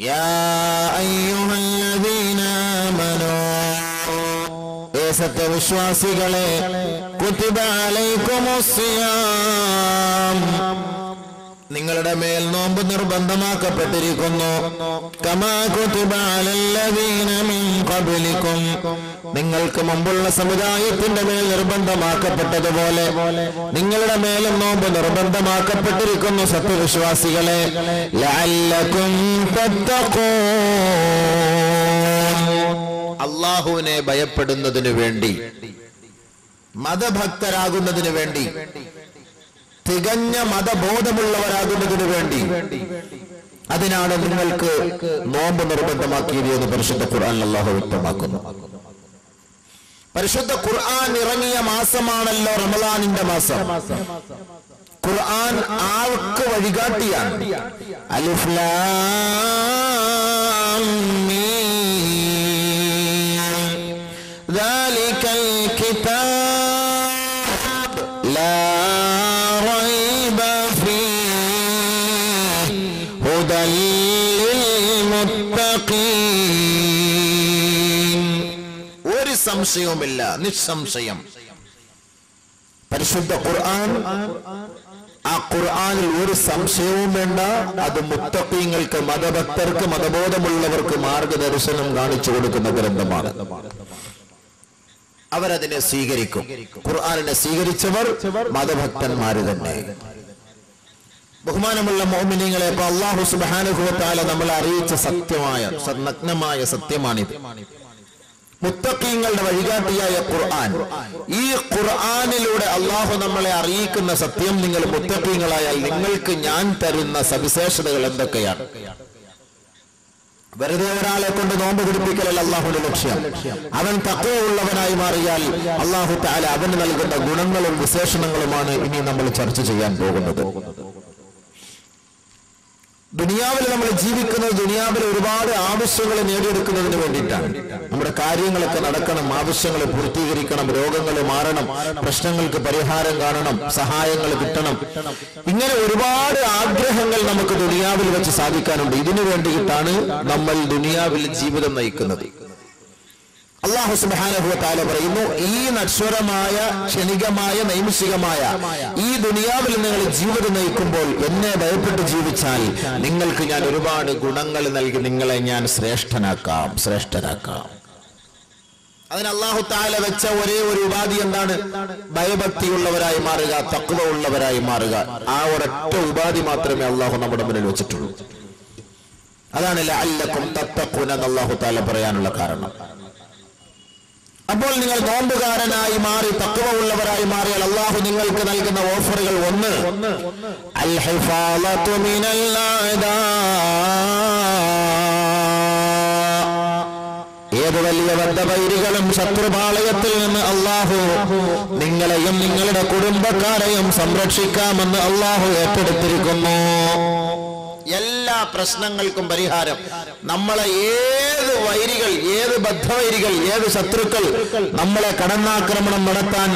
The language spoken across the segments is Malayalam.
യാ അയ്യുഹല്ലദീന ആമനൂ, സത്യവിശ്വാസികളെ, കുതിബ അലൈക്കുമുസ്സിയാം, നിങ്ങളുടെ മേൽ നോമ്പ് നിർബന്ധമാക്കപ്പെട്ടിരിക്കുന്നു. കമാ കുതിബ അലല്ലദീന മിൻ ഖബ്ലികും, നിങ്ങൾക്ക് മുമ്പുള്ള സമുദായത്തിന്റെ മേൽ നിർബന്ധമാക്കപ്പെട്ടതുപോലെ നിങ്ങളുടെ മേലും നോമ്പ് നിർബന്ധമാക്കപ്പെട്ടിരിക്കുന്നു സത്യവിശ്വാസികളെ. ലഅല്ലകും തത്തഖൂൻ, അല്ലാഹുവിനെ ഭയപ്പെടുന്നതിനു വേണ്ടി, മതഭക്തരാകുന്നതിനു വേണ്ടി, തികഞ്ഞ മതബോധമുള്ളവരാകുന്നതിനു വേണ്ടി, അതിനാണ് നിങ്ങൾക്ക് നോമ്പ് നിർബന്ധമാക്കിയത് എന്ന് പരിശുദ്ധ ഖുർആൻ അല്ലാഹു വ്യക്തമാക്കുന്നു. പരിശുദ്ധ ഖുർആൻ ഇറങ്ങിയ മാസമാണല്ലോ റമളാനിന്റെ മാസം. ഖുർആൻ ആർക്ക് വഴികാട്ടിയാണ്. അലിഫ് ലാം മീം ദാലികൽ കിതാബ് ലാ റൈബ ഫീഹി ഹുദൽ ലിൽ മുത്തഖീൻ. ഒരു സംശയവുമില്ല, നിസ്സംശയം പരിശുദ്ധ ഖുർആൻ, ആ ഖുർആനിൽ ഒരു സംശയവും വേണ്ട. അത് മുത്തഖീങ്ങൾക്ക്, മതഭക്തർക്ക്, മതബോധമുള്ളവർക്ക് മാർഗദർശനം കാണിച്ചു കൊടുക്കുന്ന ഗ്രന്ഥമാണ്. അവരതിനെ സ്വീകരിക്കും. ഖുർആനിനെ സ്വീകരിച്ചവർ മതഭക്തന്മാര് തന്നെ. ബഹുമാനമുള്ള മുഅ്മിനീങ്ങളെ, അല്ലാഹു സുബ്ഹാനഹു വ തആല നമ്മളെ അറിയിച്ച സത്യമായ നഗ്നമായ സത്യമാണിത്. മുത്തഖീങ്ങളുടെ വഴികാട്ടിയായ ഖുർആൻ, ഈ ഖുർആനിലൂടെ അല്ലാഹു നമ്മളെ അറിയിക്കുന്ന സത്യം, നിങ്ങൾ മുത്തഖീങ്ങളായാൽ നിങ്ങൾക്ക് ഞാൻ തരുന്ന സവിശേഷതകൾ എന്തൊക്കെയാണ്. വെറുതെ ഒരാളെ കൊണ്ട് നോമ്പ് പിടിപ്പിക്കലല്ല അല്ലാഹുവിന്റെ ലക്ഷ്യം. അവൻ തഖ്വയുള്ളവനായി മാറിയാൽ അല്ലാഹു തആല അവന് നൽകുന്ന ഗുണങ്ങളും വിശേഷണങ്ങളുമാണ് ഇനി നമ്മൾ ചർച്ച ചെയ്യാൻ പോകുന്നത്. ദുനിയാവിൽ നമ്മൾ ജീവിക്കുന്നത്, ദുനിയാവിൽ ഒരുപാട് ആവശ്യങ്ങൾ നേടിയെടുക്കുന്നതിന് വേണ്ടിയിട്ടാണ്. നമ്മുടെ കാര്യങ്ങളൊക്കെ നടക്കണം, ആവശ്യങ്ങൾ പൂർത്തീകരിക്കണം, രോഗങ്ങൾ മാറണം, പ്രശ്നങ്ങൾക്ക് പരിഹാരം കാണണം, സഹായങ്ങൾ കിട്ടണം. ഇങ്ങനെ ഒരുപാട് ആഗ്രഹങ്ങൾ നമുക്ക് ദുനിയാവിൽ വെച്ച് സാധിക്കാനുണ്ട്. ഇതിനു വേണ്ടിയിട്ടാണ് നമ്മൾ ദുനിയാവിൽ ജീവിതം നയിക്കുന്നത്. അല്ലാഹു സുബ്ഹാനഹു വ തആല പറയുന്നു, ഈ നശ്വരമായ, ക്ഷണികമായ, നൈമിഷികമായ ഈ ദുനിയാവിൽ നിങ്ങൾ ജീവിതം നയിക്കുമ്പോൾ എന്നെ ഭയപ്പെട്ട് ജീവിച്ചാൽ നിങ്ങൾക്ക് ഞാൻ ഒരുപാട് ഗുണങ്ങൾ നൽകി നിങ്ങളെ ഞാൻ ശ്രേഷ്ഠനാക്കാം. അതിന് അല്ലാഹു തആല വെച്ച ഒരേ ഒരു ഉപാധി എന്താണ്? ഭയഭക്തിയുള്ളവരായി മാറുക, തഖ്വ ഉള്ളവരായി മാറുക. ആ ഒരൊറ്റ ഉപാധി മാത്രമേ അല്ലാഹു നമ്മുടെ മുന്നിൽ വെച്ചിട്ടുള്ളൂ. അതാണ് ലഅല്ലകും തത്തഖൂന എന്ന് അല്ലാഹു തആല പറയാനുള്ള കാരണം. അപ്പോൾ നിങ്ങൾ നോമ്പുകാരനായി മാറി, തഖ്വ ഉള്ളവരായി മാറിയാൽ അല്ലാഹു നിങ്ങൾക്ക് നൽകുന്ന ഓഫറുകൾ: ഒന്ന്, അൽ ഹിഫാളതു മിനൽ അദാ, ഏത് വലിയ ബദ്ധവൈരികളും ശത്രുപാളയത്തിൽ നിന്ന് അല്ലാഹു നിങ്ങളെയും നിങ്ങളുടെ കുടുംബക്കാരെയും സംരക്ഷിക്കാമെന്ന് അല്ലാഹു ഏറ്റെടുത്തിരിക്കുന്നു. എല്ലാ പ്രശ്നങ്ങൾക്കും പരിഹാരം. നമ്മളെ ഏത് വൈരികൾ, ഏത് ബദ്ധവൈരികൾ, ഏത് ശത്രുക്കൾ നമ്മളെ കടന്നാക്രമണം നടത്താൻ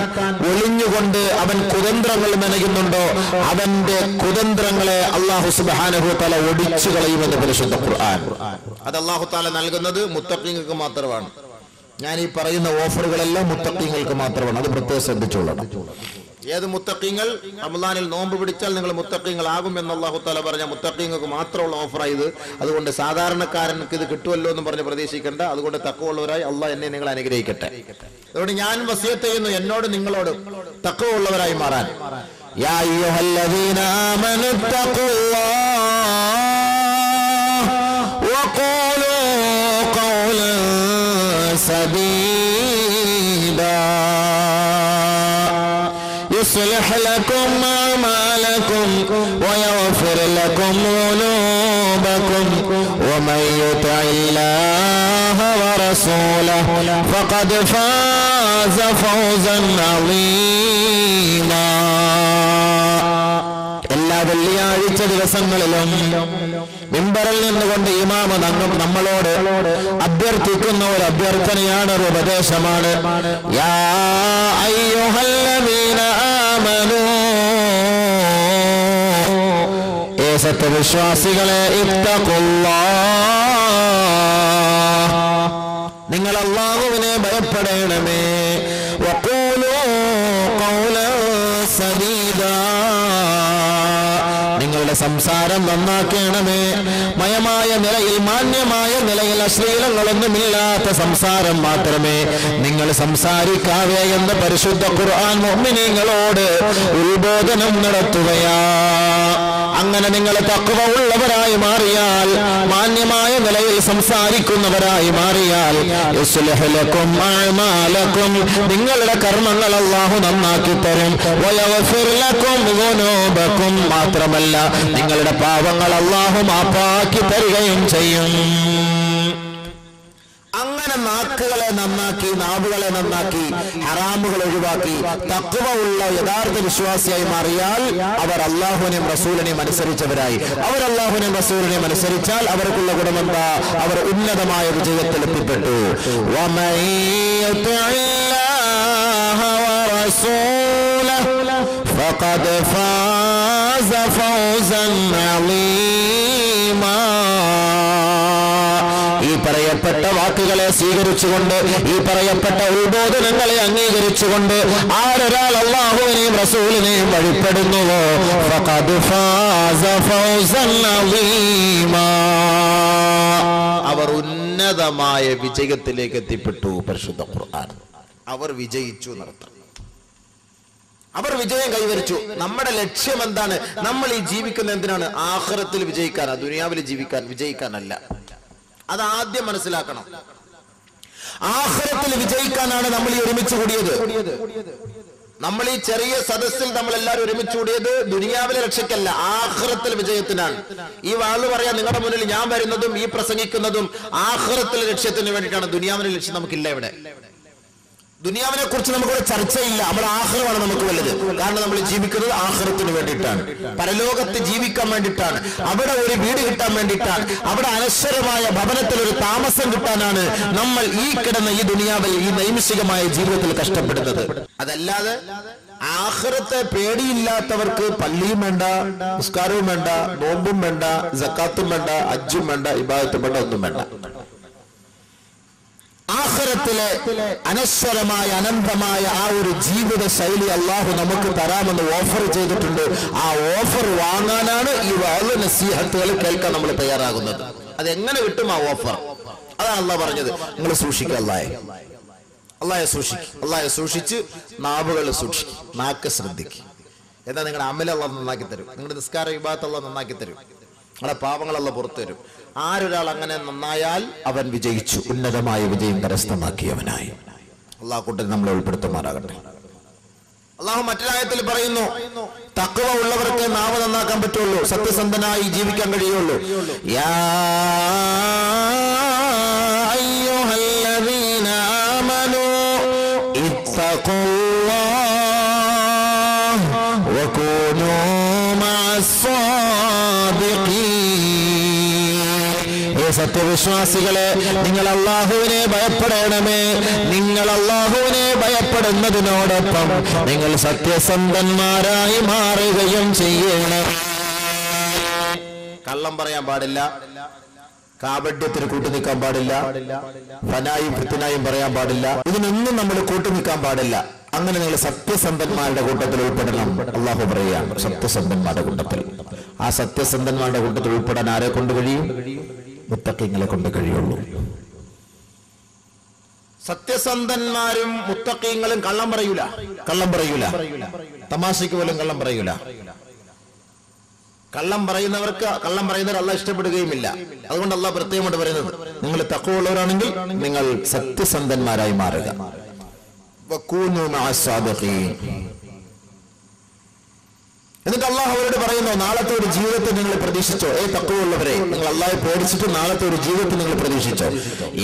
ഒളിഞ്ഞുകൊണ്ട് അവൻ കുതന്ത്രങ്ങൾ മെനയുന്നുണ്ടോ, അവന്റെ കുതന്ത്രങ്ങളെ അല്ലാഹു സുബ്ഹാനഹു വ തആല ഒടിച്ചു കളയുമെന്ന് പരിശുദ്ധ ഖുർആൻ. അത് അല്ലാഹു തആല നൽകുന്നത് മുത്തഖീങ്ങൾക്ക് മാത്രമാണ്. ഞാൻ ഈ പറയുന്ന ഓഫറുകളെല്ലാം മുത്തഖീങ്ങൾക്ക് മാത്രമാണ്. അത് പ്രത്യേകം ശ്രദ്ധിച്ചോളണം. ഏത് മുത്തഖീങ്ങൾ? റമളാനിൽ നോമ്പ് പിടിച്ചാൽ നിങ്ങൾ മുത്തഖീങ്ങളാകും എന്ന് അല്ലാഹു തആല പറഞ്ഞ മുത്തഖീങ്ങൾക്ക് മാത്രമുള്ള ഓഫറായത്. അതുകൊണ്ട് സാധാരണക്കാരനക്ക് ഇത് കിട്ടുമല്ലോ എന്ന് പറഞ്ഞ് പ്രതീക്ഷിക്കേണ്ട. അതുകൊണ്ട് തഖ്വയുള്ളവരായി അല്ലാഹ് എന്നെ നിങ്ങൾ അനുഗ്രഹിക്കട്ടെ. അതുകൊണ്ട് ഞാൻ വസിയത്ത് ചെയ്യുന്നു, എന്നോട് നിങ്ങളോട് തഖ്വയുള്ളവരായി മാറാൻ. യാ അയ്യുഹല്ലദീന ആമനു തഖുല്ലാഹ വഖൂലൂ ഖൗലൻ സദീദാ يصلح لكم أعمالكم ويغفر لكم ذنوبكم ومن يطع الله ورسوله فقد فاز فوزا عظيما. എല്ലാ വെള്ളിയാഴ്ച ദിവസങ്ങളിലും മിമ്പറിൽ നിന്നുകൊണ്ട് ഇമാമ നമ്മളോട് അഭ്യർത്ഥിക്കുന്ന ഒരു അഭ്യർത്ഥനയാണ്, ഒരു ഉപദേശമാണ്. യാ അയ്യുഹല്ലദീന ആമനൂ, സത്യവിശ്വാസികളെ നിങ്ങൾ അല്ലാഹുവിനെ ഭയപ്പെടണമേ. വഖൂലൂ ഖൗലൻ സദീദാ നിങ്ങളുടെ സംസാരം നന്നാക്കണമേ. മയമായ നിലയിൽ, മാന്യമായ നിലയിൽ, അശ്ലീലങ്ങളൊന്നുമില്ലാത്ത സംസാരം മാത്രമേ നിങ്ങൾ സംസാരിക്കാവേ എന്ന് പരിശുദ്ധ ഖുർആൻ മുഅ്മിനീങ്ങളോട് ഉത്ബോധനം നടത്തുകയാ. അങ്ങനെ നിങ്ങൾ തഖ്വ ഉള്ളവരായി മാറിയാൽ, മാന്യമായ നിലയിൽ സംസാരിക്കുന്നവരായി മാറിയാൽ, യുസ്ലിഹു ലക്കും അഅമാലക്കും നിങ്ങളുടെ കർമ്മങ്ങൾ അല്ലാഹു നന്നാക്കി തരും. വയഗ്ഫിർ ലക്കും ദുനൂബക്കും മാത്രമല്ല നിങ്ങളുടെ പാപങ്ങൾ അല്ലാഹു മാപ്പാക്കി തരികയും ചെയ്യും. അങ്ങനെ നാക്കുകളെ നന്നാക്കി, നാവുകളെ നന്നാക്കി, ഹറാമുകൾ ഒഴിവാക്കി തഖ്വ ഉള്ള യഥാർത്ഥ വിശ്വാസിയായി മാറിയാൽ അവർ അല്ലാഹുവിനെയും റസൂലിനെയും അനുസരിച്ചവരായി. അവർ അല്ലാഹുവിനെയും റസൂലിനെയും അനുസരിച്ചാൽ അവർക്കുള്ള ഗുണമെന്താ? അവർ ഉന്നതമായ വിജയത്തിൽ എത്തിപ്പെട്ടു. വമൻ യുതിഇല്ലാഹ വറസൂലഹു ഫഖദ് ഫാസ ഫൗസൻ അളീമാ. ഈ പറയപ്പെട്ട വാക്കുകളെ സ്വീകരിച്ചുകൊണ്ട്, ഈ പറയപ്പെട്ട ഉത്ബോധനങ്ങളെ അംഗീകരിച്ചുകൊണ്ട് ആരൊരാൾ അല്ലാഹുവിനെയും റസൂലിനെയും വഴിപ്പെടുന്നുവോ ഫഖദ് ഫാസ ഫൗസൻ അളീമാ, അവർ ഉന്നതമായ വിജയത്തിലേക്ക് എത്തിപ്പെട്ടു. പരിശുദ്ധ ഖുർആൻ അവർ വിജയിച്ചു നടത്തണം. അവർ വിജയം കൈവരിച്ചു. നമ്മുടെ ലക്ഷ്യം എന്താണ്? നമ്മൾ ഈ ജീവിക്കുന്ന എന്തിനാണ്? ആഖിറത്തിൽ വിജയിക്കാനാ, ദുനിയാവിൽ വിജയിക്കാനല്ല. അത് ആദ്യം മനസ്സിലാക്കണം. ആഖിറത്തിൽ വിജയിക്കാനാണ് നമ്മൾ ഈ ഒരുമിച്ച് കൂടിയത്. നമ്മൾ ഈ ചെറിയ സദസ്സിൽ നമ്മൾ എല്ലാവരും ഒരുമിച്ച് കൂടിയത് ദുനിയാവിലെ രക്ഷയ്ക്കല്ല, ആഖിറത്തിൽ വിജയത്തിനാണ്. ഈ വാള് പറയാൻ നിങ്ങളുടെ മുന്നിൽ ഞാൻ വരുന്നതും ഈ പ്രസംഗിക്കുന്നതും ആഖിറത്തിലെ ലക്ഷ്യത്തിന് വേണ്ടിയിട്ടാണ്. ദുനിയാവിന്റെ ലക്ഷ്യം നമുക്കില്ല. ഇവിടെ ദുനിയാവിനെ കുറിച്ച് നമുക്കൊരു ചർച്ചയില്ല. നമ്മുടെ ആഖിറമാണ് നമുക്ക് വലുത്. കാരണം നമ്മൾ ജീവിക്കുന്നത് ആഖിറത്തിന് വേണ്ടിയിട്ടാണ്, പരലോകത്ത് ജീവിക്കാൻ വേണ്ടിയിട്ടാണ്, അവിടെ ഒരു വീട് കിട്ടാൻ വേണ്ടിയിട്ടാണ്, അവിടെ അനശ്വരമായ ഭവനത്തിൽ ഒരു താമസം കിട്ടാനാണ് നമ്മൾ ഈ കിടന്ന ഈ ദുനിയാവിൽ, ഈ നൈമിഷികമായ ജീവിതത്തിൽ കഷ്ടപ്പെടുന്നത്. അതല്ലാതെ ആഖിറത്തെ പേടിയില്ലാത്തവർക്ക് പള്ളിയും വേണ്ട, നിസ്കാരവും വേണ്ട, നോമ്പും വേണ്ട, സക്കാത്തും വേണ്ട, ഹജ്ജും വേണ്ട, ഇബാദത്തും വേണ്ട, ഒന്നും വേണ്ട. ആഖിറത്തിലെ അനശ്വരമായ അനന്തമായ ആ ഒരു ജീവിത ശൈലി അല്ലാഹു നമുക്ക് തരാമെന്ന് ഓഫർ ചെയ്തിട്ടുണ്ട്. ആ ഓഫർ വാങ്ങാനാണ് ഈ വഅദ് നസീഹത്തുകൾ കേൾക്കാൻ നമ്മൾ തയ്യാറാകുന്നത്. അതെങ്ങനെ കിട്ടും ആ ഓഫർ? അതാണ് അല്ലാഹു പറഞ്ഞത്. നിങ്ങൾ സൂക്ഷിക്കുക, അല്ലാഹയെ സൂക്ഷിക്കുക. അല്ലാഹയെ സൂക്ഷിച്ച് നാവുകൾ സൂക്ഷിക്കുക, നാക്ക് ശ്രദ്ധിക്കുക. എന്നാൽ നിങ്ങളുടെ അമൽ അല്ലാഹു നന്നാക്കി തരും. നിങ്ങളുടെ നിസ്കാര ഇബാദത്ത് അല്ലാഹു നന്നാക്കി തരും. നിങ്ങളുടെ പാപങ്ങൾ അല്ലാഹു പുറത്തു തരും. ആരൊരാൾ അങ്ങനെ നന്നായാൽ അവൻ വിജയിച്ചു, ഉന്നതമായ വിജയം കരസ്ഥമാക്കിയവനായി. അല്ലാഹു കൂട്ടത്തിൽ നമ്മളെ ഉൾപ്പെടുത്തുമാറാകട്ടെ. അല്ലാഹു മറ്റൊരായത്തിൽ പറയുന്നു, തഖ്വ ഉള്ളവർക്ക് നാവ് നന്നാക്കാൻ പറ്റുള്ളൂ, സത്യസന്ധനായി ജീവിക്കാൻ കഴിയുള്ളൂ. യാ അയ്യുഹല്ലദീന ആമനൂ ഇത്തഖുല്ലാഹ വകൂനൂ മഅസ്സാദിഖീൻ. സത്യവിശ്വാസികളെ, നിങ്ങൾ അല്ലാഹുവിനെ ഭയപ്പെടണമേ. നിങ്ങൾ അല്ലാഹുവിനെ ഭയപ്പെടുന്നതിനോടൊപ്പം നിങ്ങൾ സത്യസന്ധന്മാരായി മാറുകയും ചെയ്യണം. കള്ളം പറയാൻ പാടില്ല, കാപട്യത്തിന് കൂട്ടുനിൽക്കാൻ പാടില്ല, ഫനായും ഫിത്നായും പറയാൻ പാടില്ല. ഇതിനൊന്നും നമ്മൾ കൂട്ടുനിൽക്കാൻ പാടില്ല. അങ്ങനെ നിങ്ങൾ സത്യസന്ധന്മാരുടെ കൂട്ടത്തിൽ ഉൾപ്പെടണം. അല്ലാഹു പറയുകയാണ്, സത്യസന്ധന്മാരുടെ കൂട്ടത്തിൽ. ആ സത്യസന്ധന്മാരുടെ കൂട്ടത്തിൽ ഉൾപ്പെടാൻ ആരെ കൊണ്ട് കഴിയും? മുത്തഖീങ്ങളെ കൊണ്ട് കഴിയുള്ളൂ. സത്യസന്ധന്മാരും മുത്തഖീങ്ങളും കള്ളം പറയൂല, തമാശയ്ക്ക് പോലും കള്ളം പറയൂല. കള്ളം പറയുന്നവർ അല്ലാഹ് ഇഷ്ടപ്പെടുകയുമില്ല. അതുകൊണ്ട് അല്ലാഹ് പ്രത്യേകമായിട്ട് പറയുന്നത്, നിങ്ങൾ തഖ്വയുള്ളവരാണെങ്കിൽ നിങ്ങൾ സത്യസന്ധന്മാരായി മാറുക. വകൂനൂ മഅസ്സാദിഖീൻ. എന്നിട്ട് അല്ലാഹു അവരോട് പറയുന്നു, നാളത്തെ ഒരു ജീവിതത്തെ നിങ്ങൾ പ്രതീക്ഷിച്ചോ? തഖ്വയുള്ളവരെ, നിങ്ങൾ അല്ലാഹയെ പേടിച്ചിട്ട് നാളത്തെ ഒരു ജീവിതത്തെ നിങ്ങൾ പ്രതീക്ഷിച്ചോ?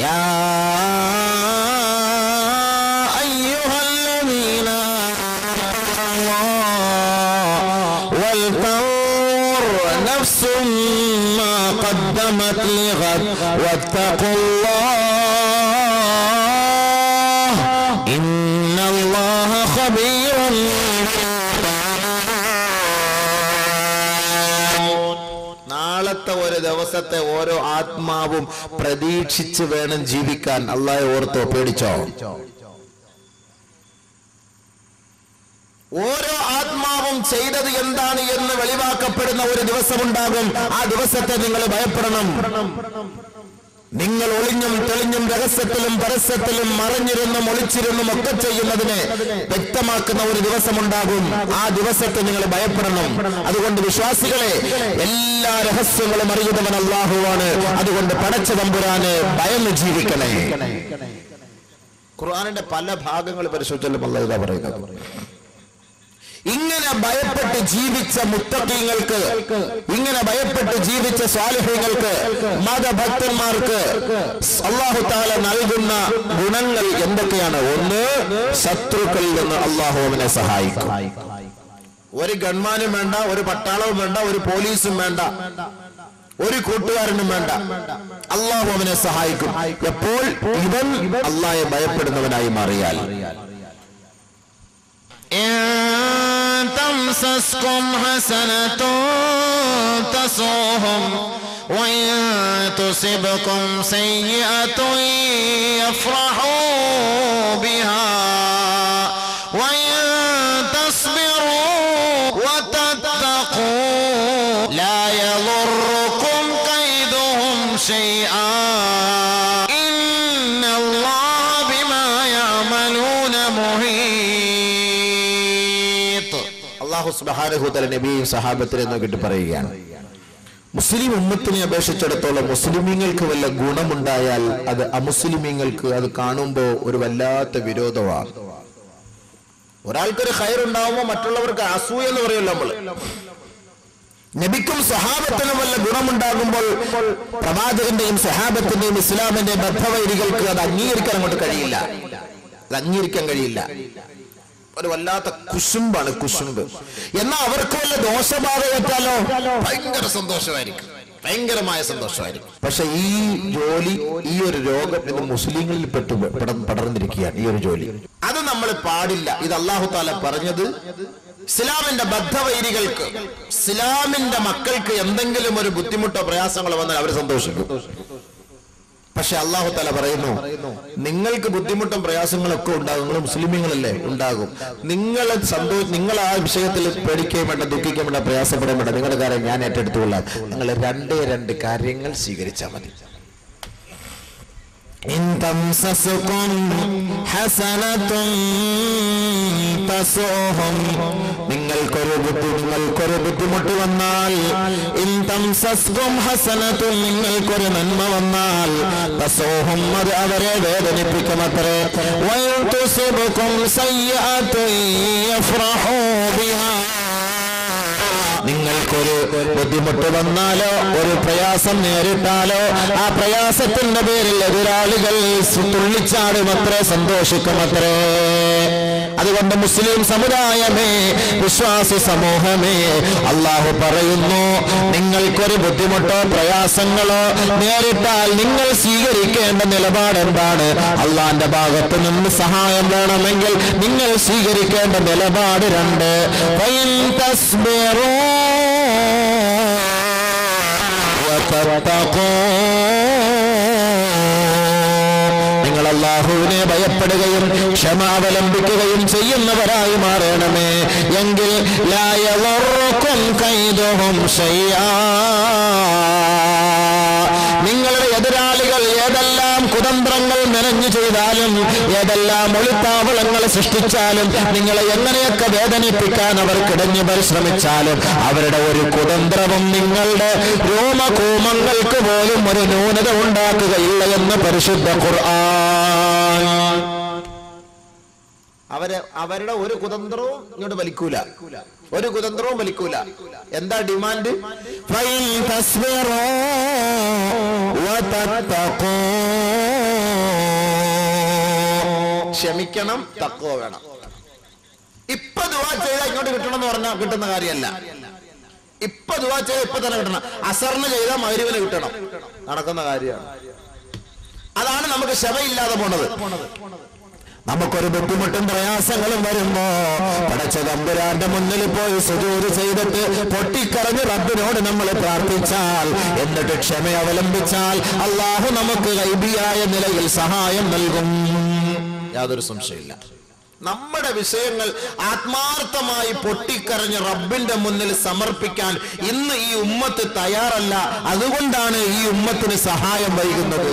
യാ അയ്യുഹല്ലദീന വൽതൻദുർ നഫ്സും മാ ഖദ്ദമത് ലിഗദ് വത്തഖുല്ലാഹ ഇന്നല്ലാഹ ഖബീറുൻ. ദിവസത്തെ ഓരോ ആത്മാവും പ്രതീക്ഷിച്ച് വേണം ജീവിക്കാൻ. അല്ലാഹയെ ഓർത്തോ, പേടിച്ചോ? ഓരോ ആത്മാവും ചെയ്തത് എന്താണ് എന്ന് വെളിവാക്കപ്പെടുന്ന ഒരു ദിവസമുണ്ടാകും. ആ ദിവസത്തെ നിങ്ങൾ ഭയപ്പെടണം. നിങ്ങൾ ഒളിഞ്ഞും തെളിഞ്ഞും രഹസ്യത്തിലും പരസ്യത്തിലും മറഞ്ഞിരുന്നും ഒളിച്ചിരുന്നും ഒക്കെ ചെയ്യുന്നതിനെ വ്യക്തമാക്കുന്ന ഒരു ദിവസമുണ്ടാകും. ആ ദിവസത്തെ നിങ്ങൾ ഭയപ്പെടണം. അതുകൊണ്ട് വിശ്വാസികളെ, എല്ലാ രഹസ്യങ്ങളും അറിയുന്നവൻ അല്ലാഹുവാണ്. അതുകൊണ്ട് പടച്ച തമ്പുരാനെ ഭയന്ന് ജീവിക്കണേ. ഖുർആനിന്റെ പല ഭാഗങ്ങൾ പരിശോധിച്ചാലും അല്ലാഹു ഇതാ പറയുന്നത്. ഇങ്ങനെ ഭയപ്പെട്ട് ജീവിച്ച മുത്തഖീങ്ങൾക്ക്, ഇങ്ങനെ ഭയപ്പെട്ട് ജീവിച്ച സ്വാലിഹീങ്ങൾക്ക്, മതഭക്തന്മാർക്ക് അല്ലാഹു തആല നൽകുന്ന ഗുണങ്ങൾ എന്തൊക്കെയാണ്? ഒന്ന്, ശത്രുക്കളിൽ നിന്ന് അല്ലാഹു അവനെ സഹായിക്കും. ഒരു ഗൺമാനും വേണ്ട, ഒരു പട്ടാളവും വേണ്ട, ഒരു പോലീസും വേണ്ട, ഒരു കൂട്ടുകാരനും വേണ്ട, അല്ലാഹു അവനെ സഹായിക്കും. എപ്പോൾ? ഇവൻ അല്ലാഹയെ ഭയപ്പെടുന്നവനായി മാറിയാൽ. تمسسكم حسنة تسؤهم وإن تصبكم سيئة يفرحوا بها وإن تصبروا وتتقوا لا يضركم كيدهم شيئا إن الله بما يعملون محيط. അല്ലാഹു സുബ്ഹാനഹു വ തആല നബിയും സഹാബത്തിനെ നോക്കിയിട്ട് പറയുകയാണ്, മുസ്ലിം ഉമ്മത്തിനെ അപേക്ഷിച്ചിടത്തോളം മുസ്ലിമീങ്ങൾക്ക് വല്ല ഗുണമുണ്ടായാൽ അത് അമുസ്ലിമീങ്ങൾക്ക് അത് കാണുമ്പോൾ ഒരു വല്ലാത്ത വിരോധമാണ്. ഒരാൾക്കൊരു ഖൈർ ഉണ്ടാവുമ്പോൾ മറ്റുള്ളവർക്ക് അസൂയ എന്ന് പറയുമല്ലോ നമ്മൾ. നബിക്കും സഹാബത്തിനും വല്ല ഗുണമുണ്ടാകുമ്പോൾ പ്രവാചകന്റെയും സഹാബത്തിന്റെയും ഇസ്ലാമിന്റെയും ബദ്ധവൈരികൾക്ക് അത് അംഗീകരിക്കാൻ അങ്ങോട്ട് കഴിയില്ല. അത് അംഗീകരിക്കാൻ കഴിയില്ല. ഒരു വല്ലാത്ത കുശുമ്പാണ്, കുശുമ്പ്. എന്നാൽ അവർക്ക് വല്ല ദോഷബാധയേറ്റാലോ ഭയങ്കര സന്തോഷമായിരിക്കും, ഭയങ്കരമായ സന്തോഷമായിരിക്കും. പക്ഷെ ഈ ജോലി, ഈ ഒരു രോഗം ഇന്ന് മുസ്ലിങ്ങളിൽ പടർന്നിരിക്കുകയാണ്. ഈ ഒരു ജോലി അത് നമ്മൾ പാടില്ല. ഇത് അല്ലാഹു തആല പറഞ്ഞത് ഇസ്ലാമിന്റെ ബദ്ധവൈരികൾക്ക്, ഇസ്ലാമിന്റെ മക്കൾക്ക് എന്തെങ്കിലും ഒരു ബുദ്ധിമുട്ടോ പ്രയാസങ്ങളോ വന്നാൽ അവർ സന്തോഷിക്കും. പക്ഷെ അല്ലാഹു തആല പറയുന്നു, നിങ്ങൾക്ക് ബുദ്ധിമുട്ടും പ്രയാസങ്ങളൊക്കെ ഉണ്ടാകും, നിങ്ങൾ മുസ്ലിമീങ്ങളല്ലേ, ഉണ്ടാകും. നിങ്ങൾ ആ വിഷയത്തിൽ പേടിക്കുകയും വേണ്ട, ദുഃഖിക്കുകയും വേണ്ട, പ്രയാസപ്പെടുകയും വേണ്ട. നിങ്ങളുടെ കാര്യം ഞാൻ ഏറ്റെടുത്തുകൊള്ളാം. നിങ്ങൾ രണ്ട് കാര്യങ്ങൾ സ്വീകരിച്ചാൽ മതി. إن تمسسكم حسنة تسؤهم നിങ്ങൾക്കൊരു ബുദ്ധിമുട്ട് വന്നാൽ, ഇൻ തംസസ്കും ഹസനത്തുൻ നിങ്ങൾക്കൊരു നന്മ വന്നാൽ, തസൂഹും അത് അവരെ വേദനിപ്പിക്കുമത്രേ. വഇൻ തുസിബുകും സയ്യിഅത്തുൻ യഫ്റഹൂ ബിഹാ നിങ്ങൾക്കൊരു ബുദ്ധിമുട്ട് വന്നാലോ, ഒരു പ്രയാസം നേരിട്ടാലോ, ആ പ്രയാസത്തിന്റെ പേരിൽ എതിരാളികൾ തുള്ളിച്ചാടുമത്രേ, സന്തോഷിക്കുമത്രേ. അതുകൊണ്ട് മുസ്ലിം സമുദായമേ, വിശ്വാസി സമൂഹമേ, അല്ലാഹു പറയുന്നു, നിങ്ങൾക്കൊരു ബുദ്ധിമുട്ടോ പ്രയാസങ്ങളോ നേരിട്ടാൽ നിങ്ങൾ സ്വീകരിക്കേണ്ട നിലപാട് എന്താണ്? അള്ളാന്റെ ഭാഗത്ത് നിന്ന് സഹായം വേണമെങ്കിൽ നിങ്ങൾ സ്വീകരിക്കേണ്ട നിലപാട് 2. ഫഇൻ തസ്ബിറൂ വതത്തഖൂ നിങ്ങൾ അല്ലാഹുവിനെ ഭയപ്പെടുകയും ക്ഷമ അവലംബിക്കുകയും ചെയ്യുന്നവരായി മാറണമേ. എങ്കിൽ ലാ യളറുകും കൈദുഹും ശൈആ നിങ്ങളുടെ എതിരാളികൾ ഏതെല്ലാം കുതന്ത്രങ്ങൾ മെനഞ്ഞു ചെയ്താലും, ഏതെല്ലാം ഒളിത്താവളങ്ങൾ സൃഷ്ടിച്ചാലും, നിങ്ങളെ എങ്ങനെയൊക്കെ വേദനിപ്പിക്കാൻ അവർ കിടഞ്ഞു പരിശ്രമിച്ചാലും, അവരുടെ ഒരു കുതന്ത്രവും നിങ്ങളുടെ രോമകൂമങ്ങൾക്ക് പോലും ഒരു ന്യൂനത ഉണ്ടാക്കുകയില്ല എന്ന് പരിശുദ്ധ ഖുർആൻ. അവരുടെ ഒരു കുതന്ത്രവും ഇങ്ങോട്ട് വലിക്കൂല, ഒരു കുതന്ത്രവും വലിക്കൂല. എന്താ ഡിമാൻഡ്? ക്ഷമിക്കണം, തഖ്വ വേണം. ഇപ്പൊ ദുആ ചെയ്താൽ ഇങ്ങോട്ട് കിട്ടണം എന്ന് പറഞ്ഞാൽ കിട്ടുന്ന കാര്യമല്ല. ഇപ്പൊ ദുആ ചെയ്താൽ ഇപ്പൊ തന്നെ കിട്ടണം. അസറിന് ചെയ്താൽ മഗ്‌രിബിന് കിട്ടണം, നടക്കുന്ന കാര്യമാണ്. അതാണ് നമുക്ക് ക്ഷമയില്ലാതെ പോണത്. നമുക്കൊരു ബുദ്ധിമുട്ടും പ്രയാസങ്ങളും വരുമ്പോ പടച്ച തമ്പുരാന്റെ മുന്നിൽ പോയി സുജൂദ് ചെയ്തിട്ട് പൊട്ടിക്കരഞ്ഞ് റബ്ബിനോട് നമ്മൾ പ്രാർത്ഥിച്ചാൽ, എന്നിട്ട് ക്ഷമ അവലംബിച്ചാൽ അല്ലാഹു നമുക്ക് ഗൈബിയായ നിലയിൽ സഹായം നൽകും. യാതൊരു സംശയമില്ല. നമ്മുടെ വിഷയങ്ങൾ ആത്മാർത്ഥമായി പൊട്ടിക്കരഞ്ഞ് റബ്ബിന്റെ മുന്നിൽ സമർപ്പിക്കാൻ ഇന്ന് ഈ ഉമ്മത്ത് തയ്യാറല്ല. അതുകൊണ്ടാണ് ഈ ഉമ്മത്തിന് സഹായം വൈകുന്നത്.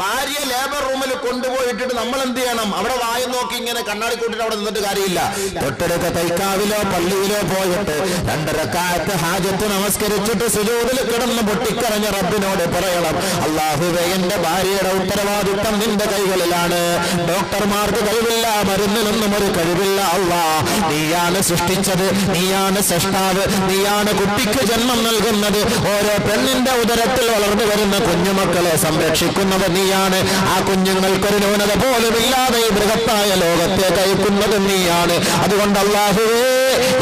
ഭാര്യ ലേബർ റൂമിൽ കൊണ്ടുപോയിട്ടിട്ട് നമ്മൾ എന്ത് ചെയ്യണം? അവിടെ വായ നോക്കി ഇങ്ങനെ കണ്ണാടി കൂട്ടിട്ട് അവിടെ നിന്നിട്ട് കാര്യമില്ല. തൊട്ടടുത്ത തൈക്കാവിലോ പള്ളിയിലോ പോയിട്ട് 2 റക്അത്ത് ഹാജത്ത് നമസ്കരിച്ചിട്ട് സുജൂദിൽ കിടന്ന് പൊട്ടിക്കരഞ്ഞ റബ്ബിനോട് പറയണം, അല്ലാഹുവേ, എന്റെ ഭാര്യയുടെ ഉത്തരവാദിത്തം നിന്റെ കൈകളിലാണ്. ഡോക്ടർമാർക്ക് കഴിവില്ല, മരുന്നിനൊന്നും ഒരു കഴിവില്ല. അല്ലാഹ്, നീയാണ് സൃഷ്ടിച്ചത്, നീയാണ് സൃഷ്ടാവ്, നീയാണ് കുട്ടിക്ക് ജന്മം നൽകുന്നത്. ഓരോ പെണ്ണിന്റെ ഉദരത്തിൽ വളർന്നു വരുന്ന കുഞ്ഞുമക്കളെ സംരക്ഷിക്കുന്നവർ നീയാണ്. ആ കുഞ്ഞുങ്ങൾക്കൊരു ന്യൂനത പോലും ഇല്ലാതെ ഈ ബൃഹത്തായ ലോകത്തെ കയക്കുന്നത് നീയാണ്. അതുകൊണ്ട് അല്ലാഹുവേ,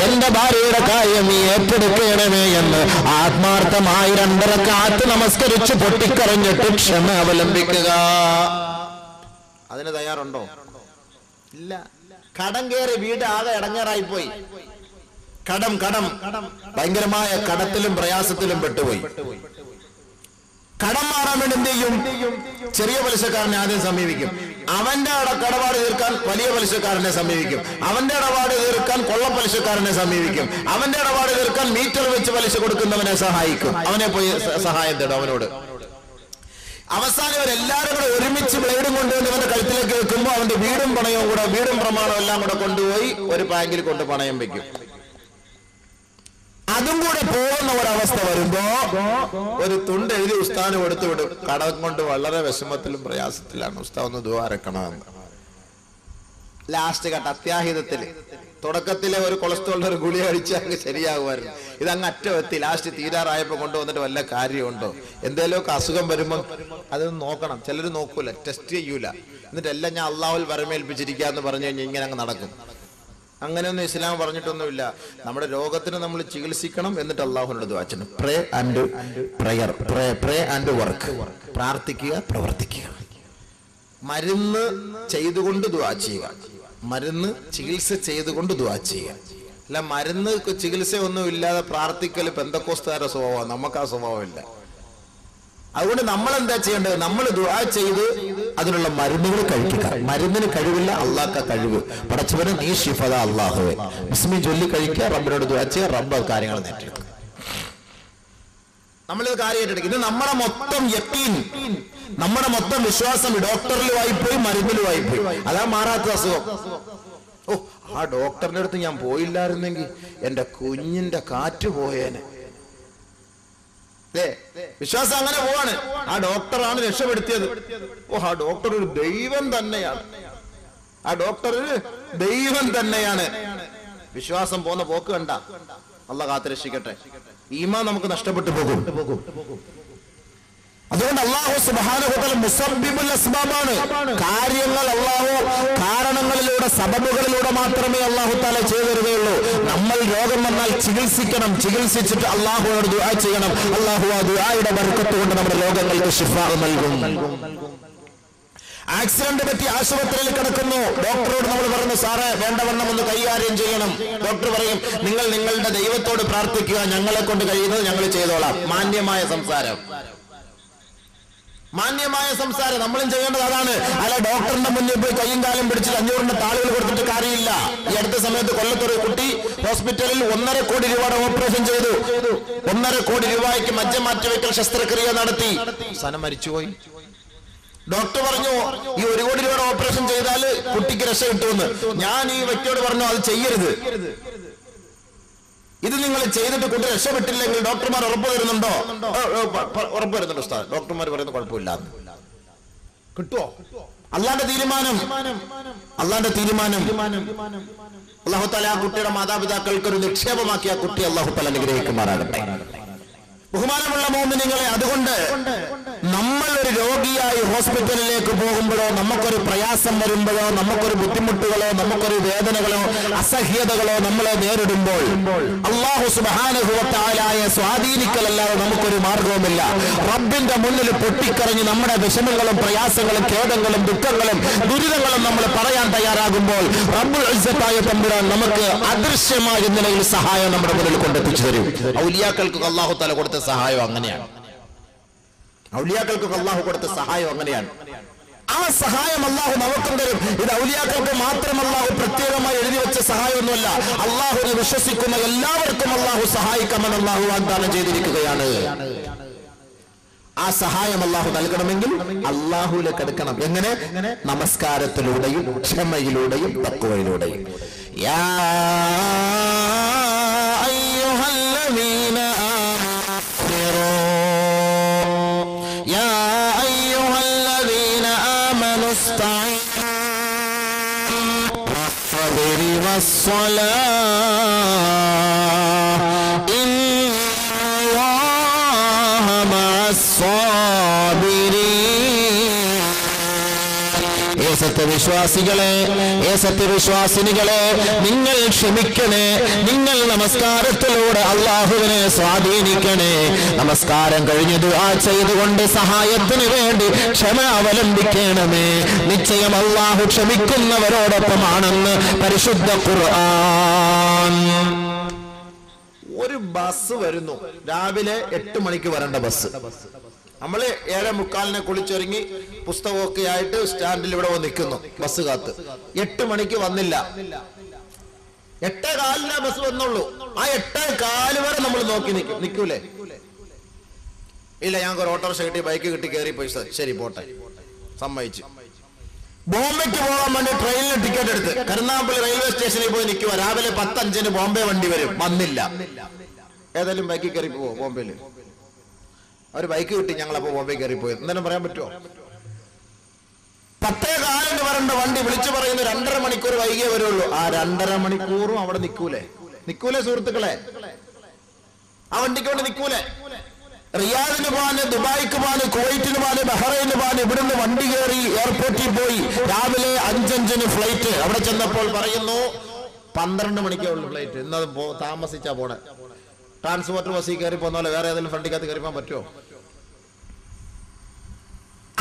എന്റെ ഭാര്യയുടെ കാര്യം നീ ഏറ്റെടുക്കണമേ എന്ന് ആത്മാർത്ഥമായി 2 റക്അത്ത് നമസ്കരിച്ച് പൊട്ടിക്കരഞ്ഞിട്ട് ക്ഷമ അവലംബിക്കുക. അതിന് തയ്യാറുണ്ടോ? ഇല്ല. കടം കയറി വീട് ആകെ ഇടങ്ങേറായി പോയി. കടം ഭയങ്കരമായ കടത്തിലും പ്രയാസത്തിലും പെട്ടുപോയി. കടം മാറാൻ വേണ്ടി എന്ത് ചെയ്യും? ചെറിയ പലിശക്കാരനെ ആദ്യം സമീപിക്കും. അവന്റെ കടപാട് തീർക്കാൻ വലിയ പലിശക്കാരനെ സമീപിക്കും. അവന്റെ ഇടപാട് തീർക്കാൻ കൊള്ള പലിശക്കാരനെ സമീപിക്കും. അവന്റെ ഇടപാട് തീർക്കാൻ മീറ്റർ വെച്ച് പലിശ കൊടുക്കുന്നവനെ സഹായിക്കും. അവനെ പോയി സഹായം തേടും അവനോട്. അവസാനം ഇവരെല്ലാവരും കൂടെ ഒരുമിച്ച് ബ്ലേഡും കൊണ്ടുവന്ന് അവന്റെ കഴുത്തിലേക്ക് വെക്കുമ്പോൾ അവന്റെ വീടും പ്രമാണവും എല്ലാം കൂടെ കൊണ്ടുപോയി ഒരു ബാങ്കിൽ കൊണ്ട് പണയം വെക്കും. അതും കൂടെ പോകുന്ന ഒരവസ്ഥ വരുമ്പോ ഒരു തുണ്ട് എഴുതി ഉസ്താദിന് കൊടുത്തു വിടും. കടം കൊണ്ട് വളരെ വിഷമത്തിലും പ്രയാസത്തിലാണ്, ഉസ്താദ് ഒന്ന് ദുആ ഇറക്കണമെന്ന്. ലാസ്റ്റ് ഘട്ട അത്യാഹിതത്തില് തുടക്കത്തിലെ ഒരു കൊളസ്ട്രോളിന്റെ ഒരു ഗുളിക അടിച്ച് അങ്ങ് ശരിയാകുമായിരുന്നു. ഇതങ്ങ് അറ്റമെത്തി ലാസ്റ്റ് തീരാറായപ്പോ കൊണ്ടുവന്നിട്ട് വല്ല കാര്യമുണ്ടോ? എന്തേലുമൊക്കെ അസുഖം വരുമ്പോ അതൊന്നും നോക്കണം. ചിലർ നോക്കൂല, ടെസ്റ്റ് ചെയ്യൂല. എന്നിട്ട് എല്ലാം ഞാൻ അള്ളാഹുൽ വരമേൽപ്പിച്ചിരിക്കാന്ന് പറഞ്ഞു കഴിഞ്ഞാൽ ഇങ്ങനെ അങ്ങ് നടക്കും. അങ്ങനെയൊന്നും ഇസ്ലാം പറഞ്ഞിട്ടൊന്നുമില്ല. നമ്മുടെ രോഗത്തിന് നമ്മൾ ചികിത്സിക്കണം, എന്നിട്ട് അള്ളാഹുവിനോട് ദുആ ചെയ്യണം. Pray and prayer, pray and work. പ്രാർത്ഥിക്കുക, പ്രവർത്തിക്കുക. മരുന്ന് ചെയ്തുകൊണ്ട് ദുആ ചെയ്യുക, മരുന്ന് ചികിത്സ ചെയ്തുകൊണ്ട് ദുആ ചെയ്യുക. അല്ല മരുന്ന് ചികിത്സ ഒന്നും ഇല്ലാതെ പ്രാർത്ഥിക്കല് പെന്തക്കോസ്തുകാരുടെ സ്വഭാവമാണ്. നമുക്ക് ആ സ്വഭാവമില്ല. അതുകൊണ്ട് നമ്മൾ എന്താ ചെയ്യേണ്ടത്? നമ്മൾ ദുആ ചെയ്ത് അതിനുള്ള മരുന്നുകൾ കഴിക്കുക. മരുന്നിന് കഴിവില്ല, അള്ളാഹ്ക്ക് കഴിവ്. പടച്ചവന് നീ ശിഫദ അല്ലാഹുവേ, ബിസ്മി ചൊല്ലി കഴിക്കുക, റബ്ബിനോട് ദുആ ചെയ്യുക, റബ്ബ് കാര്യങ്ങൾ നേടിയെടുക്കും. നമ്മളിത് കാര്യം ഏറ്റെടുക്കും. ഇത് നമ്മുടെ മൊത്തം യഖീൻ, നമ്മുടെ മൊത്തം വിശ്വാസം ഡോക്ടറിലുമായി പോയി, മരുന്നിലുമായി പോയി. അതാ മാറാത്ത അസുഖം. ഓ, ആ ഡോക്ടറിന്റെ അടുത്ത് ഞാൻ പോയില്ലായിരുന്നെങ്കിൽ എന്റെ കുഞ്ഞിന്റെ കാറ്റ് പോയേനെ. വിശ്വാസം അങ്ങനെ പോവാണ്. ആ ഡോക്ടറാണ് രക്ഷപ്പെടുത്തിയത്. ഓ, ആ ഡോക്ടർ ഒരു ദൈവം തന്നെയാണ്, ആ ഡോക്ടർ ഒരു ദൈവം തന്നെയാണ്. വിശ്വാസം പോന്ന പോക്ക് കണ്ട അള്ളാഹ് കാത്ത് രക്ഷിക്കട്ടെ. ഈമാൻ നമുക്ക് നഷ്ടപ്പെട്ടു പോകും. അതുകൊണ്ട് അല്ലാഹു സുബ്ഹാനഹു വ തആല മുസബ്ബിബുൽ അസ്ബാബാണ്. കാര്യങ്ങൾ അല്ലാഹു കാരണങ്ങളിലൂടെ, സബബുകളിലൂടെ മാത്രമേ അല്ലാഹു തആല ചെയ്തരുകയുള്ളൂ. നമ്മൾ രോഗം വന്നാൽ ചികിത്സിക്കണം, ചികിത്സിച്ചിട്ട് അല്ലാഹുവോട് ദുആ ചെയ്യണം. അല്ലാഹു ആ ദുആയുടെ ബർക്കത്ത് കൊണ്ട് നമ്മുടെ രോഗങ്ങൾക്ക് ശിഫാ നൽകും. ആക്സിഡന്റ് പറ്റി ആശുപത്രിയിൽ കിടക്കുന്നു, ഡോക്ടറോട് നമ്മൾ പറഞ്ഞു, സാറേ വേണ്ടവണ്ണം ഒന്ന് കൈകാര്യം ചെയ്യണം. ഡോക്ടർ പറയും, നിങ്ങൾ നിങ്ങളുടെ ദൈവത്തോട് പ്രാർത്ഥിക്കുക, ഞങ്ങളെ കൊണ്ട് കഴിയുന്നത് ഞങ്ങൾ ചെയ്തോളാം. മാന്യമായ സംസാരം, മാന്യമായ സംസാരം നമ്മളും ചെയ്യേണ്ടത് അതാണ്. അല്ല ഡോക്ടറിന്റെ മുന്നിൽ പോയി കയ്യും കാലും പിടിച്ചിട്ട് 500 താളുകൾ കൊടുത്തിട്ട് കാര്യമില്ല. ഈ അടുത്ത സമയത്ത് കൊല്ലത്തൊരു കുട്ടി ഹോസ്പിറ്റലിൽ 1.5 കോടി രൂപയുടെ ഓപ്പറേഷൻ ചെയ്തു. 1.5 കോടി രൂപയ്ക്ക് മജ്ജ മാറ്റിവെക്കൽ ശസ്ത്രക്രിയ നടത്തി. അവസാനം മരിച്ചുപോയി. ഡോക്ടർ പറഞ്ഞു, ഈ 1 കോടി രൂപയുടെ ഓപ്പറേഷൻ ചെയ്താൽ കുട്ടിക്ക് രക്ഷ കിട്ടുമെന്ന്. ഞാൻ ഈ വ്യക്തിയോട് പറഞ്ഞു, അത് ചെയ്യരുത്. ഇത് നിങ്ങൾ ചെയ്തിട്ട് കുട്ടി രക്ഷപ്പെട്ടില്ലെങ്കിൽ ഡോക്ടർമാർ ഉറപ്പ് തരുന്നുണ്ടോ? ഉറപ്പ് തരുന്നുണ്ട് ഉസ്താദ്. ഡോക്ടർമാർ പറയുന്നത് കുഴപ്പമില്ല. കിട്ടുമോ? അള്ളാന്റെ തീരുമാനം, അള്ളാന്റെ തീരുമാനം. അല്ലാഹു തആല ആ കുട്ടിയുടെ മാതാപിതാക്കൾക്ക് ഒരു നിക്ഷേപമാക്കി ആ കുട്ടി അല്ലാഹു തആല അനുഗ്രഹിക്കുമാറാകട്ടെ. ബഹുമാനമുള്ള മുഅ്മിനീങ്ങളെ, അതുകൊണ്ട് നമ്മൾ ഒരു രോഗിയായി ഹോസ്പിറ്റലിലേക്ക് പോകുമ്പോഴോ നമുക്കൊരു പ്രയാസം വരുമ്പോഴോ നമുക്കൊരു ബുദ്ധിമുട്ടുകളോ നമുക്കൊരു വേദനകളോ അസഹ്യതകളോ നമ്മളെ നേരിടുമ്പോൾ അല്ലാഹു സുബ്ഹാനഹു വ തആലയെ സ്വാധീനിക്കലല്ലാതെ നമുക്കൊരു മാർഗവുമില്ല. റബ്ബിന്റെ മുന്നിൽ പൊട്ടിക്കരഞ്ഞ് നമ്മുടെ വിഷമങ്ങളും പ്രയാസങ്ങളും ഖേദങ്ങളും ദുഃഖങ്ങളും ദുരിതങ്ങളും നമ്മൾ പറയാൻ തയ്യാറാകുമ്പോൾ റബ്ബുൽ ഇസ്സത്തായ തമ്പുരാൻ നമുക്ക് അദൃശ്യമായ നിലയിൽ സഹായം നമ്മുടെ മുന്നിൽ കൊണ്ടെത്തിച്ചു തരും. ഔലിയാക്കൾക്ക് അല്ലാഹു തആല കൊടുത്ത സഹായം അങ്ങനെയാണ്. ഔലിയാക്കൾക്ക് അല്ലാഹു കൊടുത്ത സഹായം അങ്ങനെയാണ്. ആ സഹായം അല്ലാഹു നമുക്കും തരും. ഇത് ഔലിയാക്കൾക്ക് മാത്രം അല്ലാഹു പ്രത്യേകമായി എഴുതി വെച്ച സഹായമൊന്നുമല്ല. അല്ലാഹുവിനെ വിശ്വസിക്കുന്ന എല്ലാവർക്കും അല്ലാഹു സഹായിക്കാമെന്ന് അല്ലാഹു വാഗ്ദാനം ചെയ്തിരിക്കുകയാണ്. ആ സഹായം അല്ലാഹു നൽകണമെങ്കിൽ അല്ലാഹുവിലേക്ക് അടുക്കണം. എങ്ങനെ? നമസ്കാരത്തിലൂടെയും ക്ഷമയിലൂടെയും തഖ്വയിലൂടെയും. യാ അയ്യുഹല്ലദീന ആമനൂ യാ അയ്യുഹല്ലദീന ആമനൂ ഇസ്തഈനൂ വസ്സബിരി വസ്സലാത്ത് ഇന്നല്ലാഹ സത്യവിശ്വാസിനികളെ നിങ്ങൾ ക്ഷമിക്കണേ. നിങ്ങൾ നമസ്കാരത്തിലൂടെ അല്ലാഹുവിനെ സ്വാധീനിക്കണേ. നമസ്കാരം കഴിഞ്ഞ് ദുആ ചെയ്തുകൊണ്ട് സഹായത്തിന് വേണ്ടി ക്ഷമ അവലംബിക്കണമേ. നിശ്ചയം അല്ലാഹു ക്ഷമിക്കുന്നവരോടൊപ്പമാണെന്ന് പരിശുദ്ധ ഖുർആൻ. ഒരു ബസ് വരുന്നു, രാവിലെ 8 മണിക്ക് വരേണ്ട ബസ്. നമ്മള് 7:45 കുളിച്ചൊരുങ്ങി പുസ്തകമൊക്കെ ആയിട്ട് സ്റ്റാൻഡിൽ ഇവിടെ നിൽക്കുന്നു ബസ് കാത്ത്. 8 മണിക്ക് വന്നില്ല. 8:15 ബസ് വന്നുള്ളൂ. ആ 8:15 വരെ നമ്മൾ നോക്കി നിൽക്കൂലേ? ഇല്ല, ഞങ്ങൾക്ക് ഒരു ഓട്ടോറിക്ഷ കിട്ടി, ബൈക്ക് കിട്ടി, കയറി പോയി. ശരി പോട്ടെ, സമ്മതിച്ചു. ബോംബെക്ക് പോകാൻ വേണ്ടി ട്രെയിനിൽ ടിക്കറ്റ് എടുത്ത് കരുനാഗപ്പള്ളി റെയിൽവേ സ്റ്റേഷനിൽ പോയി നിൽക്കുക. രാവിലെ 10:05 ബോംബെ വണ്ടി വരും, വന്നില്ല. ഏതായാലും ബൈക്കിൽ കയറി പോവോ? ബോംബെയിൽ ഒരു ബൈക്ക് കിട്ടി, ഞങ്ങളപ്പോ ബോംബെ കയറി പോയി. എന്തെങ്കിലും പറയാൻ പറ്റുമോ? 10:15 വരേണ്ട വണ്ടി വിളിച്ചു പറയുന്നു 2.5 മണിക്കൂർ വൈകിയേ വരുള്ളൂ. ആ 2.5 മണിക്കൂറും അവിടെ നിൽക്കൂലേ സുഹൃത്തുക്കളെ? ആ വണ്ടിക്ക് വേണ്ടി നിൽക്കൂലേ? റിയാദിന് പോകാന്, ദുബായിക്ക് പോകാന്, കുവൈറ്റിന് പോകാന്, ബഹ്റൈന് പോകാന് ഇവിടുന്ന് വണ്ടി കയറി എയർപോർട്ടിൽ പോയി. രാവിലെ 5:05 ഫ്ലൈറ്റ്. അവിടെ ചെന്നപ്പോൾ പറയുന്നു 12 മണിക്കേ ഉള്ളൂ ഫ്ലൈറ്റ്. ഇന്നത് താമസിച്ചാ പോണെ. ട്രാൻസ്പോർട്ടർ ബസ്സിൽ കയറി പോന്നാലോ വേറെ ഏതെങ്കിലും ഫ്രണ്ടിക്കകത്ത് കയറി പോകാൻ പറ്റുമോ?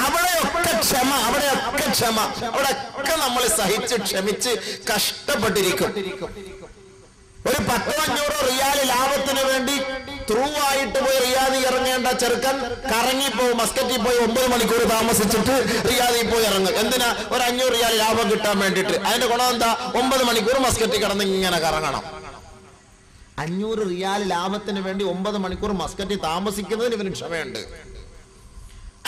അവിടെയൊക്കെ ക്ഷമ, അവിടെയൊക്കെ നമ്മൾ സഹിച്ച് ക്ഷമിച്ച് കഷ്ടപ്പെട്ടിരിക്കും. ഒരു 10-500 റിയാൽ ലാഭത്തിന് വേണ്ടി ത്രൂ ആയിട്ട് പോയി റിയാദിൽ ഇറങ്ങേണ്ട ചെറുക്കൻ കറങ്ങിപ്പോയി മസ്കറ്റിൽ പോയി 9 മണിക്കൂർ താമസിച്ചിട്ട് റിയാദിൽ പോയി ഇറങ്ങും. എന്തിനാ? ഒരു 500 റിയാൽ ലാഭം കിട്ടാൻ വേണ്ടിയിട്ട്. അതിന്റെ ഗുണം എന്താ? 9 മണിക്കൂർ മസ്കറ്റിൽ കിടന്ന് ഇങ്ങനെ കറങ്ങണം. 500 റിയാൽ ലാഭത്തിന് വേണ്ടി 9 മണിക്കൂർ മസ്കറ്റിൽ താമസിക്കുന്നതിന് ഇവന് ക്ഷമയുണ്ട്.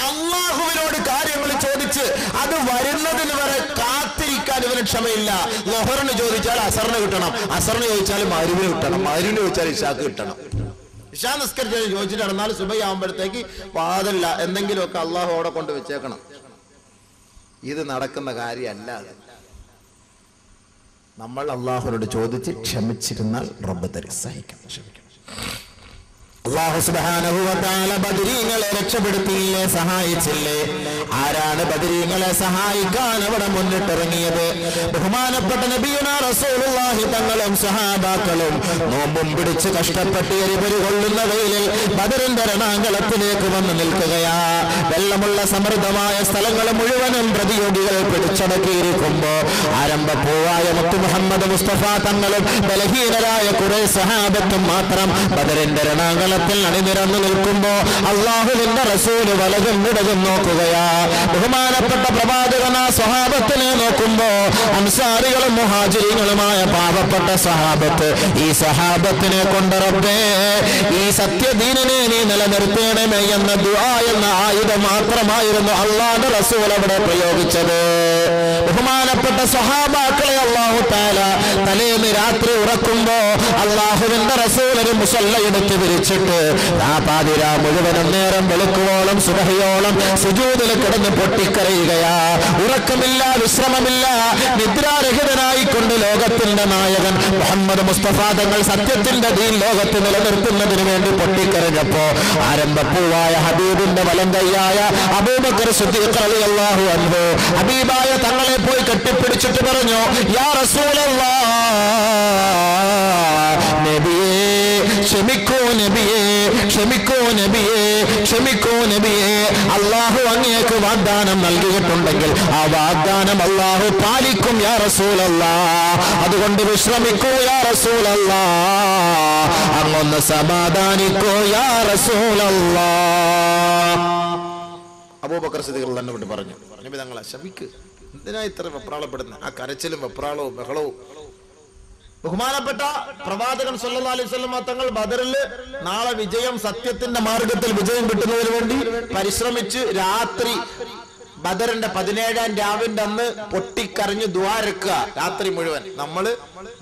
അല്ലാഹുവിനോട് കാര്യങ്ങൾ ചോദിച്ച് അത് വരുന്നതിന് വരെ കാത്തിരിക്കാൻ ഇവന് ക്ഷമയില്ല. ളുഹറിന് ചോദിച്ചാൽ അസറിന് കിട്ടണം, അസറിന് ചോദിച്ചാൽ മഗ്രിബിന് കിട്ടണം, മഗ്രിബിന് ചോദിച്ചാൽ ഇശാക്ക് കിട്ടണം. ഇശാ നിസ്കരിച്ച് ചോദിച്ചിട്ട് നടന്നാൽ സുബഹി ആകുമ്പോഴത്തേക്ക് വാതില്ല എന്തെങ്കിലുമൊക്കെ അള്ളാഹു അവിടെ കൊണ്ട് വെച്ചേക്കണം. ഇത് നടക്കുന്ന കാര്യമല്ല. നമ്മൾ അള്ളാഹുവിനോട് ചോദിച്ച് ക്ഷമിച്ചിരുന്നാൽ റബ്ബ് തരും. സഹിക്കണം, ക്ഷമിക്കണം. അല്ലാഹു സുബ്ഹാനഹു വ തആല ബദരീങ്ങളെ രക്ഷപ്പെടുത്തിയില്ലേ, സഹായിച്ചില്ലേ? ആരാണ് ബദരീങ്ങളെ സഹായിക്കാൻ അവിടെ മുന്നിട്ടിറങ്ങിയത്? ബഹുമാനപ്പെട്ട നബിയുനാ റസൂലുള്ളാഹി തങ്ങളും സഹാബാക്കളും നോമ്പും പിടിച്ച് കഷ്ടപ്പെട്ട് എരിപൊരി കൊള്ളുന്ന വെയിലിൽ ബദറിന്റെ രണാങ്കളത്തിലേക്ക് വന്ന് നിൽക്കുകയാ. വെള്ളമുള്ള സമൃദ്ധമായ സ്ഥലങ്ങൾ മുഴുവനും പ്രതിയോഗികൾ പിടിച്ചടക്കിയിരിക്കുമ്പോ ആരംഭപ്പൂവായ മുത്തു മുഹമ്മദ് മുസ്തഫ തങ്ങളും ബലഹീനരായ കുറെ സഹാബത്തും മാത്രം ബദറിന്റെ രണാങ്കള അണിനിരന്നു നിൽക്കുമ്പോ അല്ലാഹുവിന്റെ റസൂല് വലതും ഇടതും നോക്കുകയാ. ബഹുമാനപ്പെട്ട പ്രവാചകൻ ആ സ്വഹാബത്തിനെ നോക്കുമ്പോ അൻസാരികളും മുഹാജിരീങ്ങളുമായ പാവപ്പെട്ട സ്വഹാബത്ത് ഈ സ്വഹാബത്തിനെ കൊണ്ട് റബ്ബേ ഈ സത്യദീനിനെ നീ നിലനിർത്തണമേ എന്ന ദുആ എന്ന ആയുധം മാത്രമായിരുന്നു അല്ലാഹുവിന്റെ റസൂൽ അവിടെ പ്രയോഗിച്ചത്. ബഹുമാനപ്പെട്ട സ്വഹാബാക്കളെ അല്ലാഹു തആല തലേന്ന് രാത്രി ഉറക്കുമ്പോ അല്ലാഹുവിന്റെ റസൂൽ ഒരു മുസല്ല എടുത്ത് വിരിച്ചിട്ട് ആ പാതിര മുഴുവനും നേരം വെളുക്കുവോളം സുബഹിയോളം സുജൂദിൽ കിടന്ന് പൊട്ടിക്കരയുകയാ. ഉറക്കമില്ല, വിശ്രമമില്ല, നിദ്രാരഹിതനായി നായകനായിക്കൊണ്ട് ലോകത്തിന്റെ നായകൻ മുഹമ്മദ് മുസ്തഫ തങ്ങൾ സത്യത്തിന്റെ ദീൻ ലോകത്ത് നിലനിർത്തുന്നതിന് വേണ്ടി പൊട്ടിക്കരഞ്ഞപ്പോ ആരംഭപ്പൂവായ ഹബീബിന്റെ വലം കൈയായ അബൂബക്കർ സിദ്ദീഖ് റളിയല്ലാഹു അൻഹു ഹബീബായ തങ്ങളെ പോയി കെട്ടിപ്പിടിച്ചിട്ട് പറഞ്ഞു, യാ റസൂലല്ലാഹ്, നബിയേ ക്ഷമിക്കൂ നബിയേ, ക്ഷമിക്കൂ നബിയേ, ക്ഷമിക്കൂ നബിയേ. അല്ലാഹു അങ്ങേക്ക് വാഗ്ദാനം നൽകിയിട്ടുണ്ടെങ്കിൽ ആ വാഗ്ദാനം അല്ലാഹു പാലിക്കും യാ റസൂലല്ലാഹ്. അതുകൊണ്ട് വിശ്രമിക്കൂ യാ റസൂലല്ലാഹ്, അങ്ങൊന്ന് സമാധാനിക്കൂ യാ റസൂലല്ലാഹ്. അബൂബക്കർ സിദ്ദീഖ് റളിയല്ലാഹു അൻഹു പറഞ്ഞു, നബി തങ്ങളെ ക്ഷമിക്ക്, എന്തിനാ ഇത്ര വെപ്രാളപ്പെടുന്നത്? ആ കരച്ചിലും വെപ്രാളവും ബഹളവും. ബഹുമാനപ്പെട്ട പ്രവാചകൻ സല്ലല്ലാഹു അലൈഹി വസല്ലം തങ്ങൾ ബദറിൽ നാളെ വിജയം, സത്യത്തിന്റെ മാർഗത്തിൽ വിജയം കിട്ടുന്നതിന് വേണ്ടി പരിശ്രമിച്ച് രാത്രി ബദറിന്റെ 17-ാം രാവിന്റെ അന്ന് പൊട്ടിക്കരഞ്ഞ് ദുആ ഇറക്കുക രാത്രി മുഴുവൻ. നമ്മള്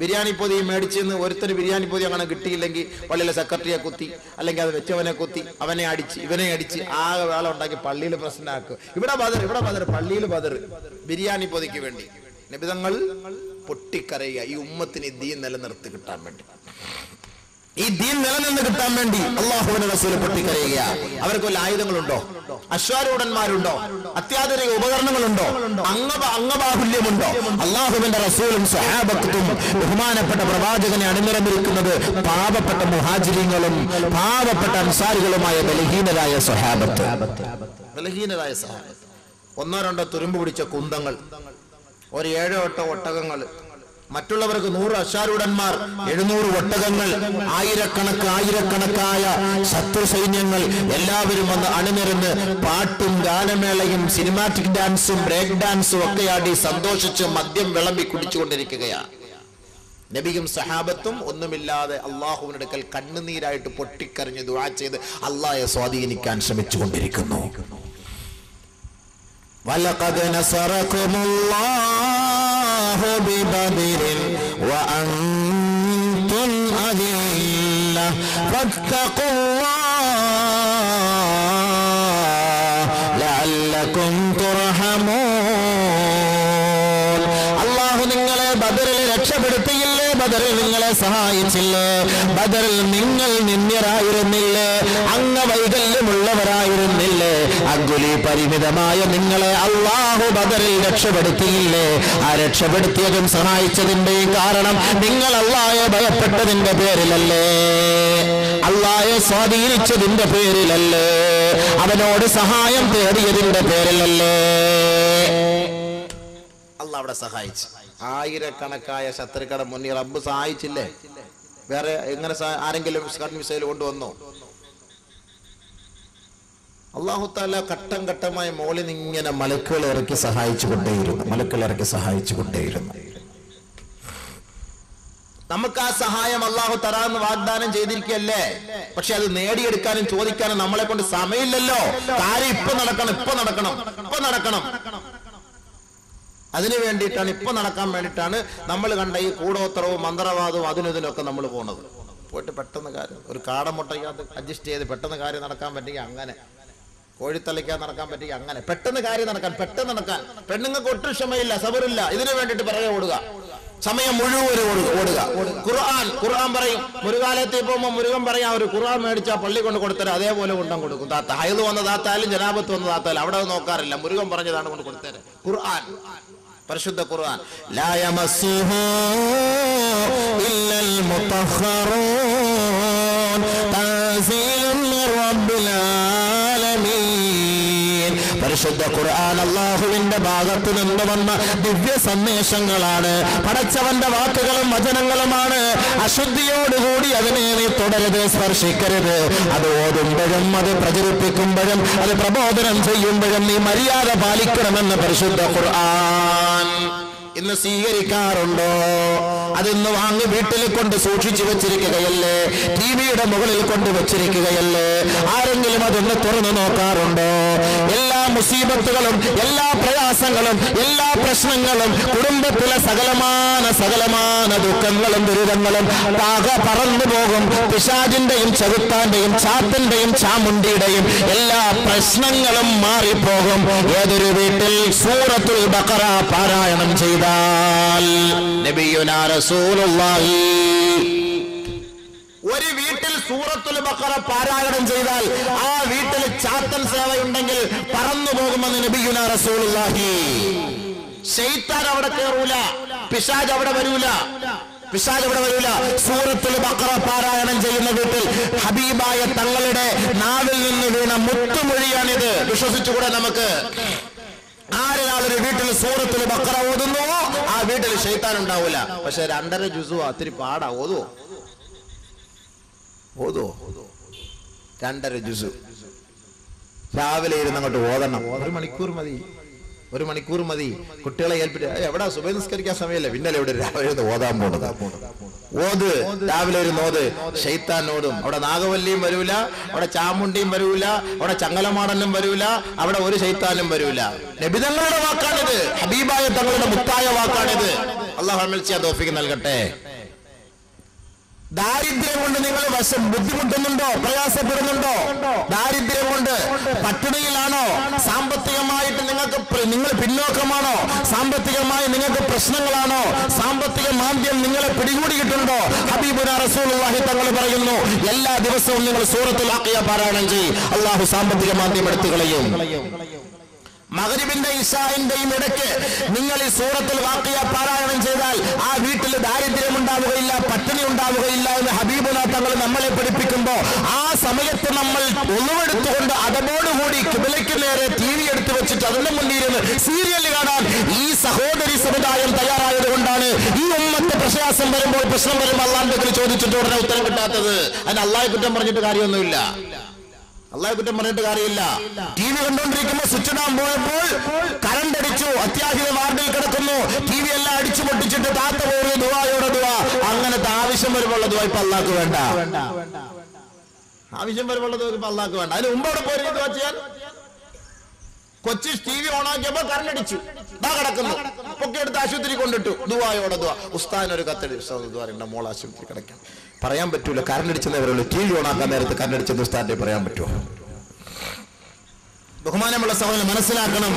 ബിരിയാണി പൊതി മേടിച്ചെന്ന് ഒരുത്തന് ബിരിയാണി പൊതി അങ്ങനെ കിട്ടിയില്ലെങ്കിൽ പള്ളിയിലെ സെക്രട്ടറിയെ കുത്തി, അല്ലെങ്കിൽ അത് വെച്ചവനെ കുത്തി, അവനെ അടിച്ച് ഇവനെ അടിച്ച് ആകെ വേള ഉണ്ടാക്കി പള്ളിയിൽ പ്രശ്നമാക്കുക. ഇവിടെ ബദർ പള്ളിയിൽ ബദർ ബിരിയാണി പൊതിക്ക് വേണ്ടി. നബിതങ്ങൾ പൊട്ടിക്കരയുക ഈ ഉമ്മത്തിന് ഈ ദീൻ നിലനിർത്തി കിട്ടാൻ വേണ്ടി, ഈ ദീൻ നിലനിന്ന് കിട്ടാൻ വേണ്ടി അല്ലാഹുവിന്റെ റസൂൽ പൊട്ടിക്കരയുക. അവർക്ക് വല്ല ആയുധങ്ങളുണ്ടോ? അശ്വാരൂഢന്മാരുണ്ടോ? അത്യാധുനിക ഉപകരണങ്ങളുണ്ടോ? അംഗബാഹുല്യമുണ്ടോ? അല്ലാഹുവിന്റെ റസൂലും സഹാബത്തും ബഹുമാനപ്പെട്ട പ്രവാചകനെ അണിനിരന്നിരിക്കുന്നത് പാവപ്പെട്ട മുഹാജിരീങ്ങളും പാവപ്പെട്ട അൻസാരികളുമായ ബലഹീനരായ സഹാബത്ത്. ഒന്നോ രണ്ടോ തുരുമ്പ് പിടിച്ച കുന്തങ്ങൾ, ഒരു 7-8 ഒട്ടകങ്ങൾ, മറ്റുള്ളവർക്ക് 100 അശ്വാരൂഢന്മാർ, 700 ഒട്ടകങ്ങൾ, ആയിരക്കണക്കായ ശത്രു സൈന്യങ്ങൾ എല്ലാവരും വന്ന് അണിനിരന്ന് പാട്ടും ഗാനമേളയും സിനിമാറ്റിക് ഡാൻസും ബ്രേക്ക് ഡാൻസും ഒക്കെയാടി സന്തോഷിച്ച് മദ്യം വിളമ്പി കുടിച്ചുകൊണ്ടിരിക്കുകയാണ്. നബിയും സഹാബത്തും ഒന്നുമില്ലാതെ അള്ളാഹുവിന്റെ അടുക്കൽ കണ്ണുനീരായിട്ട് പൊട്ടിക്കരഞ്ഞ് ദുആ ചെയ്ത് അള്ളാഹയെ സ്വാധീനിക്കാൻ ശ്രമിച്ചുകൊണ്ടിരിക്കുന്നു. وَلَقَدْ نَصَرَكُمُ اللَّهُ بِبَدْرٍ وَأَنْتُمْ أَذِلَّةٌ فَاتَّقُوا اللَّهَ لَعَلَّكُمْ تُرْحَمُونَ. അല്ലാഹു നിങ്ങളെ ബദറിൽ രക്ഷപ്പെടുത്തിയില്ലേ? ബദറിൽ നിങ്ങളെ സഹായിച്ചില്ലേ? ബദറിൽ നിങ്ങൾ നിന്ദ്യരായിരുന്നില്ലേ? അംഗവൈകല്യമുള്ളവരായിരുന്നില്ലേ? അങ്കുലി പരിമിതമായ നിങ്ങളെ അല്ലാഹു ബദറിൽ രക്ഷപ്പെടുത്തിയില്ലേ? ആ രക്ഷപ്പെടുത്തിയതും സഹായിച്ചതിന്റെയും കാരണം നിങ്ങൾ അല്ലാഹയെ ഭയപ്പെട്ടതിന്റെ പേരിലല്ലേ? അല്ലാഹയെ സ്വാധീനിച്ചതിന്റെ പേരിലല്ലേ? അവനോട് സഹായം തേടിയതിന്റെ പേരിലല്ലേ? അല്ലാഹു അവിടെ സഹായിച്ചു. ആയിരക്കണക്കായ ശത്രുക്കളുടെ മുന്നിൽ റബ്ബ് സഹായിച്ചില്ലേ? വേറെ എങ്ങനെ ആരെങ്കിലും മിസൈൽ കൊണ്ടുവന്നോ? അല്ലാഹു തആല ഘട്ടം ഘട്ടമായി മോളിൽ ഇങ്ങനെ മലക്കുകൾ ഇറക്കി സഹായിച്ചുകൊണ്ടേയിരുന്നു. നമുക്ക് ആ സഹായം അല്ലാഹു തരാമെന്ന് വാഗ്ദാനം ചെയ്തിരിക്കുകയല്ലേ? പക്ഷെ അത് നേടിയെടുക്കാനും ചോദിക്കാനും നമ്മളെ കൊണ്ട് സമയമില്ലല്ലോ. കാര്യം ഇപ്പൊ നടക്കണം. അതിനു വേണ്ടിയിട്ടാണ്, ഇപ്പൊ നടക്കാൻ വേണ്ടിയിട്ടാണ് നമ്മൾ കണ്ട ഈ കൂടോത്രവും മന്ത്രവാദവും അതിനൊക്കെ നമ്മൾ പോണത്. പോയിട്ട് പെട്ടെന്ന് കാര്യം, ഒരു കാടമുട്ടയ്ക്കകത്ത് അഡ്ജസ്റ്റ് ചെയ്ത് പെട്ടെന്ന് കാര്യം നടക്കാൻ പറ്റിയ അങ്ങനെ, കോഴിത്തലയ്ക്കാതെ നടക്കാൻ പറ്റിയ അങ്ങനെ, പെട്ടെന്ന് കാര്യം നടക്കാൻ. പെണ്ണുങ്ങൾക്ക് ഒട്ടും ക്ഷമയില്ല, സബറില്ല. ഇതിനു വേണ്ടിയിട്ട് പിറകെ ഓടുക, സമയം മുഴുവൻ ഓടുക. ഖുർആൻ പറയും, മുരുകാലയത്തിൽ പോകുമ്പോൾ മുരുകൻ പറയാം, ഒരു ഖുർആൻ മേടിച്ചാൽ പള്ളി കൊണ്ട് കൊടുത്തരാം, അതേപോലെ കൊണ്ടും കൊടുക്കും. താത്ത ഹൈദ് വന്ന താത്തായാലും ജനാബത്ത് വന്ന താത്തായാലും അവിടെ നോക്കാറില്ല, മുരുകൻ പറഞ്ഞതാണ് കൊണ്ട് കൊടുത്തരാം. ഖുർആൻ, പരിശുദ്ധ ഖുർആൻ, ലാ യമസ്സുഹു ഇല്ലൽ മുതഹ്ഹറൂൻ തൻസീലുൻ മിർ റബ്ബിൽ ആലമീൻ. പരിശുദ്ധ ഖുർആൻ അല്ലാഹുവിന്റെ ഭാഗത്തു നിന്ന് വന്ന ദിവ്യ സന്ദേശങ്ങളാണ്. പടച്ചവന്റെ വാക്കുകളും വചനങ്ങളുമാണ്. അശുദ്ധിയോടുകൂടി അതിനെ നീ തുടരുത്, സ്പർശിക്കരുത്. അത് ഓതുമ്പോഴും അത് പ്രചരിപ്പിക്കുമ്പോഴും അത് പ്രബോധനം ചെയ്യുമ്പോഴും നീ മര്യാദ പാലിക്കണമെന്ന് പരിശുദ്ധ ഖുർആൻ. ഇന്ന് സ്വീകരിക്കാറുണ്ടോ? അതിന്ന് വാങ്ങി വീട്ടിൽ കൊണ്ട് സൂക്ഷിച്ചു വെച്ചിരിക്കുകയല്ലേ? ടിവിയുടെ മുകളിൽ കൊണ്ട് വെച്ചിരിക്കുകയല്ലേ? ആരെങ്കിലും അതൊന്ന് തുറന്നു നോക്കാറുണ്ടോ? എല്ലാ മുസീബത്തുകളും എല്ലാ പ്രയാസങ്ങളും എല്ലാ പ്രശ്നങ്ങളും കുടുംബത്തിലെ സകലമാന ദുഃഖങ്ങളും ദുരിതങ്ങളും പറന്നു പോകും. പിശാചിന്റെയും ചെറുത്താന്റെയും ചാത്തന്റെയും ചാമുണ്ടിയുടെയും എല്ലാ പ്രശ്നങ്ങളും മാറിപ്പോകും ഏതൊരു വീട്ടിൽ സൂറത്തുൽ ബഖറ പാരായണം ചെയ്താൽ. നബിയുനാ റസൂലുള്ളാഹി ഒരു വീട്ടിൽ സൂറത്തുൽ ബഖറ പാരായണം ചെയ്താൽ ആ വീട്ടിൽ ചാത്തൻ സേവയുണ്ടെങ്കിൽ പറന്നു പോകുമെന്ന് നബിയുനാ റസൂലുള്ളാഹി. ശൈത്താൻ അവിടെ കയറൂല, പിശാച് അവിടെ വരൂല. സൂറത്തുൽ ബഖറ പാരായണം ചെയ്യുന്ന വീട്ടിൽ ഹബീബായ തങ്ങളുടെ നാവിൽ നിന്ന് വീണ മുത്തുമൊഴിയാണിത്. വിശ്വസിച്ചുകൂടെ നമുക്ക്? ആരൊരാളൊരു വീട്ടിൽ സൂറത്തുൽ ബഖറ ഓതുന്നുവോ ആ വീട്ടിൽ ശൈത്താൻ ഉണ്ടാവൂല. പക്ഷെ 2.5 ജുസു അത്തിരി പാടാ. ഓതുവോ 2.5 ജുസു രാവിലെ ഇരുന്ന് അങ്ങോട്ട് ഓതണം. 1 മണിക്കൂർ മതി. കുട്ടികളെ ഏൽപ്പിട്ട് എവിടാ സുബഹി നിസ്കരിക്കാൻ സമയമല്ല, പിന്നല്ലേ ഇവിടെ രാവിലെ ഓതാൻ പോണത്. രാവിലെ ഇരുന്ന് ഓത്. ശൈത്താൻ ഓടും. അവിടെ നാഗവല്ലിയും വരൂല, അവിടെ ചാമുണ്ടിയും വരൂല, അവിടെ ചങ്ങലമാടനും വരൂല, അവിടെ ഒരു ശൈത്താനും വരൂല. നബി തങ്ങളുടെ വാക്കാണിത്, ഹബീബായ തങ്ങളുടെ മുത്തായ വാക്കാണിത്. അല്ലാഹു അമൽ ചെയ്യാൻ തൗഫീഖ് നൽകട്ടെ. ദാരിദ്ര്യം കൊണ്ട് നിങ്ങൾ ബുദ്ധിമുട്ടുന്നുണ്ടോ? പ്രയാസപ്പെടുന്നുണ്ടോ? ദാരിദ്ര്യം കൊണ്ട് പട്ടിണിയിലാണോ? സാമ്പത്തികമായിട്ട് നിങ്ങൾ പിന്നോക്കമാണോ? സാമ്പത്തികമായി നിങ്ങൾക്ക് പ്രശ്നങ്ങളാണോ? സാമ്പത്തിക മാന്ദ്യം നിങ്ങളെ പിടികൂടിയിട്ടുണ്ടോ? ഹബീബുനാ റസൂലുള്ളാഹി തങ്ങൾ പറയുന്നു, എല്ലാ ദിവസവും നിങ്ങൾ സൂറത്തുൽ വാഖിയ പാരായണം ചെയ്യും, അല്ലാഹു സാമ്പത്തിക മാന്ദ്യം എടുത്തു കളയും. മഗ്രിബിന്റെ ഇശാഇന്റെയും ഇടയ്ക്ക് നിങ്ങൾ ഈ സൂറത്തുൽ വാഖിയ പാരായണം ചെയ്താൽ ആ വീട്ടിൽ ദാരിദ്ര്യം ഉണ്ടാവുകയില്ല, പട്ടിണി ഉണ്ടാവുകയില്ല എന്ന് ഹബീബുനാ തങ്ങൾ നമ്മളെ പഠിപ്പിക്കുമ്പോൾ ആ സമയത്ത് നമ്മൾ ഒളിവെടുത്തുകൊണ്ട് അതോടുകൂടി കിബിലയ്ക്ക് നേരെ TV എടുത്തു വെച്ചിട്ട് അതിന്റെ മുന്നിരുന്ന് സീരിയൽ കാണാൻ ഈ സഹോദരി സമുദായം തയ്യാറായത് കൊണ്ടാണ് ഈ ഉമ്മത്ത് പ്രശ്നം വരുമ്പോൾ അള്ളാഹുവിനെ ചോദിച്ചിട്ട് ഉടനെ ഉത്തരം കിട്ടാത്തത്. അതിന് അള്ളാഹെ കുറ്റം പറഞ്ഞിട്ട് കാര്യമൊന്നുമില്ല. TV കണ്ടോണ്ടിരിക്കുമ്പോൾ സ്വിച്ച് ഇടാൻ പോയപ്പോൾ കറണ്ട് അടിച്ചു, അത്യാഹിത വാർഡിൽ കിടക്കുന്നു, TV എല്ലാം അടിച്ചു പൊട്ടിച്ചിട്ട് താത്ത പോയി ദുആയോടെ ദുആ. അങ്ങനത്തെ ആവശ്യം വരുമ്പോൾ ദുആ ഇപ്പൊ അള്ളാഹ്ക്ക് വേണ്ട. അതിന് മുമ്പ് അവിടെ പോയി ദുആ ചെയ്യാൻ. കൊച്ചി TV ഓണാക്കിയപ്പോ കറണ്ട് അടിച്ചു, ദാ കിടക്കുന്നു, പൊക്കിയെടുത്ത് ആശുപത്രി കൊണ്ടിട്ടു, ദുആയോടെ ദുആ. ഉസ്താദിന് ഒരു കത്തടി, മോൾ ആശുപത്രി കിടക്കാം. പറയാൻ പറ്റൂല, കറണ്ട് അടിച്ചെന്നവരുള്ളൂ. TV ഓണാക്കാൻ നേരത്ത് കറണ്ട് അടിച്ചെന്ന് ഉസ്താദിനെ പറയാൻ പറ്റുമോ? ബഹുമാനമുള്ള സഹോദരൻ മനസ്സിലാക്കണം,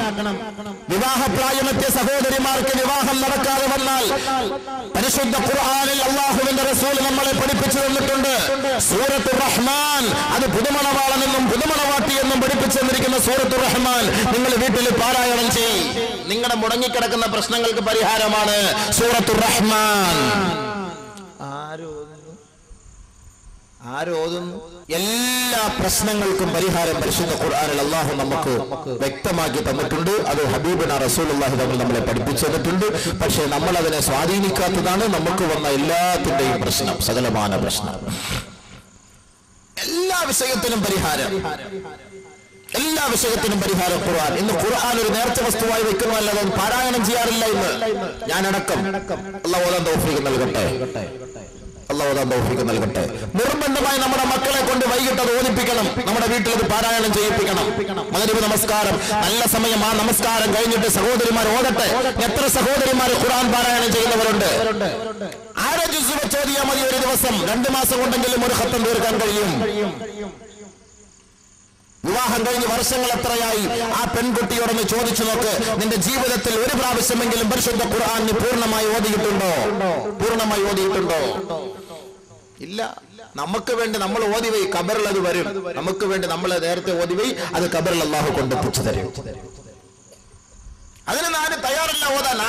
വിവാഹപ്രായമെത്തിയ സഹോദരിമാർക്ക് വിവാഹം നടക്കാതെ വന്നാൽ പരിശുദ്ധ ഖുർആനിൽ അല്ലാഹുവിന്റെ റസൂൽ നമ്മളെ പഠിപ്പിച്ചു തന്നിട്ടുണ്ട്. സൂറത്തുർ റഹ്മാൻ, അത് പുതുമണവാളനെന്നും പുതുമണവാട്ടി എന്നും പഠിപ്പിച്ചു തന്നിരിക്കുന്ന സൂറത്തുർ റഹ്മാൻ നിങ്ങൾ വീട്ടിൽ പാരായണം ചെയ്യും. നിങ്ങളുടെ മുടങ്ങിക്കിടക്കുന്ന പ്രശ്നങ്ങൾക്ക് പരിഹാരമാണ് സൂറത്തുർ റഹ്മാൻ. ആരോതുന്നു? എല്ലാ പ്രശ്നങ്ങൾക്കും പരിഹാരം പരിശുദ്ധ ഖുർആനിൽ അല്ലാഹു നമുക്ക് വ്യക്തമാക്കി തന്നിട്ടുണ്ട്. അത് ഹബീബുനാ റസൂലുള്ളാഹി തങ്ങൾ നമ്മളെ പഠിപ്പിച്ചു തന്നിട്ടുണ്ട്. പക്ഷേ നമ്മൾ അതിനെ സ്വാധീനിക്കാത്തതാണ് നമുക്ക് വന്ന എല്ലാത്തിന്റെയും പ്രശ്നം, സകലമാന പ്രശ്നം. എല്ലാ വിഷയത്തിനും പരിഹാരം ഖുർആൻ. ഇന്ന് ഖുർആൻ ഒരു നേർച്ച വസ്തുവായി വെക്കുന്നതല്ലാതെ അത് പാരായണം ചെയ്യാറില്ല ഇന്ന്. ഞാനടക്കം. അല്ലാഹു ഓതാൻ തൗഫീഖ് നൽകട്ടെ. നിർബന്ധമായി നമ്മുടെ മക്കളെ കൊണ്ട് വൈകിട്ട് അത് ഓദിപ്പിക്കണം, നമ്മുടെ വീട്ടിൽ അത് പാരായണം ചെയ്യിപ്പിക്കണം. മഗ്രിബ് നമസ്കാരം നല്ല സമയം, ആ നമസ്കാരം കഴിഞ്ഞിട്ട് സഹോദരിമാർ ഓതട്ടെ. എത്ര സഹോദരിമാർ ഖുർആൻ പാരായണം ചെയ്യുന്നവരുണ്ട്? 6 ജുസ് വെച്ച് ഓതിയാൽ മതി ഒരു ദിവസം. 2 മാസം കൊണ്ടെങ്കിലും ഒരു ഖത്തം തീർക്കാൻ കഴിയും. വിവാഹം കഴിഞ്ഞ് വർഷങ്ങൾ എത്രയായി? ആ പെൺകുട്ടിയോടൊന്ന് ചോദിച്ചു നോക്ക്, നിന്റെ ജീവിതത്തിൽ ഒരു പ്രാവശ്യമെങ്കിലും പരിശുദ്ധ ഖുർആൻ നീ പൂർണ്ണമായി ഓതിയിട്ടുണ്ടോ? ഇല്ല. നമുക്ക് വേണ്ടി നമ്മൾ ഓതിവൈ, ഖബറിൽ അത് വരും. നമുക്ക് വേണ്ടി നമ്മൾ നേരത്തെ ഓതിവൈ, അത് ഖബറിൽ അല്ലാഹു കൊണ്ടെത്തിച്ചു തരും. അതിന് ആര് തയ്യാറല്ല ഓതാൻ?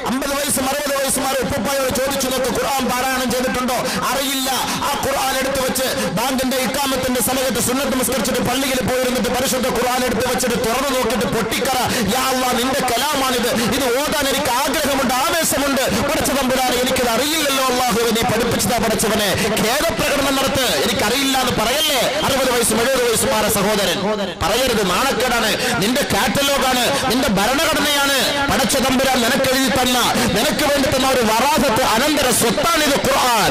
50 വയസ്സും 60 വയസ്സുമാർ ഉപ്പപ്പായോട് ചോദിച്ചു നോക്ക്, ഖുർആൻ പാരായണം ചെയ്തിട്ടുണ്ടോ? അറിയില്ല. ആ ഖുർആൻ എടുത്തു വെച്ച് ബാങ്കിന്റെ ഇഖാമത്തിന്റെ സമയത്ത് സുന്നത്ത് നിസ്കരിച്ചിട്ട് പള്ളിയിൽ പോയിരുന്നിട്ട് പരിശുദ്ധ ഖുർആൻ എടുത്തു വെച്ചിട്ട് തുറന്നു നോക്കിയിട്ട് പൊട്ടിക്കറ, യാ അല്ലാഹ് നിന്റെ കലാമാണിത്, ഇത് ഓതാൻ എനിക്ക് ആഗ്രഹമുണ്ട്, ആവേശമുണ്ട്. പടച്ച തമ്പുരാനെ എനിക്കത് അറിയില്ലല്ലോ അല്ലാഹുവേ, നീ പഠിപ്പിച്ചതാ പടച്ചവനെ, ഖേദപ്രകടനം നടത്ത്, എനിക്കറിയില്ല എന്ന് പറയല്ലേ. 60 വയസ്സും 70 വയസ്സുമാരെ സഹോദരൻ പറയരുത്, നാണക്കേടാണ്. നിന്റെ കാറ്റലോഗാണ്, നിന്റെ ഭരണഘടനയാണ്. പടച്ച തമ്പുരാൻ നിനക്ക് എഴുതി തന്ന, നിനക്ക് വേണ്ടി തന്ന ഒരു വറാസത്ത്, അനന്തര സ്വത്താണിത് ഖുർആൻ.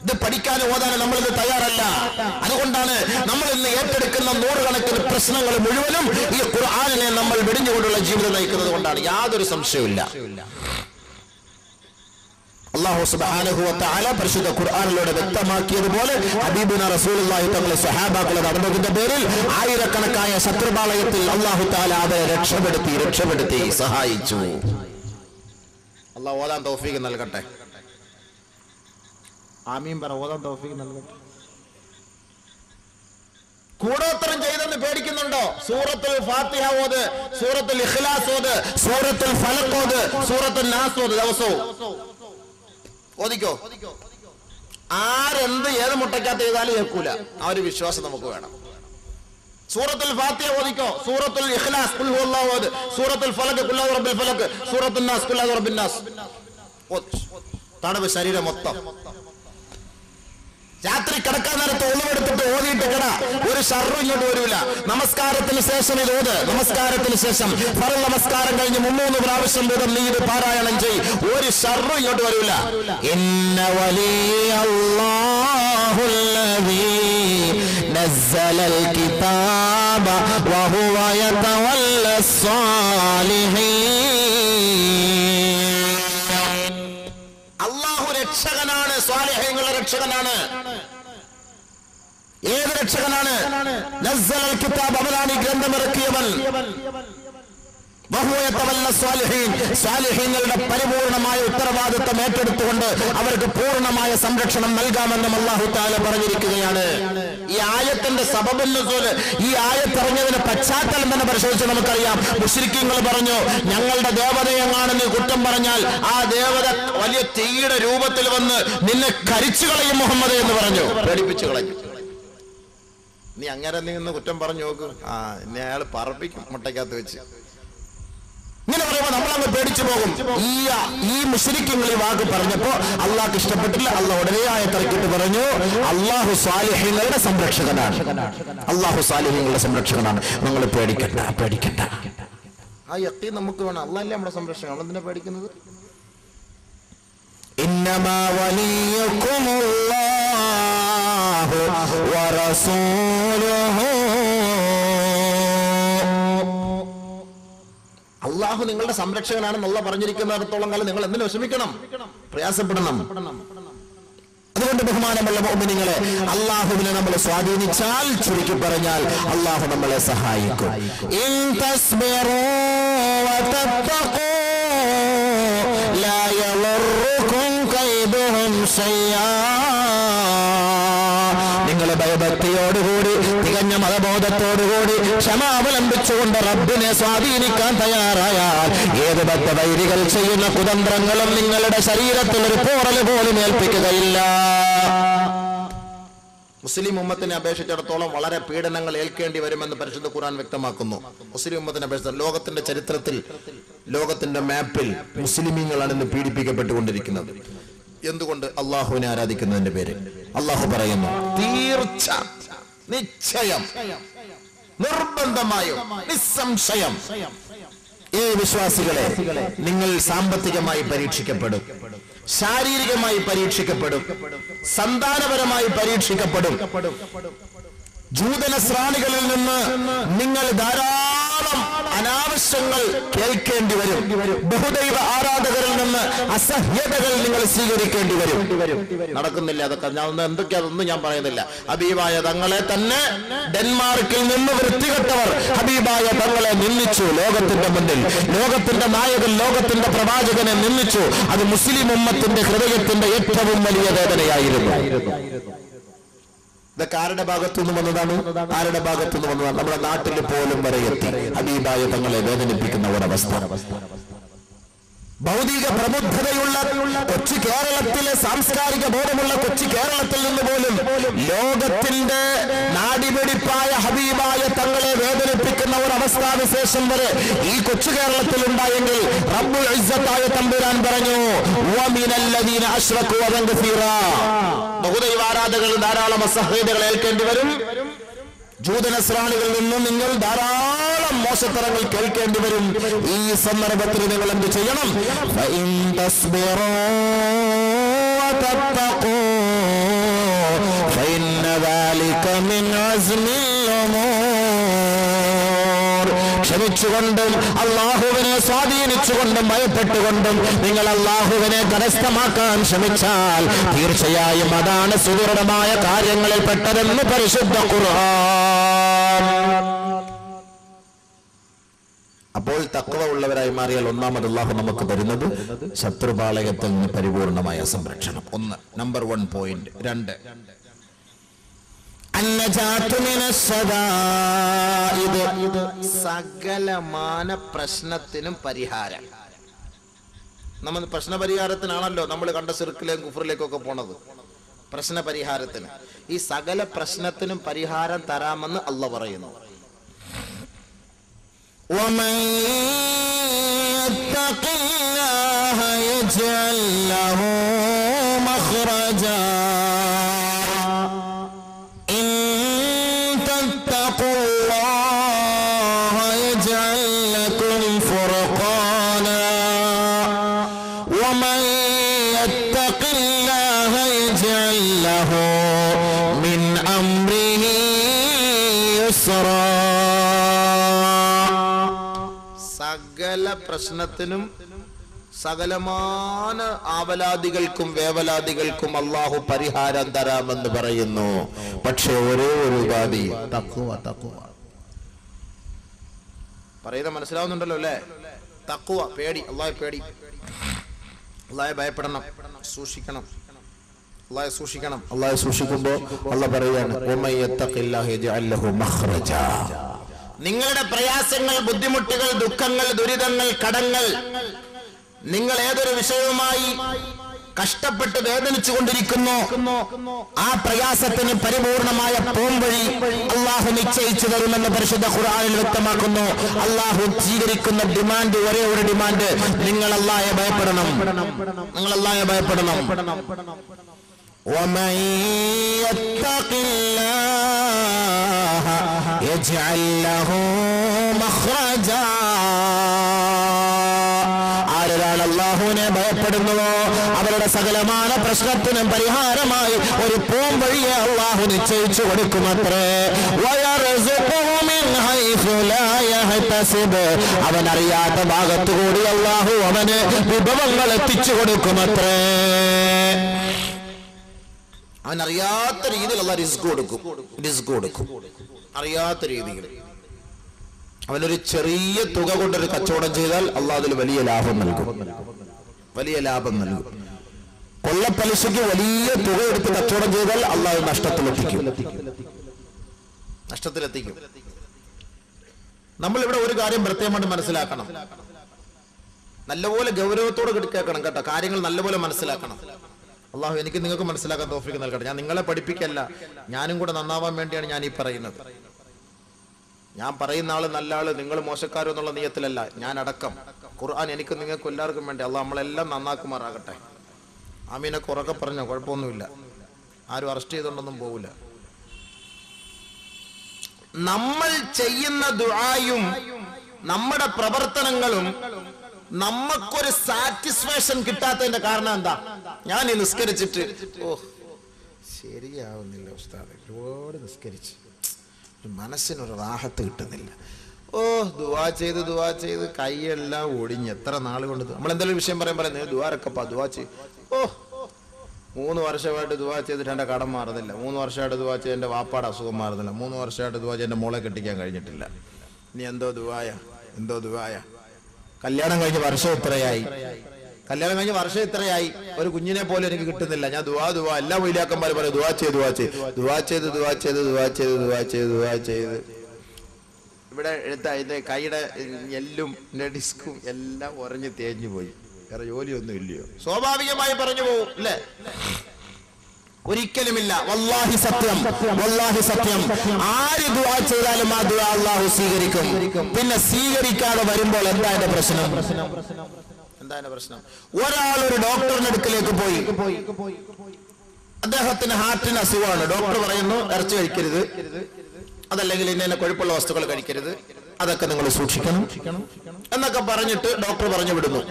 ഇത് പഠിക്കാനും ഓതാനും നമ്മളിത് തയ്യാറല്ല. അതുകൊണ്ടാണ് നമ്മൾ ഇന്ന് ഏറ്റെടുക്കുന്ന നൂറുകണക്കിന് പ്രശ്നങ്ങൾ മുഴുവനും ഈ ഖുർആനിനെ നമ്മൾ വെടിഞ്ഞുകൊണ്ടുള്ള ജീവിതം നയിക്കുന്നത് കൊണ്ടാണ്. യാതൊരു സംശയവുമില്ല. അല്ലാഹു സുബ്ഹാനഹു വ തആല പരിശുദ്ധ ഖുർആനിലൂടെ വ്യക്തമാക്കിയതുപോലെ ഹബീബുന റസൂലുള്ളാഹി തങ്ങളുടെ സ്വഹാബാക്കളെ നടന്നതിന്റെ പേരിൽ ആയിരക്കണക്കായ ശത്രുപാളയത്തിൽ അല്ലാഹു തആല അവരെ രക്ഷപ്പെടുത്തി സഹായിച്ചു. അല്ലാഹു ഓതാൻ തൗഫീഖ് നൽകട്ടെ. ആമീൻ പറ. ഓതാൻ തൗഫീഖ് നൽകട്ടെ. കൂടോത്രം ചെയ്തെന്ന് പേടിക്കുന്നുണ്ടോ? സൂറത്തുൽ ഫാത്തിഹ ഓത്, സൂറത്തുൽ ഇഖ്ലാസ് ഓത്, സൂറത്തുൽ ഫലഖ് ഓത്, സൂറത്തുൽ നാസ് ഓത്. ദിവസവും ഓദിക്കോ. ആരെന്ത് ഏത് മുട്ടക്കകത്ത് ചെയ്താലും കേൾക്കൂല. ആ ഒരു വിശ്വാസം നമുക്ക് വേണം. സൂറത്തുൽ ഫാത്തിഹ ഓദിക്കോ, സൂറത്തുൽ ഇഖ്ലാസ് ഖുൽ ഹുവല്ലാഹു അഹദ്, സൂറത്തുൽ ഫലഖ് ഖുൽ അഊദു ബിറബ്ബിൽ ഫലഖ്, സൂറത്തുൽ നാസ് ഖുൽ അഊദു ബിറബ്ബിൻ നാസ്. തണുപ്പ് ശരീരം മൊത്തം. രാത്രി കിടക്കാൻ നേരത്ത് ഒളിവെടുത്തിട്ട് ഓതിയിട്ട് കിട. ഒരു ഷർറും ഇങ്ങോട്ട് വരില്ല. നമസ്കാരത്തിന് ശേഷം ഇത് ഓത്. നമസ്കാരത്തിന് ശേഷം ഫർള് നമസ്കാരം കഴിഞ്ഞ് 300 പ്രാവശ്യം വീതം നീ ഇത് പാരായണം ചെയ്. ഒരു ഷർറും ഇങ്ങോട്ട് വരില്ല. ഇന്ന വലിയല്ലാഹുല്ലദീ നസ്സലൽ കിതാബ വഹുവ യതവല്ലസ്സാലിഹീൻ. അല്ലാഹു രക്ഷകനാണ്, സ്വാലിഹീങ്ങളുടെ രക്ഷകനാണ്. ഏത് രക്ഷകനാണ്? നസ്സലൽ കിതാബ്, അവനാണ് ഈ ഗ്രന്ഥം ഇറക്കിയവൻ. വഹുവ യതവല്ലസ്സാലിഹീൻ, സ്വാലിഹീങ്ങളുടെ പരിപൂർണമായ ഉത്തരവാദിത്വം ഏറ്റെടുത്തുകൊണ്ട് അവർക്ക് പൂർണ്ണമായ സംരക്ഷണം നൽകാമെന്നും അല്ലാഹു തആല പറഞ്ഞിരിക്കുകയാണ്. ഈ ആയത്തിന്റെ സബബുൻ നുസൂൽ, ഈ ആയത്ത് ഇറങ്ങിയതിന്റെ പശ്ചാത്തലം തന്നെ പരിശോധിച്ച് നമുക്കറിയാം. മുശ്രിക്കീങ്ങൾ പറഞ്ഞു, ഞങ്ങളുടെ ദേവതയെങ്ങാണെന്ന് കുറ്റം പറഞ്ഞാൽ ആ ദേവത വലിയ തീയുടെ രൂപത്തിൽ വന്ന് നിന്നെ കരിച്ചു കളയും മുഹമ്മദ് എന്ന് പറഞ്ഞു, പേടിപ്പിച്ചു കളഞ്ഞു. നീ അങ്ങനെ നിന്ന് കുറ്റം പറഞ്ഞു നോക്ക്, എന്നെ അയാൾ പറപ്പിക്കും മുട്ടയ്ക്കകത്ത് വെച്ച്. ഇങ്ങനെ പറയുമ്പോൾ നമ്മളങ്ങ് പേടിച്ചു പോകും. ഈ മുശ്രിക്കുകൾ ഈ വാക്ക് പറഞ്ഞപ്പോ അള്ളാഹ്ക്ക് ഇഷ്ടപ്പെട്ടില്ല. അള്ളാഹ് ഉടനെ ആയത്തിറക്കിയിട്ട് പറഞ്ഞു, അള്ളാഹു സ്വാലിഹീങ്ങളുടെ സംരക്ഷകനാണ്. അള്ളാഹു സ്വാലിഹീങ്ങളുടെ സംരക്ഷകനാണ്. നിങ്ങൾ പേടിക്കണ്ട. ആ യഖീൻ നമുക്ക് വേണം. അള്ളാഹല്ലേ നമ്മുടെ സംരക്ഷകൻ. എന്തിനാ പേടിക്കുന്നത്? ഇന്നമാ വലിയകുമുല്ലാഹു വറസൂലുഹു. അള്ളാഹു നിങ്ങളുടെ സംരക്ഷകനാണെന്നുള്ള പറഞ്ഞിരിക്കുന്നിടത്തോളം കാലം നിങ്ങൾ എന്തിനു വിഷമിക്കണം, പ്രയാസപ്പെടണം? അതുകൊണ്ട് ബഹുമാനമുള്ള മുഅ്മിനീങ്ങളെ, അള്ളാഹുവിനെ നമ്മൾ സ്വാധീനിച്ചാൽ, ചുരുക്കി പറഞ്ഞാൽ, അള്ളാഹു നമ്മളെ സഹായിക്കും. ഇൻ തസ്ബിറൂ വതത്തഖൂ ലാ യളറുകും കൈദുഹും ശൈആ. നിങ്ങൾ ഭയഭക്തിയോടുകൂടി, തികഞ്ഞ മതബോധത്തോടുകൂടി, ക്ഷമാവലംബിച്ചുകൊണ്ട് റബ്ബിനെ സ്വാധീനിക്കാൻ തയ്യാറായാൽ ഏത് ബദ്ധവൈരികൾ ചെയ്യുന്ന കുതന്ത്രങ്ങളും നിങ്ങളുടെ ശരീരത്തിൽ ഒരു പോറല് പോലും ഏൽപ്പിക്കുകയില്ല. മുസ്ലിം ഉമ്മത്തിനെ അപേക്ഷിച്ചിടത്തോളം വളരെ പീഡനങ്ങൾ ഏൽക്കേണ്ടി വരുമെന്ന് പരിശുദ്ധ ഖുർആൻ വ്യക്തമാക്കുന്നു. മുസ്ലിം ഉമ്മത്തിനെ അപേക്ഷിച്ച് ലോകത്തിന്റെ ചരിത്രത്തിൽ, ലോകത്തിന്റെ മാപ്പിൽ മുസ്ലിമീങ്ങളാണ് ഇന്ന് പീഡിപ്പിക്കപ്പെട്ടുകൊണ്ടിരിക്കുന്നത്. എന്തുകൊണ്ട്? അള്ളാഹുവിനെ ആരാധിക്കുന്നതിന്റെ പേര്. അള്ളാഹു പറയുന്നു, തീർച്ച, നിശ്ചയം, നിർബന്ധമായും, നിസ്സംശയം, ഈ വിശ്വാസികളെ നിങ്ങൾ സാമ്പത്തികമായി പരീക്ഷിക്കപ്പെടും, ശാരീരികമായി പരീക്ഷിക്കപ്പെടും, സന്താനപരമായി പരീക്ഷിക്കപ്പെടും. ജൂതനസ്രാണികളിൽ നിന്ന് നിങ്ങൾ ധാരാളം അനാവശ്യങ്ങൾ കേൾക്കേണ്ടി വരും. ബഹുദൈവ ആരാധകരിൽ നിന്ന് അസഹ്യതകൾ നിങ്ങൾ സ്വീകരിക്കേണ്ടി വരും. നടക്കുന്നില്ല അതൊക്കെ. എന്തൊക്കെയാതൊന്നും ഞാൻ പറയുന്നില്ല. ഹബീബായ തങ്ങളെ തന്നെ ഡെൻമാർക്കിൽ നിന്ന് വൃത്തികെട്ടവർ ഹബീബായ തങ്ങളെ നിന്ദിച്ചു. ലോകത്തിന്റെ മുന്നിൽ ലോകത്തിന്റെ നായകൻ, ലോകത്തിന്റെ പ്രവാചകനെ നിന്ദിച്ചു. അത് മുസ്ലിം ഉമ്മത്തിന്റെ ഹൃദയത്തിന്റെ ഏറ്റവും വലിയ വേദനയായിരുന്നു. ഇതൊക്കെ ആരുടെ ഭാഗത്തുനിന്ന് വന്നതാണ്? ആരുടെ ഭാഗത്തുനിന്ന് വന്നതാണ്? നമ്മുടെ നാട്ടിൽ പോലും വരെ എത്തി ഹബീബായ തങ്ങളെ വേദനിപ്പിക്കുന്ന ഒരവസ്ഥ. ഭൗതിക പ്രബുദ്ധതയുള്ള കൊച്ചു കേരളത്തിലെ, സാംസ്കാരിക ബോധമുള്ള കൊച്ചു കേരളത്തിൽ നിന്ന് പോലും ലോകത്തിന്റെ നാടിപിടിപ്പായ ഹബീബായ തങ്ങളെ വേദനിപ്പിക്കുന്ന ഒരവസ്ഥാവിശേഷം വരെ ഈ കൊച്ചു കേരളത്തിൽ ഉണ്ടായെങ്കിൽ റബ്ബുൽ ഇസ്സത്തായ തമ്പുരാൻ പറഞ്ഞു, വമിനല്ലദീന അശ്റകൂ അദൻ കസീറാ. ബഹുദൈവാരാധകർ ധാരാളം അസഹ്യതകൾ ഏൽക്കേണ്ടി വരും. ജൂതനസ്രാണികളിൽ നിന്നും നിങ്ങൾ ധാരാളം മോശത്തരങ്ങൾ കേൾക്കേണ്ടി വരും. ഈ സന്ദർഭത്തിൽ നിങ്ങൾ എന്ത് ചെയ്യണം? ഫഇൻ തസ്ബിറൂ വതത്തഖൂ ذلك من عزم الأمور. ക്ഷമിച്ചുകൊണ്ടും അല്ലാഹുവിനെ സ്വാധീനിച്ചുകൊണ്ടും ഭയപ്പെട്ടുകൊണ്ടും നിങ്ങൾ അല്ലാഹുവിനെ കരസ്ഥമാക്കാൻ ശ്രമിച്ചാൽ തീർച്ചയായും അതാണ് സുദൃഢമായ കാര്യങ്ങളിൽ പെട്ടതെന്ന് പരിശുദ്ധ ഖുർആൻ. അപ്പോൾ തഖ്വ ഉള്ളവരായി മാറിയാൽ ഒന്നാമത് അല്ലാഹു നമുക്ക് തരുന്നത് ശത്രുപാളയത്തിൽ നിന്ന് പരിപൂർണമായ സംരക്ഷണം. ഒന്ന്, നമ്പർ 1 പോയിന്റ്. 2, സകലമാന പ്രശ്നത്തിനും പരിഹാരം. നമ്മൾ പ്രശ്നപരിഹാരത്തിനാണല്ലോ നമ്മൾ കണ്ട സിർക്കിലേക്കും കുഫറിലേക്കൊക്കെ പോണത്, പ്രശ്നപരിഹാരത്തിന്. ഈ സകല പ്രശ്നത്തിനും പരിഹാരം തരാമെന്ന് അല്ലാഹു പറയുന്നു. ومن يتق الله يجعل له مخرجا إن تتقوا الله يجعل لكم فرقانا ومن يتق الله يجعل له من أمره يسرا. സകല പ്രശ്നത്തിനും സകലമാന ആവലാദികൾക്കും വേവലാദികൾക്കും അല്ലാഹു പരിഹാരം തരാമെന്ന് പറയുന്നു. പക്ഷെ ഒരേ ഒരു ഉപാധി, തഖ്വ. പറയുന്നത് മനസ്സിലാവുന്നുണ്ടല്ലോ അല്ലേ? തഖ്വ, പേടി, അല്ലാഹുവെ പേടി, അല്ലാഹുവെ ഭയപ്പെടണം, സൂക്ഷിക്കണം, അല്ലാഹുവെ സൂക്ഷിക്കണം. അല്ലാഹുവെ സൂക്ഷിക്കുമ്പോൾ അല്ലാഹു പറയുകയാണ് വമൻ യത്തഖില്ലാഹ യജ്അൽ ലഹു മഖ്റജാ. നിങ്ങളുടെ പ്രയാസങ്ങൾ, ബുദ്ധിമുട്ടുകൾ, ദുഃഖങ്ങൾ, ദുരിതങ്ങൾ, കടങ്ങൾ, നിങ്ങൾ ഏതൊരു വിഷയവുമായി കഷ്ടപ്പെട്ട് വേദനിച്ചു കൊണ്ടിരിക്കുന്നു, ആ പ്രയാസത്തിന് പരിപൂർണമായ പോംവഴി അല്ലാഹു നിശ്ചയിച്ചു തരുമെന്ന് പരിശുദ്ധ ഖുർആനിൽ വ്യക്തമാക്കുന്നു. അല്ലാഹു സ്വീകരിക്കുന്ന ഡിമാൻഡ് ഒരേ ഒരു ഡിമാൻഡ്, നിങ്ങൾ അല്ലാഹുവെ ഭയപ്പെടണം, നിങ്ങൾ അല്ലാഹുവെ ഭയപ്പെടണം. ومن يتق الله يجعل له مخرجا. ആരാണ് അല്ലാഹുവിനെ ഭയപ്പെടുന്നുവോ അവരുടെ സകലമായ പ്രശ്നത്തിനും പരിഹാരമായി ഒരു പോംവഴിയെ അല്ലാഹു നിശ്ചയിച്ചു കൊടുക്കുമത്രേ. വയർസുഖുഹു മിൻ ഹൈസു ലാ യഹ്തസിബ്. അവൻ അറിയാത്ത ഭാഗത്തുകൂടി അല്ലാഹു അവന് വിഭവങ്ങൾ എത്തിച്ചു കൊടുക്കുമത്രേ. അവൻ അറിയാത്ത രീതിയിൽ അല്ലാഹു റിസ്ക് കൊടുക്കും. അറിയാത്ത രീതിയിൽ അവനൊരു ചെറിയ തുക കൊണ്ടൊരു കച്ചവടം ചെയ്താൽ അല്ലാഹു അതിൽ വലിയ ലാഭം നൽകും. കൊള്ളപ്പലിശയ്ക്ക് വലിയ തുക എടുത്ത് കച്ചവടം ചെയ്താൽ അല്ലാഹു നഷ്ടത്തിലെത്തിക്കും. നമ്മൾ ഇവിടെ ഒരു കാര്യം പ്രത്യേകമായിട്ട് മനസ്സിലാക്കണം, നല്ലപോലെ ഗൗരവത്തോടെ കേൾക്കണം കേട്ടോ. കാര്യങ്ങൾ നല്ലപോലെ മനസ്സിലാക്കണം. അല്ലാഹു എനിക്ക് നിങ്ങൾക്ക് മനസ്സിലാക്കാൻ തൗഫീഖ് നൽകട്ടെ. ഞാൻ നിങ്ങളെ പഠിപ്പിക്കല്ല, ഞാനും കൂടെ നന്നാവാൻ വേണ്ടിയാണ് ഞാൻ ഈ പറയുന്നത്. ഞാൻ പറയുന്ന ആള് നല്ല ആള്, നിങ്ങൾ മോശക്കാരോ എന്നുള്ള നിയത്തിലല്ല, ഞാൻ അടക്കം. ഖുർആൻ എനിക്ക് നിങ്ങൾക്ക് എല്ലാവർക്കും വേണ്ടി അല്ലാഹു നമ്മളെല്ലാം നന്നാക്കുമാറാകട്ടെ. ആമീനൊക്കെ ഉറക്കെ പറഞ്ഞോ, കുഴപ്പമൊന്നുമില്ല, ആരും അറസ്റ്റ് ചെയ്തുകൊണ്ടൊന്നും പോവില്ല. നമ്മൾ ചെയ്യുന്ന ദുആയും നമ്മുടെ പ്രവർത്തനങ്ങളും നമുക്കൊരു സാറ്റിസ്ഫാക്ഷൻ കിട്ടാത്തതിന്റെ കാരണം എന്താ? ഞാൻ ഈ നിസ്കരിച്ചിട്ട് ശരിയാവുന്നില്ല ഉസ്താദ്, ഒരുപാട് നിസ്കരിച്ച് മനസ്സിനൊരു റാഹത്ത് കിട്ടുന്നില്ല. ദുആ ചെയ്ത് കൈയെല്ലാം ഒടിഞ്ഞ് എത്ര നാൾ കൊണ്ട് നമ്മൾ എന്തെങ്കിലും വിഷയം പറയുമ്പോൾ ദുആരക്കപ്പാ ദുആ ചെയ്ത് 3 വർഷമായിട്ട് ദുആ ചെയ്തിട്ട് എൻ്റെ കടം മാറുന്നില്ല, 3 വർഷമായിട്ട് ദുആ ചെയ്ത് എൻ്റെ വാപ്പാടെ അസുഖം മാറുന്നില്ല, 3 വർഷമായിട്ട് ദുആ ചെയ്ത് എൻ്റെ മോളെ കെട്ടിക്കാൻ കഴിഞ്ഞിട്ടില്ല. ഇനി എന്തോ ദുആയ. കല്യാണം കഴിഞ്ഞ വർഷം ഇത്രയായി, ഒരു കുഞ്ഞിനെ പോലെ എനിക്ക് കിട്ടുന്നില്ല. ഞാൻ ദുആ എല്ലാ വൈലാക്കന്മാരും പറയും ദുആ ചെയ്ത് ഇവിടെ എടുത്ത അതിന്റെ കൈയുടെ എല്ലും ഡിസ്കും എല്ലാം ഉറഞ്ഞ് തേഞ്ഞു പോയി. വേറെ ജോലിയൊന്നും ഇല്ലയോ? സ്വാഭാവികമായി പറഞ്ഞു പോകും അല്ലേ? ഒരിക്കലുമില്ല. വല്ലാഹി സത്യം, ആര് ദുആ ചെയ്താലും ആ ദുആ അല്ലാഹു സ്വീകരിക്കും. പിന്നെ സ്വീകരിക്കാതെ വരുമ്പോൾ എന്താ എന്റെ പ്രശ്നം? ഒരാൾ ഒരു ഡോക്ടറിന്റെ അടുക്കലേക്ക് പോയി, അദ്ദേഹത്തിന് ഹാർട്ടിന് അസുഖമാണ്. ഡോക്ടർ പറയുന്നു ഇറച്ചി കഴിക്കരുത്, അതല്ലെങ്കിൽ ഇന്ന കൊഴുപ്പുള്ള വസ്തുക്കൾ കഴിക്കരുത്, അതൊക്കെ നിങ്ങൾ സൂക്ഷിക്കണം എന്നൊക്കെ പറഞ്ഞിട്ട് ഡോക്ടർ പറഞ്ഞു വിടുന്നു.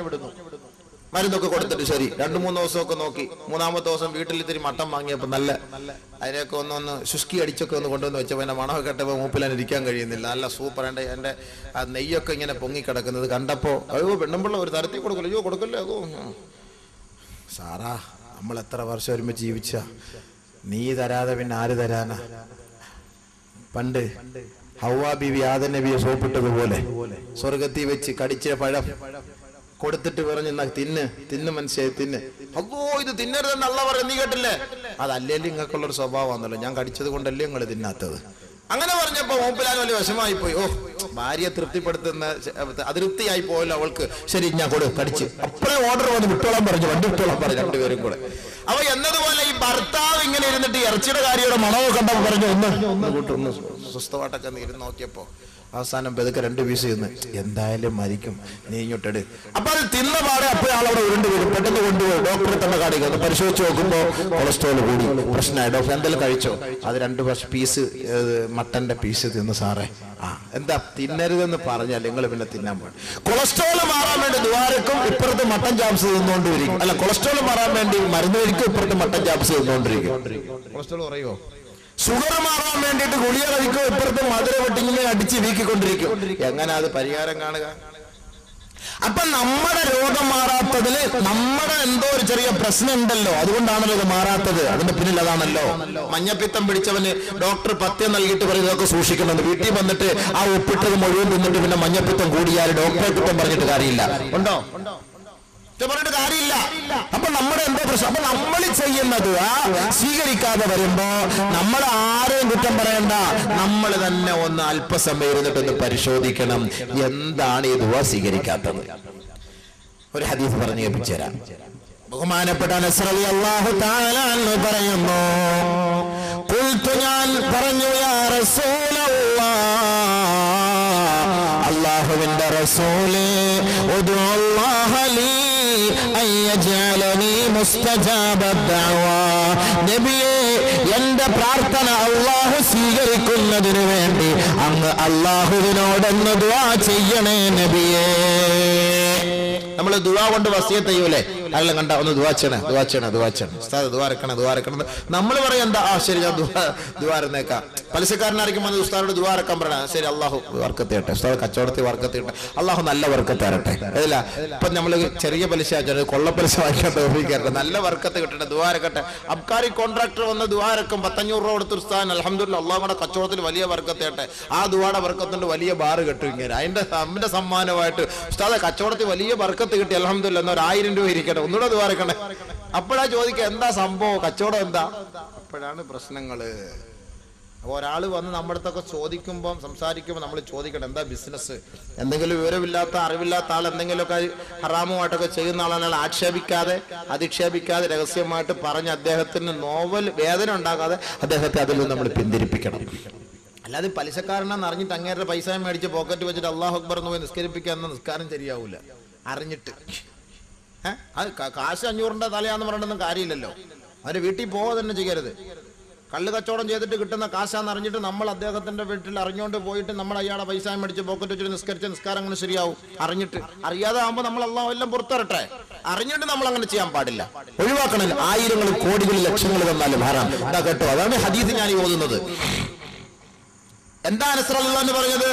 മരുന്നൊക്കെ കൊടുത്തിട്ട് ശരി 2-3 ദിവസമൊക്കെ നോക്കി. 3-ാമത്തെ ദിവസം വീട്ടിൽ ഇത്തിരി മട്ടൻ വാങ്ങിയപ്പോൾ നല്ല അതിനൊക്കെ ഒന്ന് ശുഷ്കി അടിച്ചൊക്കെ ഒന്ന് കൊണ്ടുവന്ന് വെച്ചപ്പോൾ എൻ്റെ മണമൊക്കെ കേട്ടപ്പോൾ മൂപ്പിലാൻ ഇരിക്കാൻ കഴിയുന്നില്ല. നല്ല സൂപ്പർ. എൻ്റെ ആ നെയ്യൊക്കെ ഇങ്ങനെ പൊങ്ങിക്കിടക്കുന്നത് കണ്ടപ്പോൾ അയ്യോ പെണ്ണുമ്പിള്ള ഒരു തരത്തിൽ കൊടുക്കില്ല. അയ്യോ കൊടുക്കല്ലേ. അതോ സാറാ, നമ്മൾ എത്ര വർഷം ഒരുമിച്ച് ജീവിച്ച, നീ തരാതെ പിന്നെ ആര് തരാനാ? പണ്ട് ഹവ്വാ ബീവി ആദം നബിയെ സോപ്പിട്ടതുപോലെ സ്വർഗത്തിൽ വെച്ച് കടിച്ച പഴം കൊടുത്തിട്ട് പറഞ്ഞു തിന്ന് മനുഷ്യ തിന്ന്. അല്ലോ ഇത് തിന്നരുതെന്ന് അള്ളാഹ് പറയുന്നത് നീ കേട്ടില്ലേ? അതല്ലേ നിങ്ങൾക്കുള്ളൊരു സ്വഭാവമാണല്ലോ, ഞാൻ കടിച്ചത് കൊണ്ടല്ലേ നിങ്ങൾ തിന്നാത്തത്. അങ്ങനെ പറഞ്ഞപ്പോ മൂപ്പിലാൻ വലിയ വിഷമായി പോയി. ഓ, ഭാര്യയെ തൃപ്തിപ്പെടുത്തുന്ന അതൃപ്തിയായി പോയല്ലോ അവൾക്ക്. ശരി ഞാൻ കടിച്ച് അപ്പഴേ ഓർഡർ വന്ന് വിട്ടോളാൻ പറഞ്ഞു, വണ്ടി വിട്ടോളാൻ പറഞ്ഞു രണ്ടുപേരും കൂടെ. അപ്പൊ എന്നതുപോലെ ഈ ഭർത്താവ് ഇങ്ങനെ ഇരുന്നിട്ട് ഇറച്ചിയുടെ കാര്യയുടെ മണമൊക്കെ കണ്ടപ്പോ പറഞ്ഞു ഒന്ന് സ്വസ്ഥമായിട്ടൊക്കെ ഇരുന്ന് നോക്കിയപ്പോ അവസാനം പെതുക്കെ 2 പീസ് തിന്ന് എന്തായാലും മരിക്കും, നീ ഇങ്ങോട്ടെട്. അപ്പൊ അത് തിന്ന പാടെ അപ്പോഴാളവിടെ ഉരുണ്ട് വരും. പെട്ടെന്ന് കൊണ്ടുപോയി ഡോക്ടറെ തന്നെ കാണിക്കുന്നു. പരിശോധിച്ച് നോക്കുമ്പോ കൊളസ്ട്രോൾ കൂടി, പ്രശ്നമായി. ഡോക്ടർ എന്തെങ്കിലും കഴിച്ചോ? അത് 2 പീസ് മട്ടന്റെ പീസ് തിന്ന് സാറേ. എന്താ തിന്നരുതെന്ന് പറഞ്ഞാൽ നിങ്ങൾ പിന്നെ തിന്നാൻ പാടില്ല. കൊളസ്ട്രോൾ മാറാൻ വേണ്ടി ദ്വാരക്കും ഇപ്പുറത്ത് മട്ടൻ ചാപ്സ് തിന്നുകൊണ്ടിരിക്കും. അല്ല, കൊളസ്ട്രോൾ മാറാൻ വേണ്ടി മരുന്ന് കഴിക്കും, ഇപ്പുറത്ത് മട്ടൻ ചാപ്സ് തിന്നുകൊണ്ടിരിക്കും. കൊളസ്ട്രോൾ പറയുമോ? ഷുഗർ മാറാൻ വേണ്ടിയിട്ട് ഗുളിക കഴിക്കും, ഇപ്പുറത്ത് മധുര വെട്ടിങ്ങനെ അടിച്ച് വീക്കിക്കൊണ്ടിരിക്കും. എങ്ങനെ അത് പരിഹാരം കാണുക? അപ്പൊ നമ്മുടെ രോഗം മാറാത്തതില് നമ്മുടെ എന്തോ ഒരു ചെറിയ പ്രശ്നം ഉണ്ടല്ലോ, അതുകൊണ്ടാണല്ലോ ഇത് മാറാത്തത്. അതിന്റെ പിന്നിൽ അതാണല്ലോ. മഞ്ഞപ്പിത്തം പിടിച്ചവന് ഡോക്ടർ പഥ്യം നൽകിയിട്ട് പറയും ഇതൊക്കെ സൂക്ഷിക്കണമെന്ന്. വീട്ടിൽ വന്നിട്ട് ആ ഒപ്പിട്ടത് മുഴുവൻ തിന്നിട്ട് പിന്നെ മഞ്ഞപ്പിത്തം കൂടിയാൽ ഡോക്ടറെ കുറ്റം പറഞ്ഞിട്ട് കാര്യമില്ല. ഉണ്ടോ? പറഞ്ഞിട്ട് കാര്യമില്ല. അപ്പൊ നമ്മുടെ എന്തോ പ്രശ്നം. അപ്പൊ നമ്മൾ ചെയ്യുന്നത് സ്വീകരിക്കാതെ വരുമ്പോ നമ്മൾ ആരെയും കുറ്റം പറയണ്ട, നമ്മൾ തന്നെ ഒന്ന് അല്പസമയം ഇരുന്നിട്ടൊന്ന് പരിശോധിക്കണം, എന്താണ് ഈ ദുആ സ്വീകരിക്കാത്തത്. ഒരു ഹദീസ് പറഞ്ഞു കേൾപ്പിച്ചു തരാം. ബഹുമാനപ്പെട്ട അനസ് റളിയല്ലാഹു തആല അൻഹു പറയുന്നു, ഖുൽതു ഞാൻ പറഞ്ഞു, യാ റസൂലല്ലാഹ്, അല്ലാഹുവിന്റെ റസൂലേ, ഉദ്ഉല്ലാഹ ലീ അയ്യജഅലനി മുസ്തജാബ ദഅവാ. നബിയേ, എന്റെ പ്രാർത്ഥന അല്ലാഹു സ്വീകരിക്കുന്നതിന് വേണ്ടി അങ്ങ് അല്ലാഹുവിനോടൊന്ന് ദുആ ചെയ്യണേ നബിയേ. നമ്മൾ ദുആ കൊണ്ട് വസിയത്ത് ചെയ്യൂലേ, അതെല്ലാം കണ്ട ഒന്ന് ദുആ ചെയ്യണം ഉസ്താദ്, ദുആ ഇറക്കണം. നമ്മൾ പറയാം എന്താ, ശരി ഞാൻ ദുആ ഇറന്നേക്കാം. പലിശക്കാരനായിരിക്കും വന്ന് ഉസ്താദോട് ദുആ ഇറക്കാൻ പറയണം. ശരി, അള്ളാഹു വർക്കത്ത് ചെയ്യട്ടെ, ഉസ്താദ് കച്ചവടത്തിൽ വർക്കത്ത് ചെയ്യട്ടെ, അള്ളാഹു നല്ല വർക്കത്ത് തരട്ടെ. അതല്ല, ഇപ്പൊ നമ്മള് ചെറിയ പലിശ കൊള്ളപ്പലിശ വായിക്കാൻ തോന്നിക്കട്ടെ, നല്ല വർക്കത്ത് കിട്ടട്ടെ, ദുആ ഇറക്കട്ടെ. അബ്കാരി കോൺട്രാക്ടർ വന്ന് ദുആ ഇറക്കും, 500 രൂപ കൊടുത്ത് ഉസ്താദ് അൽഹംദുലില്ലാഹ് അള്ളാഹുടെ കച്ചവടത്തിൽ വലിയ വർക്കത്ത് ചെയ്യട്ടെ. ആ ദുആടെ വർക്കത്തുണ്ട്, വലിയ ബാറ് കെട്ടും. ഇങ്ങനെ അതിന്റെ സമ്മാനമായിട്ട് ഉസ്താദ് കച്ചവടത്തിൽ വലിയ വർക്കത്ത് കിട്ടി അൽഹംദുലില്ലാഹ്, എന്നാ 1000 രൂപ ഇരിക്കട്ടെ, ഒന്നുകൂടെ ദുആ ഇറക്കണേ. അപ്പോഴാ ചോദിക്കുക എന്താ സംഭവം, കച്ചവടം എന്താ? അപ്പോഴാണ് പ്രശ്നങ്ങള്. ഒരാൾ വന്ന് നമ്മുടെ അടുത്തൊക്കെ ചോദിക്കുമ്പോൾ സംസാരിക്കുമ്പോൾ നമ്മൾ ചോദിക്കണം എന്താ ബിസിനസ്. എന്തെങ്കിലും വിവരമില്ലാത്ത അറിവില്ലാത്ത ആൾ എന്തെങ്കിലുമൊക്കെ ഹറാമുമായിട്ടൊക്കെ ചെയ്യുന്ന ആളാണ് ആക്ഷേപിക്കാതെ അധിക്ഷേപിക്കാതെ രഹസ്യമായിട്ട് പറഞ്ഞ് അദ്ദേഹത്തിന് നോവൽ വേദന ഉണ്ടാകാതെ അദ്ദേഹത്തെ അതിൽ നിന്ന് നമ്മൾ പിന്തിരിപ്പിക്കണം. അല്ലാതെ പലിശക്കാരനാന്ന് അറിഞ്ഞിട്ട് അങ്ങേരുടെ പൈസ മേടിച്ച് പോക്കറ്റ് വെച്ചിട്ട് അല്ലാഹു അക്ബർ എന്ന് പോയി നിസ്കരിപ്പിക്കാൻ നിസ്കാരം ശരിയാവൂല. അറിഞ്ഞിട്ട് അത് കാശ് 500 തലയാന്ന് പറഞ്ഞൊന്നും കാര്യമില്ലല്ലോ. അവര് വീട്ടിൽ പോവാ തന്നെ ചെയ്യരുത്. കള്ള് കച്ചവടം ചെയ്തിട്ട് കിട്ടുന്ന കാശാന്ന് അറിഞ്ഞിട്ട് നമ്മൾ അദ്ദേഹത്തിന്റെ വീട്ടിൽ അറിഞ്ഞുകൊണ്ട് പോയിട്ട് നമ്മൾ അയാളെ പൈസ മേടിച്ച് പോക്കറ്റ് വെച്ചിട്ട് നിസ്കരിച്ച നിസ്കാരം അങ്ങനെ ശരിയാവും. അറിഞ്ഞിട്ട് അറിയാതെ ആകുമ്പോൾ നമ്മൾ അള്ളാഹു എല്ലാം പുറത്തിറട്ടെ. അറിഞ്ഞിട്ട് നമ്മൾ അങ്ങനെ ചെയ്യാൻ പാടില്ല, ഒഴിവാക്കണം. 1000 കോടികൾ ലക്ഷങ്ങൾ തന്നാലും ഹറാം. എന്താ കേട്ടോ, അതാണ് ഹദീസ് ഞാൻ ഓതുന്നത്. എന്താ അനസ് റളിയല്ലാഹു അൻഹു പറഞ്ഞത്?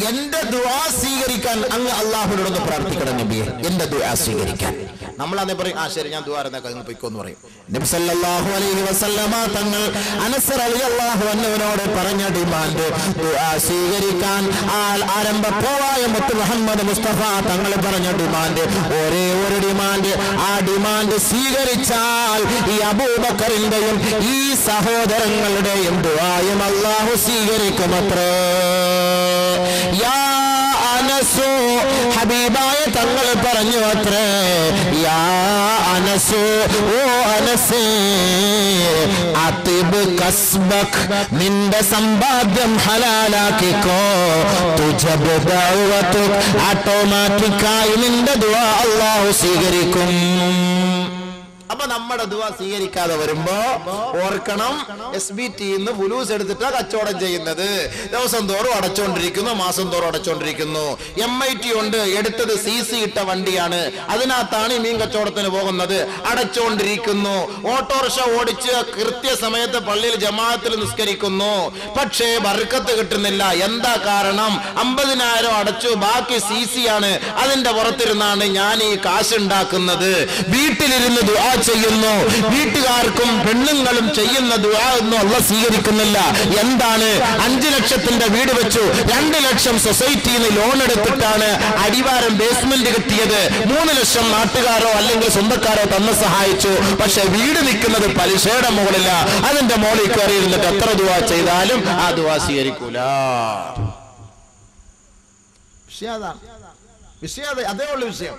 എന്റെ ദുആ സ്വീകരിക്കാൻ അങ്ങ് അല്ലാഹുവിനോടൊന്ന് പ്രാർത്ഥിക്കണം നബിയെ, എന്റെ ദുആ സ്വീകരിക്കാൻ. നമ്മളാണെ പറയും ശരി ഞാൻ ദുആ ഇറന്നേക്കാം, നിങ്ങൾ പൊയ്ക്കോന്ന് പറയും. നബി സല്ലല്ലാഹു അലൈഹി വസല്ലമ തങ്ങൾ അനസ് റളിയല്ലാഹു അൻഹുവിനോട് പറഞ്ഞ ഡിമാൻഡ് ദുആ സ്വീകരിക്കാൻ ആരംഭ പോവായ മുത്ത് മുഹമ്മദ് മുസ്തഫ തങ്ങൾ പറഞ്ഞ ഡിമാൻഡ് ഒരേ ഒരു ഡിമാൻഡ്. ആ ഡിമാൻഡ് സ്വീകരിച്ചാൽ ഈ അബൂബക്കറിന്റെയും ഈ സഹോദരങ്ങളുടെയും ദുആയും അല്ലാഹു സ്വീകരിക്കുമത്രേ. യാ അനസു, ഹബീബായ തങ്ങൾ പറഞ്ഞു അത്രേ, യാ അനസു, ഓ അനസേ, അതിബ് കസ്ബക്, നിന്റെ സമ്പാദ്യം ഹലാലാക്കിക്കോ. തുജബ് ദഅവതുക്, ഓട്ടോമാറ്റിക്കായി നിന്റെ ദുആ അല്ലാഹു സ്വീകരിക്കും. അപ്പൊ നമ്മുടെ ദുആ സ്വീകരിക്കാതെ വരുമ്പോ ഓർക്കണം, SBT ഫുലൂസ് എടുത്തിട്ടാ കച്ചവടം ചെയ്യുന്നത്. ദിവസം തോറും അടച്ചോണ്ടിരിക്കുന്നു, മാസം തോറും അടച്ചോണ്ടിരിക്കുന്നു. MIT ഉണ്ട്, എടുത്തത് CC ഇട്ട വണ്ടിയാണ്, അതിനകത്താണ് ഈ മീൻ കച്ചവടത്തിന് പോകുന്നത്, അടച്ചോണ്ടിരിക്കുന്നു. ഓട്ടോറിക്ഷ ഓടിച്ച് കൃത്യസമയത്ത് പള്ളിയിൽ ജമാഅത്തിൽ നിസ്കരിക്കുന്നു, പക്ഷേ ബർക്കത്ത് കിട്ടുന്നില്ല. എന്താ കാരണം? 50,000 അടച്ചു, ബാക്കി CC ആണ്, അതിന്റെ പുറത്തിരുന്നാണ് ഞാൻ ഈ കാശുണ്ടാക്കുന്നത്. വീട്ടിലിരുന്ന് ദുആ ചെയ്യുന്നു, വീട്ടുകാർക്കും പെണ്ണുങ്ങളും ചെയ്യുന്ന ദുആ ഒന്നും അല്ലാഹു സ്വീകരിക്കുന്നില്ല. എന്താണ്? 5 ലക്ഷത്തിന്റെ വീട് വെച്ചു, 2 ലക്ഷം സൊസൈറ്റിയിൽ നിന്ന് ലോൺ എടുത്തിട്ടാണ് അടിവാരം ബേസ്മെന്റ് കിട്ടിയത്. 3 ലക്ഷം നാട്ടുകാരോ അല്ലെങ്കിൽ സ്വന്തക്കാരോ തന്ന് സഹായിച്ചു. പക്ഷെ വീട് നിൽക്കുന്നത് പലിശയുടെ മുകളില. അതിന്റെ മുകളിൽ കയറി ഇരുന്നിട്ട് എത്ര ദുആ ചെയ്താലും ആ ദുആ സ്വീകരിക്കൂല. വിഷയം അതേ ഉള്ള വിഷയം.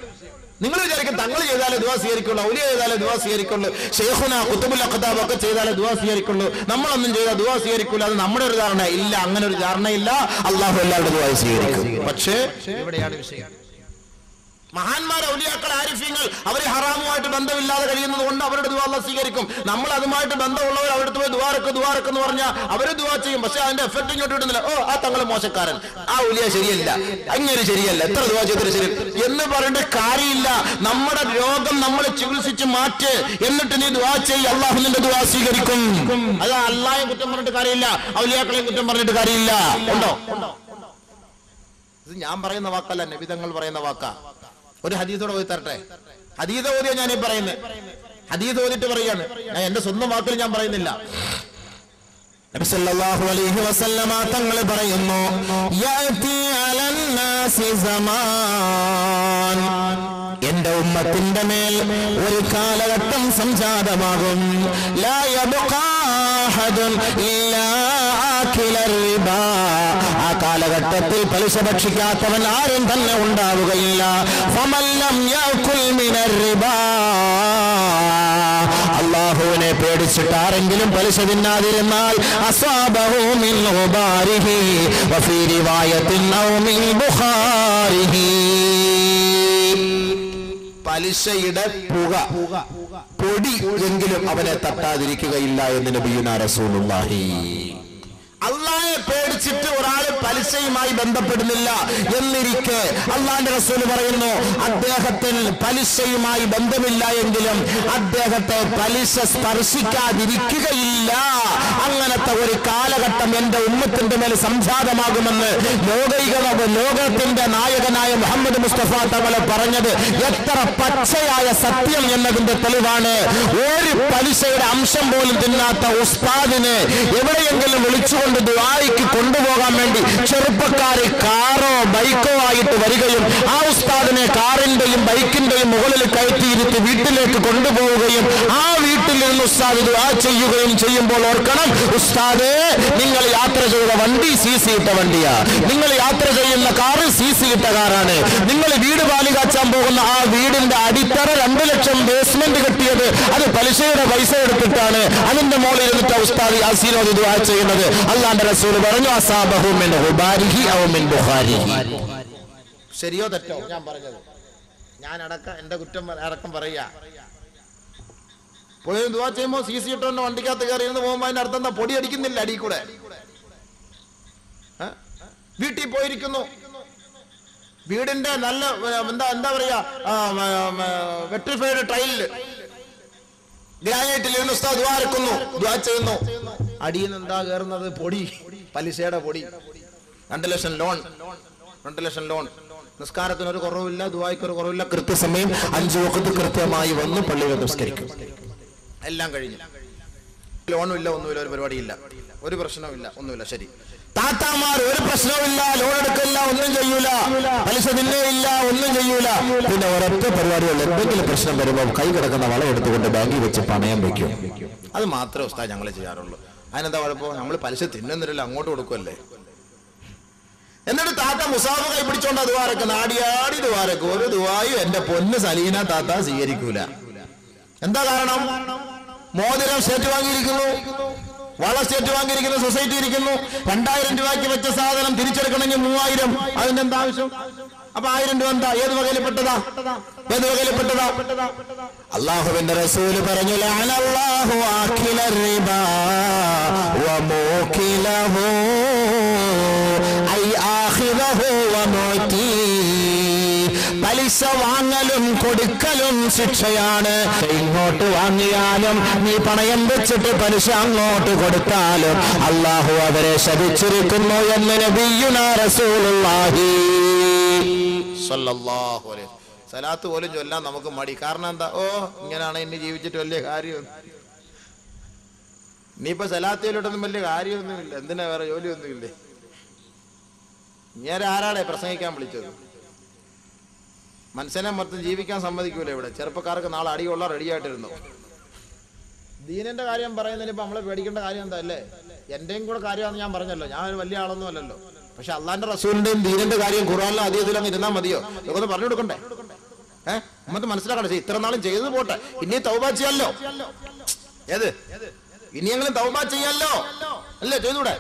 നിങ്ങൾ വിചാരിക്കും തങ്ങൾ ചെയ്താലേ ദുആ സ്വീകരിക്കുള്ളൂ, ഔലിയ ചെയ്താലേ ദുആ സ്വീകരിക്കുള്ളൂ, ശൈഖുന ഖുതുബുൽ അഖ്താബ് ഒക്കെ ചെയ്താലേ ദുആ സ്വീകരിക്കുള്ളൂ, നമ്മളൊന്നും ചെയ്താൽ ദുആ സ്വീകരിക്കൂല. അത് നമ്മുടെ ഒരു ധാരണ ഇല്ല, അങ്ങനെ ഒരു ധാരണയില്ല. അള്ളാഹു എല്ലാവരുടെ ദുആ സ്വീകരിക്കും. പക്ഷേ എവിടെയാണ് വിഷയം? മഹാന്മാർ, ഔലിയാക്കൾ, ആരിഫീങ്ങൾ അവർ ഹറാമുമായിട്ട് ബന്ധമില്ലാതെ കഴിയുന്നത് കൊണ്ട് അവരുടെ ദുആ അല്ലാഹു സ്വീകരിക്കും. നമ്മൾ അതുമായിട്ട് ബന്ധമുള്ളവർ അവരുടെ പോയി ദുആർക്ക് എന്ന് പറഞ്ഞാൽ അവര് ദുആ ചെയ്യും, പക്ഷെ അതിന്റെ എഫക്ട് ഇങ്ങോട്ട് കിട്ടുന്നില്ല. ഓ, ആ തങ്ങൾ മോശക്കാരൻ, ആ ഔലിയ ശരിയല്ല, അങ്ങനെ ശരിയല്ല, എത്ര ദുആ ചെയ്തിട്ട് ശരി എന്ന് പറഞ്ഞിട്ട് കാര്യമില്ല. നമ്മുടെ രോഗം നമ്മൾ ചികിത്സിച്ച് മാറ്റ്, എന്നിട്ട് നീ ദുആ ചെയ്യ്, അള്ളാഹു നിന്റെ ദുആ സ്വീകരിക്കും. അത് അള്ളാഹയെ കുറ്റം പറഞ്ഞിട്ട് കാര്യമില്ല, ഔലിയാക്കളെയും കുറ്റം പറഞ്ഞിട്ട് കാര്യമില്ല. ഉണ്ടോ? ഇത് ഞാൻ പറയുന്ന വാക്കല്ല, നബി തങ്ങൾ പറയുന്ന വാക്കാ. ഒരു ഹദീസോടെ പോയി തരട്ടെ. ഹദീസ് ഓതിയാ ഞാൻ ഈ പറയുന്നത്, ഹദീസ് ഓതിട്ട് പറയാണ്, ഞാൻ എന്റെ സ്വന്തം വാക്കിൽ ഞാൻ പറയുന്നില്ല. നബി സല്ലല്ലാഹു അലൈഹി വസല്ലമ തങ്ങൾ പറയുന്നു, യഅതി അലന്നാസി സമാൻ, എന്റെ ഉമ്മത്തിന്റെ മേൽ ഒരു കാലഘട്ടം സംജാതമാകും. ലാ യബ്ഖാ അഹദുൻ ഇല്ലാ ആകില റിബാ, ആ കാലഘട്ടത്തിൽ പലിശ ഭക്ഷിക്കാത്തവൻ ആരും തന്നെ ഉണ്ടാവുകയില്ല. ഫമൻ ലം യഅകുൽ മിനർ റിബാ, അല്ലാഹുവിനെ പേടിച്ചിട്ട് ആരെങ്കിലും പലിശ തിന്നാതിരുന്നാൽ അസ്വാബഹു മിൻ ഗുബാരിഹി വഫീ റിവായത്തിൻ ഔ മിൻ ബുഖാരിഹി, പലിശയുടെ പൊടി എങ്കിലും അവനെ തട്ടാതിരിക്കുകയില്ല എന്ന് നബിയുനാ റസൂലുള്ളാഹി. അള്ളാഹയെ പേടിച്ചിട്ട് ഒരാൾ പലിശയുമായി ബന്ധപ്പെടുന്നില്ല എന്നിരിക്കെ അള്ളാന്റെ റസൂൽ പറയുന്നു, അദ്ദേഹത്തിന് പലിശയുമായി ബന്ധമില്ല എങ്കിലും അദ്ദേഹത്തെ പലിശ സ്പർശിക്കാതിരിക്കുകയില്ല. അങ്ങനത്തെ ഒരു കാലഘട്ടം എന്റെ ഉമ്മത്തിന്റെ മേൽ സംജാതമാകുമെന്ന് ലോകത്തിന്റെ നായകനായ മുഹമ്മദ് മുസ്തഫ തങ്ങളെ പറഞ്ഞത് എത്ര പച്ചയായ സത്യം എന്നതിന്റെ തെളിവാണ്. ഒരു പലിശയുടെ അംശം പോലും തിന്നാത്ത ഉസ്താദിനെ എവിടെയെങ്കിലും വിളിച്ചുകൊണ്ട് ദുആയ്ക്ക് കൊണ്ടുപോകാൻ വേണ്ടി ചെറുപ്പക്കാര് കാറോ ബൈക്കോ ആയിട്ട് വരികയും ആ ഉസ്താദിനെ കാറിന്റെയും ബൈക്കിന്റെയും മുകളിൽ കയറ്റിയിരുത്തി വീട്ടിലേക്ക് കൊണ്ടുപോവുകയും ആ വീട്ടിൽ നിന്ന് ഉസ്താദ് ദുആ ചെയ്യുകയും ചെയ്യുമ്പോൾ ഓർക്കണം, ഉസ്താദേ നിങ്ങൾ യാത്ര ചെയ്ത വണ്ടി CC ഇട്ട വണ്ടിയാ, നിങ്ങൾ യാത്ര ചെയ്യുന്ന കാറ് CC ഇട്ട കാറാണ്, നിങ്ങൾ വീട് പാലി കാച്ചാൻ പോകുന്ന ആ വീടിന്റെ അടിത്തറ 2 ലക്ഷം ബേസ്മെന്റ് കെട്ടിയത് അത് പലിശയുടെ പൈസ എടുത്തിട്ടാണ്, അതിന്റെ മുകളിൽ ഇരുന്നിട്ട് ഉസ്താദ് യാസീനോദി ദുആ ചെയ്യുന്നത്. അല്ലാഹുവിന്റെ റസൂൽ പറഞ്ഞു, അസാബഹു മിൻ ഗുബാരിഹി ഔ മിൻ ബുഖാരിഹി. ശരിയോ തെറ്റോ ഞാൻ പറഞ്ഞത്? ഞാൻ അടക്കം എന്റെ കുറ്റം അടക്കം പറയാ. പോയി ദുആ ചെയ്യുമ്പോ CC ഇട്ടോണ്ട് വണ്ടിക്കകത്ത് കയറി ഇരുന്ന് പോകുമ്പോ അതിന്റെ അർത്ഥം എന്താ? പൊടി അടിക്കുന്നില്ല അടി കൂടെ. വീട്ടിൽ പോയിരിക്കുന്നു, വീടിന്റെ നല്ല എന്താ പറയാ വെട്രിഫൈഡ് ടൈലില് ഗ്രാനൈറ്റിൽ ഇരുന്ന് ഉസ്താദ് ദുആ ഇറക്കുന്നു, ദുആ ചെയ്യുന്നു, അടിയിൽ നിന്ന് എന്താ കയറുന്നത്? പൊടി, പലിശയുടെ പൊടി. 2 ലക്ഷം ലോൺ, 2 ലക്ഷം ലോൺ. നിസ്കാരത്തിന് ഒരു കുറവില്ല, ദുആയ്ക്ക് ഒരു കുറവില്ല, കൃത്യസമയം 5 വഖത്ത് കൃത്യമായി വന്ന് പള്ളിയിൽ നിസ്കരിക്കും. എല്ലാം കഴിഞ്ഞു, ലോണും ഇല്ല, ഒന്നുമില്ല, ഒരു പരിപാടിയില്ല, ഒരു പ്രശ്നവുമില്ല, ഒന്നുമില്ല. ശരി, താത്താമാർ ഒരു പ്രശ്നവുമില്ല, ലോൺ എടുക്കില്ല, ഒന്നും ചെയ്യൂല, പലിശ തിന്നേയില്ല, ഒന്നും ചെയ്യൂല. പിന്നെ ഒരൊറ്റ പരിപാടിയുള്ള എന്തെങ്കിലും പ്രശ്നം വരുമ്പോൾ കൈ കിടക്കുന്ന വളം എടുത്തുകൊണ്ട് ബാങ്കിൽ വെച്ച് പണയം വെക്കും. അത് മാത്രമേ ഉസ്താദ് ഞങ്ങൾ ചെയ്യാറുള്ളൂ. അതിനെന്താ കുഴപ്പം? നമ്മൾ പലിശ തിന്നുന്നില്ല, അങ്ങോട്ട് കൊടുക്കുമല്ലേ. എന്നിട്ട് താത്ത മുസാഫ് കൈ പിടിച്ചോണ്ട് ദുആരക്ക് നാടിയാടി ദുആരക്ക് ഒരു ദുആയും എന്റെ പൊന്ന് സലീന താത്ത സ്വീകരിക്കൂല. എന്താ കാരണം? മോതിരം സ്റ്റേറ്റ് വാങ്ങിയിരിക്കുന്നു, വള സ്റ്റേറ്റ് വാങ്ങിയിരിക്കുന്നു, സൊസൈറ്റി ഇരിക്കുന്നു. 2000 രൂപയ്ക്ക് വെച്ച സാധനം തിരിച്ചെടുക്കണമെങ്കിൽ 3000. അതിന്റെ എന്താ ആവശ്യം? അപ്പൊ 1000 രൂപ എന്താ? ഏത് വകയിൽപ്പെട്ടതാ? ഏത് വകയിൽപ്പെട്ടതാ? അല്ലാഹുവിന്റെ റസൂൽ പറഞ്ഞു ലഅനല്ലാഹു ആകിലർ റിബാ വമൂകിലഹു ഐ ആഖിറഹു വമുതി. പലിശ വാങ്ങലും കൊടുക്കലും ശിക്ഷയാണ്. ഇങ്ങോട്ട് വാങ്ങിയാലും നീ പണയം വെച്ചിട്ട് പലിശ അങ്ങോട്ട് കൊടുത്താലും അല്ലാഹു അവരെ ശപിച്ചിരിക്കുന്നു എന്ന് നബിയുനാ റസൂലുള്ളാഹി സ്വല്ലല്ലാഹു അലൈഹി വസല്ലം. സലാത്ത് പോലും ചൊല്ലാൻ നമുക്ക് മടി. കാരണം എന്താ? ഇങ്ങനെയാണ് ഇനി ജീവിച്ചിട്ട് വലിയ കാര്യം. ഇനിയിപ്പോ സലാത്തിലോട്ടൊന്നും വലിയ കാര്യമൊന്നുമില്ല. എന്തിനാ വേറെ ജോലിയൊന്നുമില്ലേ? ഞാൻ ആരാടെ പ്രസംഗിക്കാൻ വിളിച്ചത്? മനുഷ്യനെ മൊത്തം ജീവിക്കാൻ സമ്മതിക്കൂല ഇവിടെ. ചെറുപ്പക്കാർക്ക് നാളെ അടികൊള്ള റെഡിയായിട്ടിരുന്നു. ദീനന്റെ കാര്യം പറയുന്നതിനിപ്പോ നമ്മളെ പേടിക്കേണ്ട കാര്യം എന്താ അല്ലേ? എന്റെയും കൂടെ കാര്യമാണെന്ന് ഞാൻ പറഞ്ഞല്ലോ. ഞാൻ ഒരു വലിയ ആളൊന്നും അല്ലല്ലോ. പക്ഷെ അള്ളാന്റെ റസൂലിന്റെയും ദീനന്റെ കാര്യം ഖുർആനിലും അതീതിലും അങ്ങ് ഇരുന്നാൽ മതിയോ? ഇതൊക്കെ പറഞ്ഞു കൊടുക്കണ്ടേ? നമ്മക്ക് മനസ്സിലാക്കണ്ടേ? ഇത്ര നാളും ചെയ്തു പോട്ടെ, ഇനി തൗബ ചെയ്യാലോ. ഏത് ഇനിയെങ്കിലും തൗബ ചെയ്യാലോ അല്ലേ? ചെയ്തൂടെ?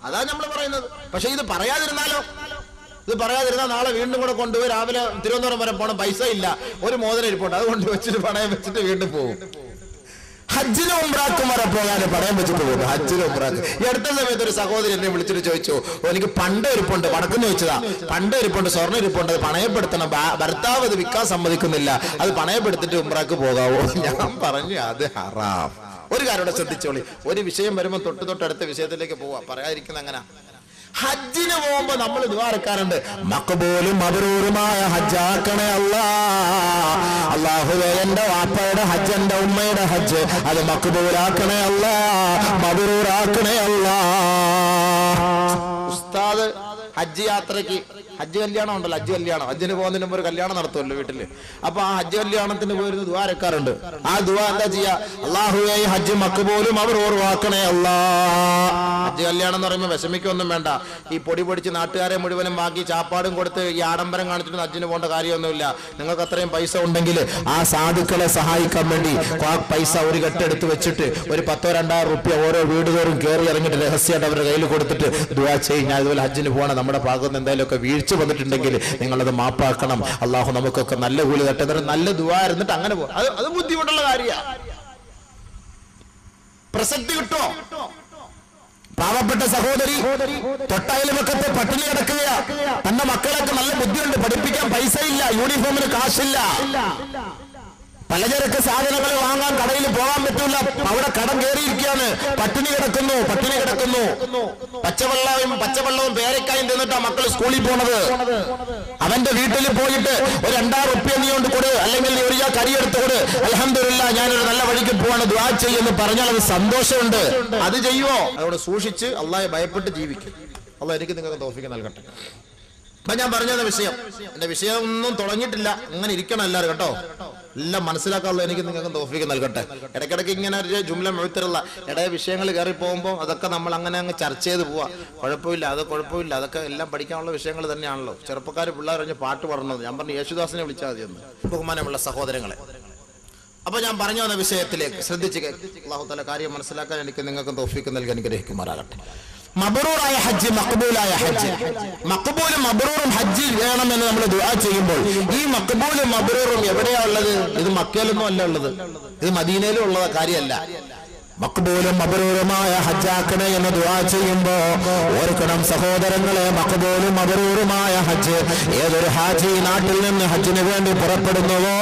അതാ നമ്മൾ പറയുന്നത്. പക്ഷെ ഇത് പറയാതിരുന്നാലോ? ഇത് പറയാതിരുന്നാൽ നാളെ വീണ്ടും കൂടെ കൊണ്ടുപോയി രാവിലെ തിരുവനന്തപുരം വരെ പോകണം. പൈസ ഇല്ല, ഒരു മോതിരം ഇരിപ്പുണ്ട്, അത് കൊണ്ട് വെച്ചിട്ട് പണയം വെച്ചിട്ട് വീണ്ടും പോകും. ഹജ്ജിനും ഉംറക്കും വരെ പോകാൻ പണയം വെച്ചിട്ട് പോകും. ഹജ്ജിനും ഉംറക്ക്. ഈ അടുത്ത സമയത്ത് ഒരു സഹോദരി എന്നെ വിളിച്ചിട്ട് ചോദിച്ചു, എനിക്ക് പണ്ട് ഇരിപ്പുണ്ട്, വടക്കുന്ന് ചോദിച്ചതാ, പണ്ട് ഇരിപ്പുണ്ട്, സ്വർണ്ണം ഇരിപ്പുണ്ട്, അത് പണയപ്പെടുത്തണം, ഭർത്താവ് അത് വിൽക്കാൻ സമ്മതിക്കുന്നില്ല, അത് പണയപ്പെടുത്തിട്ട് ഉംറക്ക് പോകാവോ? ഞാൻ പറഞ്ഞു അത് ഹറാം. ഒരു കാര്യം ഇവിടെ ശ്രദ്ധിച്ചോളി. ഒരു വിഷയം വരുമ്പോൾ തൊട്ടടുത്ത വിഷയത്തിലേക്ക് പോവാ. പറയാതിരിക്കുന്ന അങ്ങനെ. ഹജ്ജിന് പോകുമ്പോ നമ്മൾ ദുആ ഇറക്കാറുണ്ട്, മഖ്ബൂലും മബ്റൂറുമായ ഹജ്ജാക്കണേ അല്ലാഹ്. അല്ലാഹുവേ, എന്റെ വാപ്പയുടെ ഹജ്ജ്, എന്റെ ഉമ്മയുടെ ഹജ്ജ്, അത് മഖ്ബൂലാക്കണേ അല്ലാഹ്, മബ്റൂറാക്കണേ അല്ലാഹ്. ഉസ്താദ് ഹജ്ജ് യാത്രയ്ക്ക്, ഹജ്ജ് കല്യാണം ഉണ്ടല്ലോ, ഹജ്ജ് കല്യാണം, ഹജ്ജിന് പോകുന്നതിന് മുമ്പ് ഒരു കല്യാണം നടത്തുമല്ലോ വീട്ടില്. അപ്പൊ ആ ഹജ്ജ് കല്യാണത്തിന് പോയിരുന്ന് ദുആ ഇറക്കാറുണ്ട്. ആ ദുആ എന്താ ചെയ്യാ? അല്ലാഹുവേ, ഹജ്ജ് മഖ്ബൂലും മബ്റൂറുമാക്കണേ അല്ലാഹ്. ഹജ്ജ് കല്യാണം എന്ന് പറയുമ്പോൾ വിഷമിക്കൊന്നും വേണ്ട. ഈ പൊടി പൊടിച്ച് നാട്ടുകാരെ മുഴുവനും ബാക്കി ചാപ്പാടും കൊടുത്ത് ഈ ആഡംബരം കാണിച്ചിട്ട് ഹജ്ജിന് പോകേണ്ട കാര്യമൊന്നുമില്ല. നിങ്ങൾക്ക് അത്രയും പൈസ ഉണ്ടെങ്കിൽ ആ സാധുക്കളെ സഹായിക്കാൻ വേണ്ടി പൈസ ഒരു കെട്ടെടുത്ത് വെച്ചിട്ട് ഒരു 1000-2000 റുപ്യ ഓരോ വീട് തോറും കയറി ഇറങ്ങിയിട്ട് രഹസ്യമായിട്ട് അവരുടെ കയ്യിൽ കൊടുത്തിട്ട് ദുആ ചെയ്യും, ഞാൻ ഇതുപോലെ ഹജ്ജിന് പോകണം, നമ്മുടെ ഭാഗത്ത് എന്തായാലുമൊക്കെ വീഴ്ച വന്നിട്ടുണ്ടെങ്കിൽ നിങ്ങളത് മാപ്പാക്കണം, അള്ളാഹു നമുക്കൊക്കെ നല്ല കൂലി തട്ടെ, നല്ല ദുആ ഇരുന്നിട്ട് അങ്ങനെ പോകും. അത് ബുദ്ധിമുട്ടുള്ള കാര്യമാണ്. പ്രസക്തി കിട്ടോ? പാവപ്പെട്ട സഹോദരി തൊട്ടയൽവക്കത്ത് പട്ടിണി കിടക്കുകയാ. തന്റെ മക്കളൊക്കെ നല്ല ബുദ്ധിയുണ്ട്, പഠിപ്പിക്കാൻ പൈസ ഇല്ല, യൂണിഫോമിന് കാശില്ല, പലചരക്ക് സാധനങ്ങൾ വാങ്ങാൻ കടയിൽ പോകാൻ പറ്റൂല, അവിടെ കടം കയറിയിരിക്കുകയാണ്, പട്ടിണി കിടക്കുന്നു. പച്ചവെള്ളവും പേരക്കായും തിന്നിട്ടാ മക്കൾ സ്കൂളിൽ പോണത്. അവന്റെ വീട്ടിൽ പോയിട്ട് ഒരു 2000 റുപ്യ നീ കൊണ്ട് കൊടു, അല്ലെങ്കിൽ ഒരു കരി എടുത്ത് കൊടു, അൽഹംദുലില്ലാ ഞാനൊരു നല്ല വഴിക്ക് പോവാണ്, ദുആ ചെയ്യുമെന്ന് പറഞ്ഞാൽ അത് സന്തോഷമുണ്ട്. അത് ചെയ്യുവോ? അതോടെ സൂക്ഷിച്ച് അള്ളാഹയെ ഭയപ്പെട്ട് ജീവിക്കും. അള്ളാഹ് എനിക്ക് നിങ്ങൾക്ക് തൗഫീഖ് നൽകട്ടെ. അപ്പൊ ഞാൻ പറഞ്ഞ വിഷയം, എന്റെ വിഷയം ഒന്നും തുടങ്ങിയിട്ടില്ല, ഇങ്ങനെ ഇരിക്കണം എല്ലാവരും കേട്ടോ. എല്ലാം മനസ്സിലാക്കാനുള്ള എനിക്ക് നിങ്ങൾക്ക് തൗഫീഖ് നൽകട്ടെ. ഇടയ്ക്കിടയ്ക്ക് ഇങ്ങനെ ഒരു ജുംല മുഴുത്തരുള്ള ഇടയ വിഷയങ്ങൾ കയറി പോകുമ്പോൾ അതൊക്കെ നമ്മൾ അങ്ങനെ അങ്ങ് ചർച്ച ചെയ്ത് പോവാ. കുഴപ്പമില്ല, അതൊക്കെ എല്ലാം പഠിക്കാനുള്ള വിഷയങ്ങൾ തന്നെയാണല്ലോ. ചെറുപ്പക്കാർ പിള്ളേർ പറഞ്ഞ് പാട്ട് പറഞ്ഞത്, ഞാൻ പറഞ്ഞു യേശുദാസിനെ വിളിച്ചാൽ മതിയെന്ന്. ബഹുമാനമുള്ള സഹോദരങ്ങളെ, അപ്പൊ ഞാൻ പറഞ്ഞു വന്ന വിഷയത്തിലേക്ക് ശ്രദ്ധിച്ച് അല്ലാഹു തആല കാര്യം മനസ്സിലാക്കാൻ എനിക്ക് നിങ്ങൾക്ക് തൗഫീഖ് നൽകി അനുഗ്രഹിക്കുമാറാകട്ടെ. മബ്റൂറായ ഹജ്ജ്, മഖ്ബൂലായ ഹജ്ജ്. മഖ്ബൂലും മബ്റൂറും ഹജ്ജിൽ വേണമെന്ന് നമ്മൾ ദുആ ചെയ്യുമ്പോൾ ഈ മഖ്ബൂലും മബ്റൂറും എവിടെയാ ഉള്ളത്? ഇത് മക്കയിലൊന്നും അല്ല ഉള്ളത്, ഇത് മദീനയിലും ഉള്ള കാര്യമല്ല. മഖ്ബൂലും മബ്റൂറുമായ ഹജ്ജാക്കണേ എന്ന് ദുആ ചെയ്യുമ്പോ ഓർക്കണം സഹോദരങ്ങളെ, മഖ്ബൂലും മബ്റൂറുമായ ഹജ്ജ് ഏതൊരു ഹാജി നാട്ടിൽ നിന്ന് ഹജ്ജിന് വേണ്ടി പുറപ്പെടുന്നുവോ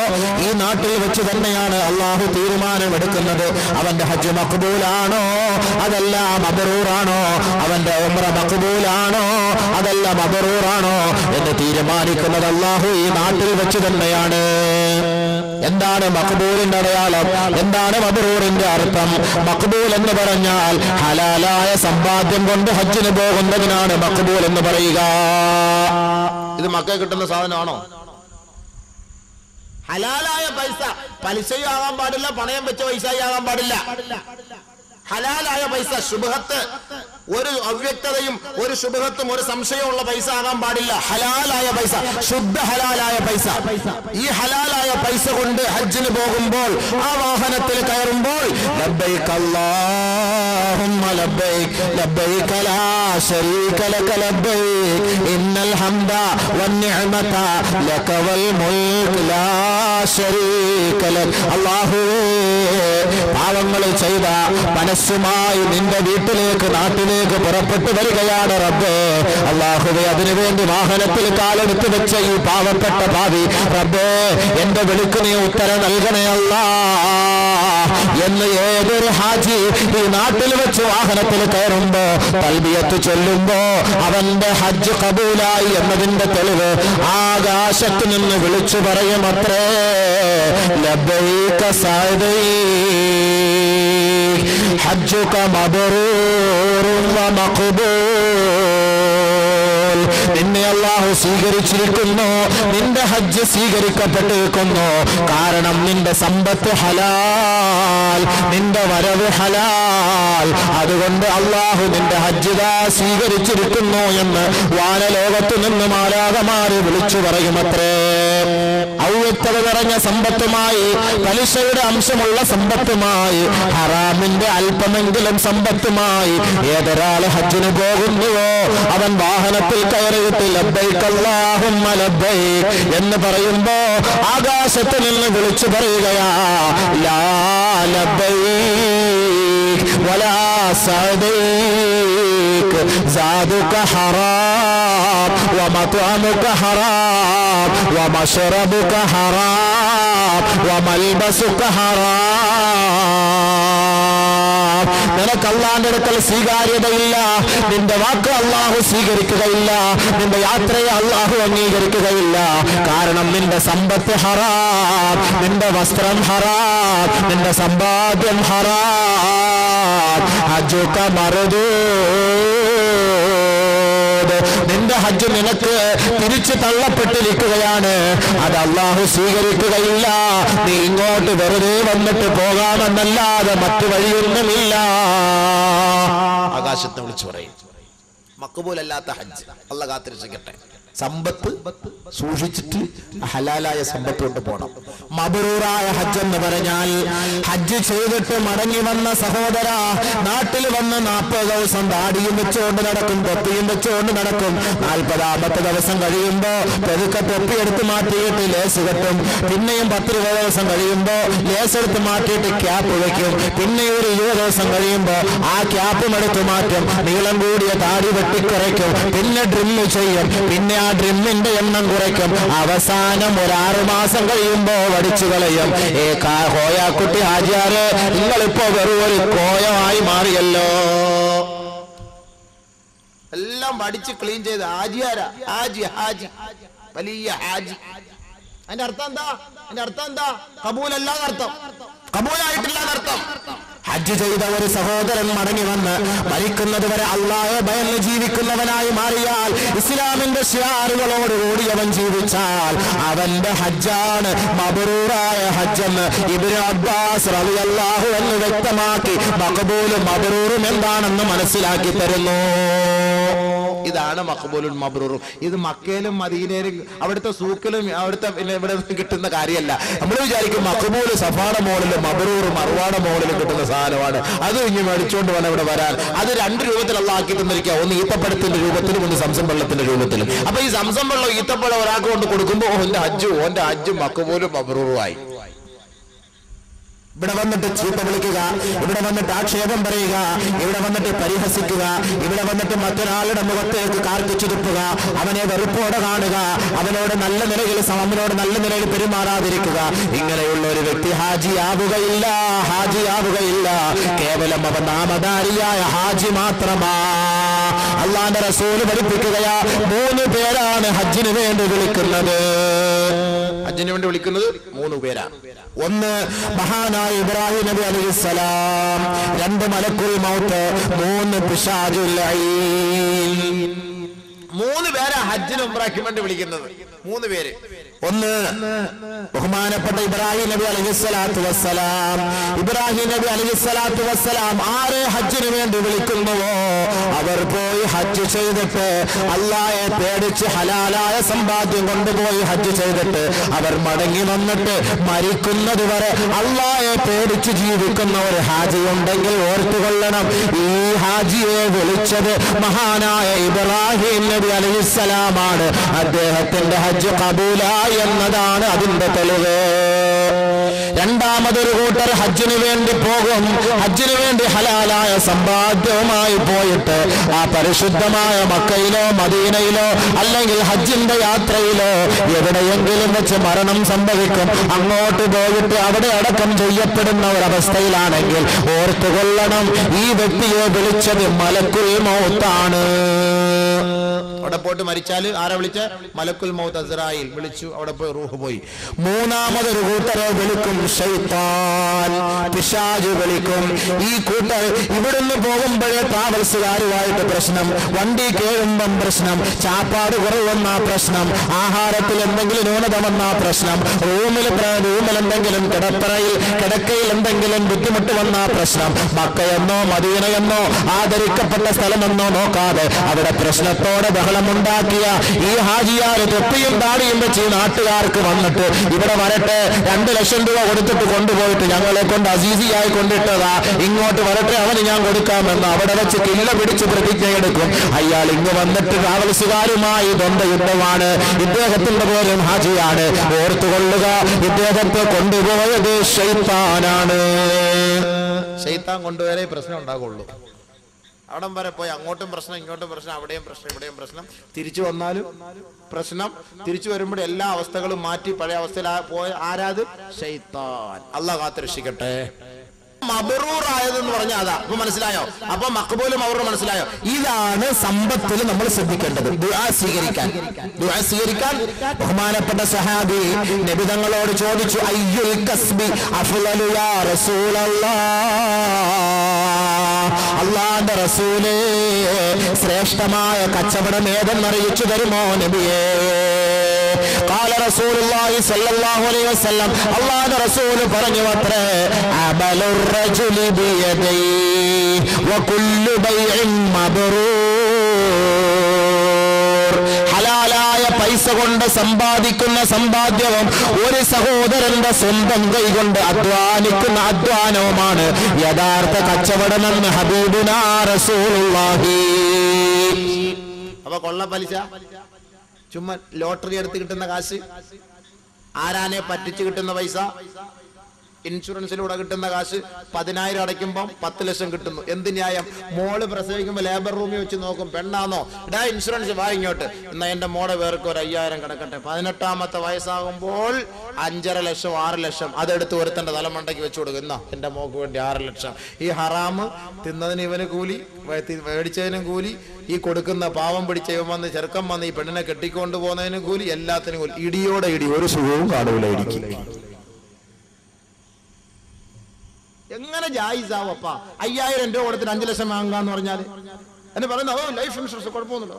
ഈ നാട്ടിൽ വെച്ച് തന്നെയാണ് അള്ളാഹു തീരുമാനമെടുക്കുന്നത്. അവന്റെ ഹജ്ജ് മഖ്ബൂലാണോ അതല്ല മബ്റൂറാണോ, അവന്റെ ഉംറ മഖ്ബൂലാണോ അതല്ല മബ്റൂറാണോ എന്ന് തീരുമാനിക്കുന്നത് അള്ളാഹു ഈ നാട്ടിൽ വെച്ച് തന്നെയാണ്. എന്താണ് മഖ്ബൂലിന്റെ അടയാളം? എന്താണ് മബ്റൂറിന്റെ അർത്ഥം? മഖ്ബൂൽ എന്ന് പറഞ്ഞാൽ ഹലാലായ സമ്പാദ്യം കൊണ്ട് ഹജ്ജിന് പോകുന്നതിനാണ് മഖ്ബൂൽ എന്ന് പറയുക. ഇത് മക്ക കിട്ടുന്ന സാധനമാണോ? ഹലാലായ പൈസ, പലിശയും ആകാൻ പാടില്ല, പണയം വെച്ച പൈസയും ആകാൻ പാടില്ല. ഹലാലായ പൈസ, ശുബ്ഹത്ത് ഒരു അവ്യക്തതയും ഒരു ശുഭഹത്തും ഒരു സംശയമുള്ള പൈസ ആകാൻ പാടില്ല. ഹലാലായ പൈസ, ശുദ്ധ ഹലാലായ പൈസ. ഈ ഹലാലായ പൈസ കൊണ്ട് ഹജ്ജിന് പോകുമ്പോൾ ആ വാഹനത്തിൽ കയറുമ്പോൾ ലബ്ബൈക അല്ലാഹുമ്മ ലബ്ബൈക ലബ്ബൈക ലാ ശരീക ലക ലബ്ബൈക ഇന്നൽ ഹംദ വന്നിഅമത ലക വൽ മുൽക് ലാ ശരീക ലക. അല്ലാഹുവേ, പാവങ്ങൾ ചെയ്ത മനസ്സുമായി നിന്റെ വീട്ടിലേക്ക് നാട്ടിലേക്ക് പുറപ്പെട്ടു വരികയാണ് റബ്ബേ. അല്ലാഹുവേ, അതിനുവേണ്ടി വാഹനത്തിൽ കാലെടുത്ത് വെച്ച ഈ പാവപ്പെട്ട ഭാവി റബ്ബേ, എന്റെ വിളിക്ക് നീ ഉത്തരം നൽകണേ അല്ലാ എന്ന് ഏതൊരു ഹാജി ഈ നാട്ടിൽ വെച്ച് വാഹനത്തിൽ കയറുമ്പോ തൽബിയത്ത് ചൊല്ലുമ്പോ അവന്റെ ഹജ്ജ് കബൂലായി എന്നതിന്റെ തെളിവ് ആകാശത്ത് നിന്ന് വിളിച്ചു പറയുമത്രേ, ലബ്ബൈക സഅദൈക ഹജ്ജുക മബ്റൂറുൻ വ മഖ്ബൂൽ. നിന്നെ അല്ലാഹു സ്വീകരിച്ചിരിക്കുന്നു, നിന്റെ ഹജ്ജ് സ്വീകരിക്കപ്പെട്ടിരിക്കുന്നു. കാരണം നിന്റെ സമ്പത്ത് ഹലാൽ, നിന്റെ വരവ് ഹലാൽ. അതുകൊണ്ട് അല്ലാഹു നിന്റെ ഹജ്ജ് സ്വീകരിച്ചിരിക്കുന്നു എന്ന് വാനലോകത്തു നിന്ന് മാലാഖമാര് വിളിച്ചു പറയുമത്രേ. ഔവ്യക്തത നിറഞ്ഞ സമ്പത്തുമായി, പലിശയുടെ അംശമുള്ള സമ്പത്തുമായി, ഹറാമിന്റെ അല്പമെങ്കിലും സമ്പത്തുമായി ഏതൊരാൾ ഹജ്ജിന് പോകുന്നുവോ അവൻ വാഹനത്തിൽ കയറിയിട്ട് ലബ്ബൈക അല്ലാഹുമ്മ ലബ്ബൈക എന്ന് പറയുമ്പോ ആകാശത്ത് നിന്ന് വിളിച്ചു പറയുകയാ, ലാ ലബ്ബൈക വലാ സഅദൈക സാദുക ഹറാം വമത്അമുക ഹറാം വമശ്റബുക ഹറാം വമൽബസുക ഹറാം. നിനക്ക് അല്ലാഹുവിന്റെ അടുക്കൽ സ്വീകാര്യതയില്ല, നിന്റെ വാക്ക് അല്ലാഹു സ്വീകരിക്കുകയില്ല, നിന്റെ യാത്രയെ അല്ലാഹു അംഗീകരിക്കുകയില്ല. കാരണം നിന്റെ സമ്പത്ത് ഹറാം, നിന്റെ വസ്ത്രം ഹറാം, നിന്റെ സമ്പാദ്യം ഹറാം. ഹജ്ജുക മർദൂദ്, നിന്റെ ഹജ്ജ് നിനക്ക് തിരിച്ചു തള്ളപ്പെട്ടിരിക്കുകയാണ്, അത് അല്ലാഹു സ്വീകരിക്കുകയില്ല. നീ ഇങ്ങോട്ട് വെറുതെ വന്നിട്ട് പോകാമെന്നല്ലാതെ മറ്റു വഴിയൊന്നുമില്ല. ആകാശത്തെ വിളിച്ചു പറയും, മഖ്ബൂലല്ലാത്ത ഹജ്ജ് അല്ലാഹു കാത്തിരക്ഷിക്കട്ടെ. സമ്പത്ത് സൂക്ഷിച്ചിട്ട് ഹലാലായ സമ്പത്ത് കൊണ്ട് പോകണം. മബ്റൂറായ ഹജ്ജ് എന്ന് പറഞ്ഞാൽ ഹജ്ജ് ചെയ്തിട്ട് മടങ്ങി വന്ന സഹോദര നാട്ടിൽ വന്ന് 40 ദിവസം താടിയും വെച്ചുകൊണ്ട് നടക്കും, തൊപ്പിയും വെച്ചുകൊണ്ട് നടക്കും. 40ാമത്തെ ദിവസം കഴിയുമ്പോ പെരുക്കെ തൊപ്പി എടുത്ത് മാറ്റിയിട്ട് ലേസ് കെട്ടും. പിന്നെയും 10 ദിവസം കഴിയുമ്പോ ലേസ് എടുത്ത് മാറ്റിയിട്ട് ക്യാപ്പ് വെക്കും. പിന്നെ ഒരു 20 ദിവസം കഴിയുമ്പോ ആ ക്യാപ്പും എടുത്ത് മാറ്റും. നീളം കൂടിയ താടി വെട്ടിക്കുറയ്ക്കും. പിന്നെ ഡ്രില്ല് ചെയ്യും. പിന്നെ ആ ഡ്രിമ്മിന്റെ എണ്ണം കുറയ്ക്കും. അവസാനം ഒരു 6 മാസം കഴിയുമ്പോ വടിച്ചു കളയും. കോയാക്കുട്ടി ഹാജിയാരെ, നിങ്ങളിപ്പോ വെറും ഒരു കോയമായി മാറിയല്ലോ. എല്ലാം വടിച്ച് ക്ലീൻ ചെയ്ത് ഹാജിയാരാ, ഹാജി ഹാജി വലിയ ഹാജി. അതിന്റെ അർത്ഥം എന്താ? അതിന്റെ അർത്ഥം എന്താ? കബൂലല്ലാന്ന് അർത്ഥം, കബൂലായിട്ടില്ലാന്ന് അർത്ഥം. ഹജ്ജ് ചെയ്ത ഒരു സഹോദരൻ മടങ്ങി വന്ന് മരിക്കുന്നത് വരെ അല്ലാഹയെ ഭയന്ന് ജീവിക്കുന്നവനായി മാറിയാൽ, ഇസ്ലാമിന്റെ ശിയാറുകളോടുകൂടി അവൻ ജീവിച്ചാൽ അവന്റെ ഹജ്ജാണ് മബ്റൂറായ ഹജ്ജെന്ന് ഇബ്നു അബ്ബാസ് റളിയല്ലാഹു അൻഹു വ്യക്തമാക്കി മഖ്ബൂലും മബ്റൂറും എന്താണെന്ന് മനസ്സിലാക്കി തരുന്നു. ഇതാണ് മഖ്ബൂലും മബ്റൂറും. ഇത് മക്കയിലും മദീനയിലും അവിടുത്തെ സൂക്കിലും അവിടുത്തെ ഇവിടെ കിട്ടുന്ന കാര്യമല്ല. നമ്മൾ വിചാരിക്കും മഖ്ബൂല് സഫാടെ മോളിലും മബ്റൂർ മർവാടെ മോളിലും കിട്ടുന്ന സാധനമാണ്. അത് ഇനി മേടിച്ചുകൊണ്ട് വേണം ഇവിടെ വരാൻ. അത് 2 രൂപത്തിൽ അല്ലാഹു ആക്കി തന്നിരിക്കുക. ഒന്ന് ഈത്തപ്പഴത്തിന്റെ രൂപത്തിലും ഒന്ന് സംസം വെള്ളത്തിന്റെ രൂപത്തിലും. അപ്പൊ ഈ സംസം വെള്ളം ഈത്തപ്പഴം ഒരാൾക്ക് കൊണ്ട് കൊടുക്കുമ്പോ ഓന്റെ ഹജ്ജും മഖ്ബൂലും മബ്റൂറുമായി. ഇവിടെ വന്നിട്ട് ചീത്ത വിളിക്കുക, ഇവിടെ വന്നിട്ട് ആക്ഷേപം പറയുക, ഇവിടെ വന്നിട്ട് പരിഹസിക്കുക, ഇവിടെ വന്നിട്ട് മറ്റൊരാളുടെ മുഖത്തേക്ക് കാർക്കിച്ചു തുപ്പുക, അവനെ വെറുപ്പോടെ കാണുക, അവനോട് നല്ല നിലയിൽ പെരുമാറാതിരിക്കുക. ഇങ്ങനെയുള്ള ഒരു വ്യക്തി ഹാജിയാവുകയില്ല. കേവലം അവൻ നാമധാരിയായ ഹാജി മാത്രമാ. അല്ലാഹുവിന്റെ റസൂൽ പഠിപ്പിക്കുകയാ, 3 പേരാണ് ഹജ്ജിന് വേണ്ടി വിളിക്കുന്നത്. 3 പേരാണ്. ഒന്ന് മഹാനായ ഇബ്രാഹിം നബി അലൈഹിസ്സലാം, 2 മലക്കുൽ മൗത്ത്, 3 പിശാചുൽ ലഈൻ. 3 പേരാ ഹജ്ജിന് ഉംറയ്ക്ക് വേണ്ടി വിളിക്കുന്നത്. 3 പേര്. ഒന്ന്, ബഹുമാനപ്പെട്ട ഇബ്രാഹിം നബി അലൈഹിസ്സലാത്തു വസ്സലാം. ഇബ്രാഹിം നബി അലൈഹിസ്സലാത്തു വസ്സലാം ആരെ ഹജ്ജിന് വേണ്ടി വിളിക്കുന്നുവോ അവർ പോയി ഹജ്ജ് ചെയ്തിട്ട് അല്ലാഹയെ പേടിച്ച് ഹലാലായ സമ്പാദ്യം കൊണ്ടുപോയി ഹജ്ജ് ചെയ്തിട്ട് അവർ മടങ്ങി വന്നിട്ട് മരിക്കുന്നത് വരെ അല്ലാഹയെ പേടിച്ച് ജീവിക്കുന്ന ഒരു ഹാജി ഉണ്ടെങ്കിൽ ഓർത്തുകൊള്ളണം, ഈ ഹാജിയെ വിളിച്ചത് മഹാനായ ഇബ്രാഹിം നബി അലൈഹിസ്സലാമാണ്. അദ്ദേഹത്തിന്റെ ഹജ്ജ് കബൂലായി എന്നതാണ് അതിന്റെ തെളിവ്. രണ്ടാമതൊരു കൂട്ടർ ഹജ്ജിന് വേണ്ടി പോകും. ഹജ്ജിന് വേണ്ടി ഹലാലായ സമ്പാദ്യവുമായി പോയിട്ട് ആ പരിശുദ്ധമായ മക്കയിലോ മദീനയിലോ അല്ലെങ്കിൽ ഹജ്ജിന്റെ യാത്രയിലോ എവിടെയെങ്കിലും വെച്ച് മരണം സംഭവിക്കും. അങ്ങോട്ട് പോയിട്ട് അവിടെ അടക്കം ചെയ്യപ്പെടുന്ന ഒരവസ്ഥയിലാണെങ്കിൽ ഓർത്തുകൊള്ളണം, ഈ വ്യക്തിയെ വിളിച്ചത് മലക്കുൽ മൗത്താണ്. അവിടെ പോയിട്ട് മരിച്ചാൽ ആരെ വിളിച്ച? മലക്കുൽ മൗത്ത് അസ്രായിൽ വിളിച്ചു. അവിടെ പോയി റൂഹ് പോയി. മൂന്നാമതൊരു കൂട്ടരെ വിളിക്കും ശൈത്താൻ, പിശാച് വിളിക്കും. ഈ കൂട്ടർ ഇവിടുന്ന് പോകുമ്പോഴേ ട്രാവൽസുകാരുമായിട്ട് പ്രശ്നം, വണ്ടി കേഴുമ്പം പ്രശ്നം, ചാപ്പാട് കുറവെന്ന പ്രശ്നം, ആഹാരത്തിൽ എന്തെങ്കിലും ന്യൂനത വന്ന പ്രശ്നം, റൂമിൽ എന്തെങ്കിലും കിടക്കയിൽ എന്തെങ്കിലും ബുദ്ധിമുട്ട് വന്ന പ്രശ്നം, മക്കയെന്നോ മദീനയെന്നോ ആദരിക്കപ്പെട്ട സ്ഥലമെന്നോ നോക്കാതെ അവിടെ പ്രശ്നത്തോടെ ബഹളമുണ്ടാക്കിയ ഈ ഹാജിയാര് തൊപ്പിയും താടിയും വെച്ച് ഈ നാട്ടുകാർക്ക് വന്നിട്ട് ഇവിടെ വരട്ടെ, 2 ലക്ഷം രൂപ കൊടുത്തിട്ട് കൊണ്ടുപോയിട്ട് ഞങ്ങളെ കൊണ്ട് അസീസിയായി കൊണ്ടിട്ടതാ, ഇങ്ങോട്ട് വരട്ടെ അവന് ഞാൻ കൊടുക്കാമെന്ന് അവിടെ വെച്ച് കില്ല പിടിച്ച് പ്രതിജ്ഞയെടുക്കും. അയാൾ ഇങ്ങ് വന്നിട്ട് ട്രാവൽസുകാരുമായി ദ്വന്ദ്വയുദ്ധമാണ്. ഇദ്ദേഹത്തിന്റെ പേരും ഹാജിയാണ്. ഓർത്തുകൊള്ളുക, ഇദ്ദേഹത്തെ കൊണ്ടുപോയത് ശൈത്താനാണ്. ശൈത്താൻ കൊണ്ടുവരെ പ്രശ്നം ഉണ്ടാകുള്ളൂ. അവിടം വരെ പോയി അങ്ങോട്ടും പ്രശ്നം ഇങ്ങോട്ടും പ്രശ്നം, അവിടെയും പ്രശ്നം ഇവിടെയും പ്രശ്നം, തിരിച്ചു വന്നാലും പ്രശ്നം. തിരിച്ചു വരുമ്പോൾ എല്ലാ അവസ്ഥകളും മാറ്റി പഴയ അവസ്ഥയിൽ പോയ ആരാത്? ശൈത്താൻ. അല്ലാഹ് കാത്തുരക്ഷിക്കട്ടെ. മബ്റൂർ ആയതെന്ന് പറഞ്ഞാൽ അതാ. അപ്പൊ മനസ്സിലായോ? അപ്പൊ മഖ്ബൂലും മബ്റൂർ മനസ്സിലായോ? ഇതാണ് സമ്പത്തിൽ നമ്മൾ ശ്രദ്ധിക്കേണ്ടത്. ദുആ സ്വീകരിക്കാൻ ബഹുമാനപ്പെട്ട സഹാബി നബി തങ്ങളോട് ചോദിച്ചു, അയ്യുൽ കസ്ബി അഫ്ളലു യാ റസൂലല്ലാഹ്, അല്ലാഹുവിന്റെ റസൂലേ ശ്രേഷ്ഠമായ കച്ചവടം ഏതെന്നറിയിച്ചു തരുമോ നബിയേ? قال رسول الله صلى الله عليه وسلم, അല്ലാഹുവിന്റെ റസൂൽ പറഞ്ഞു അത്രേ, അമലുർ റജുലി ബിയദിഹി വകുല്ലു ബൈഇൻ മബ്റൂർ. ഹലാലായ പൈസ കൊണ്ട് സമ്പാദിക്കുന്ന സമ്പാദ്യവും ഒരു സഹോദരന്റെ സ്വന്തം കൈകൊണ്ട് അധ്വാനിക്കുന്ന അധ്വാനവുമാണ് യഥാർത്ഥ കച്ചവടമെന്ന് ഹബീബുനാ റസൂലുള്ളാഹി. അപ്പൊ കൊള്ള പലിശ, ചുമ്മാ ലോട്ടറി എടുത്ത് കിട്ടുന്ന കാശ്, ആരാനെ പറ്റിച്ച് കിട്ടുന്ന പൈസ, ഇൻഷുറൻസിലൂടെ കിട്ടുന്ന കാശ്, 10,000 അടയ്ക്കുമ്പോൾ 10 ലക്ഷം കിട്ടുന്നു. എന്ത് ന്യായം? മോള് പ്രസവിക്കുമ്പോൾ ലേബർ റൂമിൽ വെച്ച് നോക്കും, പെണ്ണാന്നോ, ഇടാ ഇൻഷുറൻസ് വാ ഇങ്ങോട്ട്, എന്നാ എന്റെ മോടെ പേർക്ക് ഒരു 5,000 കിടക്കട്ടെ. 18ാമത്തെ വയസ്സാകുമ്പോൾ 5.5 ലക്ഷം 6 ലക്ഷം അതെടുത്ത് ഒരുത്തന്റെ തലമണ്ടയ്ക്ക് വെച്ചു കൊടുക്കും. എന്നാ എന്റെ മോക്ക് വേണ്ടി 6 ലക്ഷം. ഈ ഹറാമ് തിന്നതിന് ഇവന് കൂലി, മേടിച്ചതിനും കൂലി, ഈ കൊടുക്കുന്ന പാവം പിടിച്ച ഇവൻ വന്ന് ചെറുക്കം വന്ന് ഈ പെണ്ണിനെ കെട്ടിക്കൊണ്ട് പോകുന്നതിനും കൂലി, എല്ലാത്തിനും കൂലി. ഇടിയോടെ ഇടി, ഒരു സുഖവും കാണൂല ഇടിക്ക്. എങ്ങനെ ജായിസാവപ്പാ 5,000 രൂപ കൊടുത്തിട്ട് 5 ലക്ഷം വാങ്ങാന്ന് പറഞ്ഞാല് എന്നെ പറയുന്നത് ലൈഫ് ഇൻഷുറൻസ് കുഴപ്പമൊന്നുമില്ല,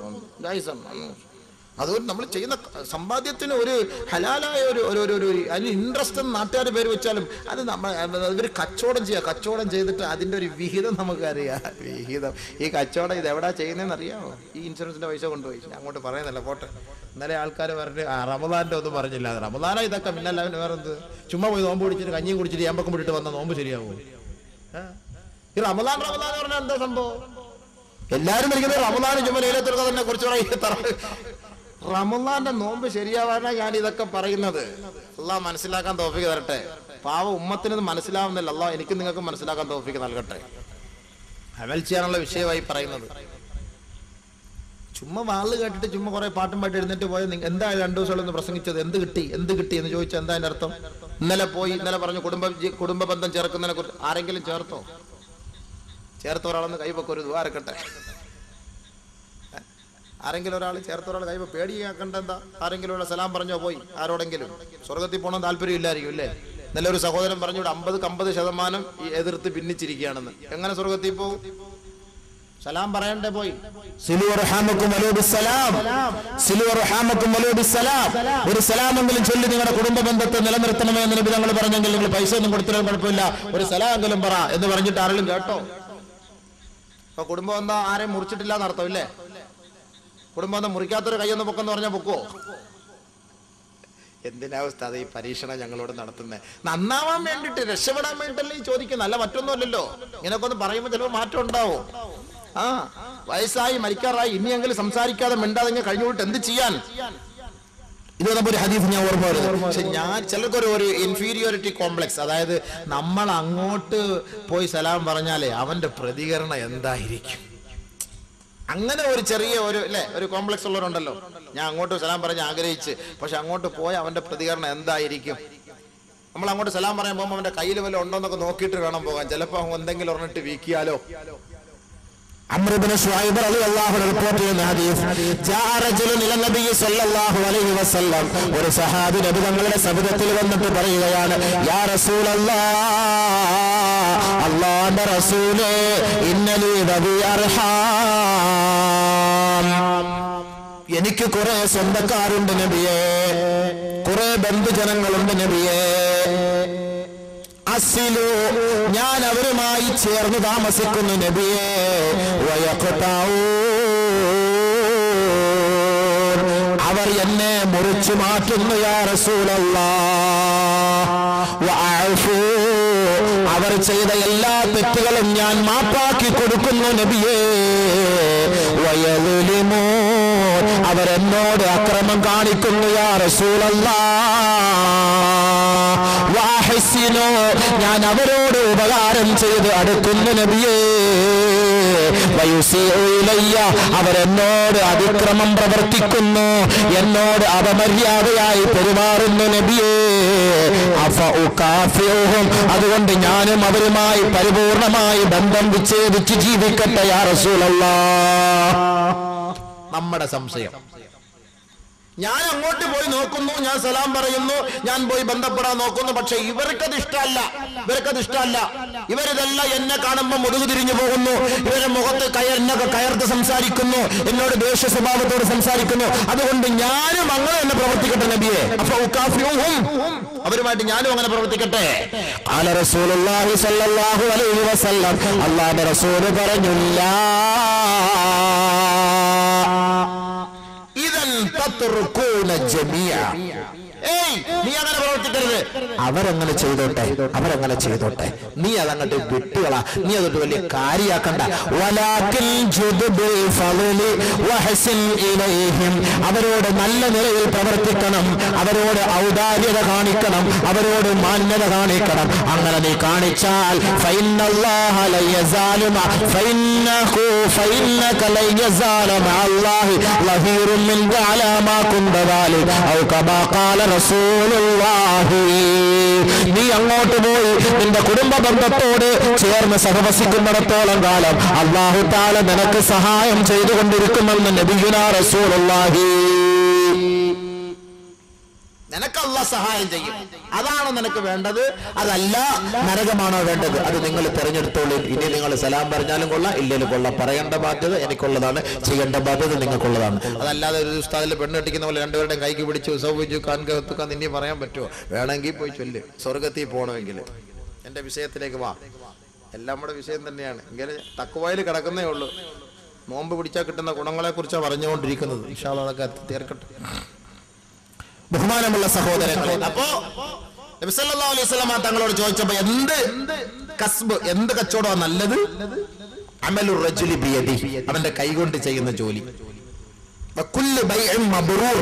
ജായിസാണ്. അതുകൊണ്ട് നമ്മൾ ചെയ്യുന്ന സമ്പാദ്യത്തിന് ഒരു ഹലാലായ ഒരു അതിന് ഇൻട്രസ്റ്റ് എന്ന് നാട്ടുകാരുടെ പേര് വെച്ചാലും അത് ഇവർ കച്ചവടം ചെയ്തിട്ട് അതിൻ്റെ ഒരു വിഹിതം നമുക്കറിയാം. വിഹിതം ഈ കച്ചവടം ഇത് എവിടാ ചെയ്യുന്നതെന്ന് അറിയാമോ? ഈ ഇൻഷുറൻസിന്റെ പൈസ കൊണ്ടുപോയി അങ്ങോട്ട് പറയുന്നില്ല, പോട്ടെ. ഇന്നലെ ആൾക്കാർ പറഞ്ഞ് റമദാന്റെ ഒന്നും പറഞ്ഞില്ല, റമദാന ഇതൊക്കെ പിന്നല്ല വേറെന്ത്, ചുമ്മാ പോയി നോമ്പ് കുടിച്ചിട്ട് കഞ്ഞിയും കുടിച്ചിട്ട് ഏമ്പക്കം വിട്ടിട്ട് വന്ന നോമ്പ് ശരിയാവോ? ഈ റമദാൻ പറഞ്ഞാൽ എന്താ സംഭവം? എല്ലാരും ഇരിക്കുന്നത് റമദാൻ ചുമ്മാ ലൈലത്തുൽ ഖദറിനെ കുറിച്ച് റമദാന്റെ നോമ്പ് ശരിയാവാനാണ് ഞാൻ ഇതൊക്കെ പറയുന്നത്. അള്ളാഹ് മനസ്സിലാക്കാൻ തൗഫീഖ് തരട്ടെ. പാവ ഉമ്മത്തിന് മനസ്സിലാവുന്നില്ല. അള്ളാഹ് എനിക്ക് നിങ്ങൾക്ക് മനസ്സിലാക്കാൻ തൗഫീഖ് നൽകട്ടെ. അമൽ ചെയ്യാനുള്ള വിഷയമായി പറയുന്നത്. ചുമ്മാ വാള് കേട്ടിട്ട് ചുമ്മാ കുറെ പാട്ടും പാട്ട് എഴുന്നേറ്റ് പോയ എന്താ 2 ദിവസം പ്രസംഗിച്ചത്? എന്ത് കിട്ടി എന്ന് ചോദിച്ചാൽ എന്താ അതിന്റെ അർത്ഥം? ഇന്നലെ പറഞ്ഞു കുടുംബ ബന്ധം ചേർക്കുന്നതിനെ കുറിച്ച് ആരെങ്കിലും ചേർത്ത ഒരാളെന്ന് കൈവൊക്കെ ഒരു ദ്വാരക്കട്ടെ. ആരെങ്കിലും ഒരാൾ ചേർത്ത ഒരാൾ കൈവ പേടിയാക്കണ്ട. എന്താ? ആരെങ്കിലും ഉള്ള സലാം പറഞ്ഞോ പോയി ആരോടെങ്കിലും സ്വർഗത്തിൽ പോകണം താല്പര്യം ഇല്ലായിരിക്കും അല്ലേ? ഇന്നലെ ഒരു സഹോദരൻ പറഞ്ഞു 50% എതിർത്ത് ഭിന്നിച്ചിരിക്കുകയാണെന്ന്. എങ്ങനെ സ്വർഗത്തിൽ പോകും? സലാം പറയണ്ടേ പോയി? ഒരു സലാമെങ്കിലും ചൊല്ലി നിങ്ങളുടെ കുടുംബ ബന്ധത്തെ നിലനിർത്തണമേ എന്ന് നബി തങ്ങൾ പറഞ്ഞെങ്കിൽ നിങ്ങൾ പൈസ ഒന്നും കൊടുത്തില്ല കുഴപ്പമില്ല, ഒരു സലാമെങ്കിലും പറ എന്ന് പറഞ്ഞിട്ട് ആരെങ്കിലും കേട്ടോ? അപ്പൊ കുടുംബം എന്താ ആരെയും മുറിച്ചിട്ടില്ല എന്നർത്ഥം ഇല്ലേ? കുടുംബം എന്താ മുറിക്കാത്തൊരു കൈയൊന്ന് പൊക്കെന്ന് പറഞ്ഞാൽ പൊക്കുവോ? എന്തിനാ ഉസ്താദ് ഈ പരീക്ഷണം ഞങ്ങളോട് നടത്തുന്നത്? നന്നാവാൻ വേണ്ടിട്ട്, രക്ഷപ്പെടാൻ വേണ്ടിട്ടല്ലേ ഈ ചോദിക്കുന്നത്, അല്ല മറ്റൊന്നുമല്ലല്ലോ. ഇങ്ങനെയൊക്കെ ഒന്ന് പറയുമ്പോൾ ചിലപ്പോൾ മാറ്റം ഉണ്ടാവും. വയസ്സായി മരിക്കാറായി, ഇനിയെങ്കിലും സംസാരിക്കാതെ മിണ്ടാതെ കഴിഞ്ഞുകൊണ്ട് എന്ത് ചെയ്യാൻ? ഇത് ഒരു ഹദീസ് ഞാൻ ഓർമ്മ വരുന്നത്. പക്ഷെ ചിലർക്കൊരു ഇൻഫീരിയോറിറ്റി കോംപ്ലക്സ്, അതായത് നമ്മൾ അങ്ങോട്ട് പോയി സലാം പറഞ്ഞാലേ അവന്റെ പ്രതികരണം എന്തായിരിക്കും, അങ്ങനെ ഒരു ചെറിയ ഒരു കോംപ്ലക്സ് ഉള്ളവരുണ്ടല്ലോ. ഞാൻ അങ്ങോട്ട് സലാം പറഞ്ഞ് ആഗ്രഹിച്ച്, പക്ഷെ അങ്ങോട്ട് പോയ അവന്റെ പ്രതികരണം എന്തായിരിക്കും? നമ്മൾ അങ്ങോട്ട് സലാം പറയാൻ പോകുമ്പോൾ അവന്റെ കയ്യിൽ വല്ല ഉണ്ടോന്നൊക്കെ നോക്കിയിട്ട് വേണം പോകാൻ. ചിലപ്പോ എന്തെങ്കിലും ഒരെണ്ണിട്ട് വീക്കിയാലോ. അംർ ഇബ്നു ശുഐബ് റളിയല്ലാഹു അൻഹു റിപ്പോർട്ട് ചെയ്യുന്ന ഹദീസ്, ജാഅ റജുലുൻ ഇല നബി സ്വല്ലല്ലാഹു അലൈഹി വസല്ലം, ഒരു സഹാബി നബി തങ്ങളുടെ സവിധത്തിൽ വന്നിട്ട് പറയുകയാണ്, യാ റസൂലല്ലാഹ്, അല്ലാഹുവിന്റെ റസൂലേ, ഇന്നലി ദബി അർഹാം, എനിക്ക് കുറെ സ്വന്തക്കാരുണ്ട് നബിയേ, കുറെ ബന്ധുജനങ്ങളുണ്ട് നബിയേ, അസിലു, ഞാൻ അവരുമായി ചേർന്ന് താമസിക്കുന്നു നബിയേ, വയഖ്തഊൻ, അവർ എന്നെ മുറിച്ചു മാറ്റുന്നു യാ റസൂലല്ലാഹ്, വഅഫു, അവർ ചെയ്ത എല്ലാ തെറ്റുകളും ഞാൻ മാപ്പാക്കി കൊടുക്കുന്നു നബിയേ, വയളുലിമു, അവരെന്നോട് അക്രമം കാണിക്കുന്നു യാ റസൂലല്ലാഹ്, വഅഹ്സിനു, ഞാൻ അവരോട് ഉപകാരം ചെയ്ത് അടുക്കുന്നു നബിയേ, വയുസിഉ ഇലയ്യ, അവരെന്നോട് അതിക്രമം പ്രവർത്തിക്കുന്നു, എന്നോട് അപമര്യാദയായി പെരുമാറുന്നു നബിയേ, അഫഉകാഫിഉഹും, അതുകൊണ്ട് ഞാനും അവരുമായി പരിപൂർണമായി ബന്ധം വിച്ഛേദിച്ച് ജീവിക്കട്ടെ യാ റസൂലല്ലാഹ്. നമ്മുടെ സംശയം, ഞാൻ അങ്ങോട്ട് പോയി നോക്കുന്നു, ഞാൻ സലാം പറയുന്നു, ഞാൻ പോയി ബന്ധപ്പെടാൻ നോക്കുന്നു, പക്ഷെ ഇവർക്കത് ഇഷ്ടമല്ല. ഇവരിതെല്ലാം എന്നെ കാണുമ്പോൾ മുതുകു തിരിഞ്ഞു പോകുന്നു, ഇവരുടെ മുഖത്ത് എന്നൊക്കെ കയർത്ത് സംസാരിക്കുന്നു, എന്നോട് ദേഷ്യ സ്വഭാവത്തോട് സംസാരിക്കുന്നു, അതുകൊണ്ട് ഞാനും അങ്ങനെ തന്നെ പ്രവർത്തിക്കട്ടെ നബിയെ, അവരുമായിട്ട് ഞാനും അങ്ങനെ പ്രവർത്തിക്കട്ടെ. ഖാല റസൂലുള്ളാഹി സ്വല്ലല്ലാഹു അലൈഹി വസല്ലം, അല്ലാഹുവിന്റെ റസൂൽ പറഞ്ഞില്ല, നീ അങ്ങനെ പ്രവർത്തിക്കരുത്, അവരങ്ങനെ ചെയ്തോട്ടെ, നീ അതങ്ങോട്ട് വിട്ടുകള, നീ അതൊട്ട് വലിയ കാര്യാക്കണ്ട. അവരോട് നല്ല നിലയിൽ പ്രവർത്തിക്കണം, അവരോട് ഔദാര്യത കാണിക്കണം, അവരോട് മാന്യത കാണിക്കണം. അങ്ങനെ നീ കാണിച്ചാൽ നീ അങ്ങോട്ട് പോയി നിന്റെ കുടുംബ ബന്ധത്തോട് ചേർന്ന് സഹവസിക്കുന്നിടത്തോളം കാലം അല്ലാഹു തആല നിനക്ക് സഹായം ചെയ്തുകൊണ്ടിരിക്കുമെന്ന് നബിയുനാ റസൂലുള്ളാഹി. നിനക്ക് അല്ലാഹ് സഹായം ചെയ്യും, അതാണ് നിനക്ക് വേണ്ടത്, അതല്ല നരകമാണോ വേണ്ടത്, അത് നിങ്ങൾ തിരഞ്ഞെടുത്തോളൂ. ഇനി നിങ്ങൾ സലാം പറഞ്ഞാലും കൊള്ളാം, ഇല്ലെങ്കിലും കൊള്ളാം, പറയേണ്ട ബാധ്യത എനിക്കുള്ളതാണ്, ചെയ്യേണ്ട ബാധ്യത നിങ്ങൾക്കുള്ളതാണ്. അതല്ലാതെ ഒരു ഉസ്താദിൽ പെണ്ണ് കെട്ടിക്കുന്ന പോലെ രണ്ടുപേരുടെയും കൈക്ക് പിടിച്ചു സൗവിച്ചു കാൻകത്തുക്കാൻ ഇനി പറയാൻ പറ്റുമോ? വേണമെങ്കിൽ പോയി ചൊല്ല്, സ്വർഗത്തിൽ പോകണമെങ്കിൽ. എന്റെ വിഷയത്തിലേക്ക് വാ, എല്ലാം നമ്മുടെ വിഷയം തന്നെയാണ്. ഇങ്ങനെ തക്കുവായിൽ കിടക്കുന്നേ ഉള്ളൂ. നോമ്പ് പിടിച്ചാൽ കിട്ടുന്ന ഗുണങ്ങളെ കുറിച്ചാണ് പറഞ്ഞുകൊണ്ടിരിക്കുന്നത്. ഇൻഷാ അല്ലാഹ് അതൊക്കെ തീർക്കട്ടെ. ബഹുമാനമുള്ള സഹോദരങ്ങളെ, അപ്പോ നബി സല്ലല്ലാഹു അലൈഹി വസല്ലം തങ്ങളോട് ചോദിച്ചപ്പോ എന്ത് കച്ചവടമാണ് നല്ലത്? അമലുർ റജുലി ബിയദിഹി, അവന്റെ കൈകൊണ്ട് ചെയ്യുന്ന ജോലി. വകുല്ലു ബൈഇൻ മബ്റൂർ,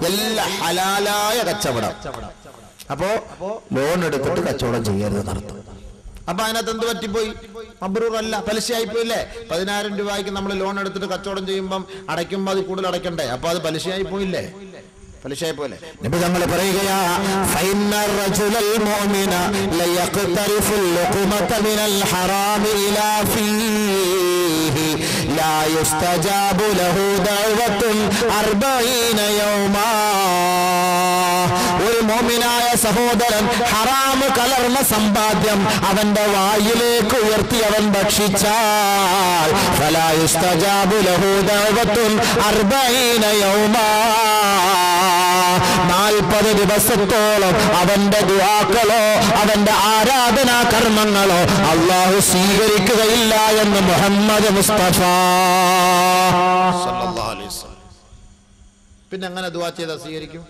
എല്ലാ ഹലാലായ കച്ചവടം. അപ്പോ ലോൺ എടുത്തിട്ട് കച്ചവടം ചെയ്യരുത് നടത്തും. അപ്പൊ അതിനകത്ത് എന്ത് പറ്റിപ്പോയി? മബ്റൂർ അല്ല, പലിശയായിപ്പോയില്ലേ? 10,000 രൂപയ്ക്ക് നമ്മൾ ലോൺ എടുത്തിട്ട് കച്ചവടം ചെയ്യുമ്പോൾ അടയ്ക്കുമ്പോൾ അത് കൂടുതൽ അടയ്ക്കണ്ടേ? അപ്പൊ അത് പലിശയായി പോയില്ലേ? പലിശയായി പോലെ. നബി തങ്ങൾ പറയുകയാ, ഫൈന്നർ റജുലൽ മുഅ്മിന ലയഖ്തരിഫുൽ ലുഖ്മത മിനൽ ഹറാമി ഇലാ ഫീഹി ലാ യുസ്തജാബു ലഹു ദഅവത്തുൻ 40 യൗമാ. ഒരു മുഅ്മിനായ സഹോദരൻ ഹറാമ് കലർന്ന സമ്പാദ്യം അവന്റെ വായിലേക്ക് ഉയർത്തി അവൻ ഭക്ഷിച്ചാൽ ഫലാ യുസ്തജാബു ലഹു ദഅവത്തുൻ 40 യൗമാ 40 ദിവസത്തോളം അവന്റെ ദുആകളോ അവന്റെ ആരാധനാ കർമ്മങ്ങളോ അല്ലാഹു സ്വീകരിക്കുകയില്ല എന്ന് മുഹമ്മദ് മുസ്തഫ സല്ലല്ലാഹു അലൈഹി വസല്ലം. പിന്നെ അങ്ങനെ ദുആ ചെയ്താൽ സ്വീകരിക്കും?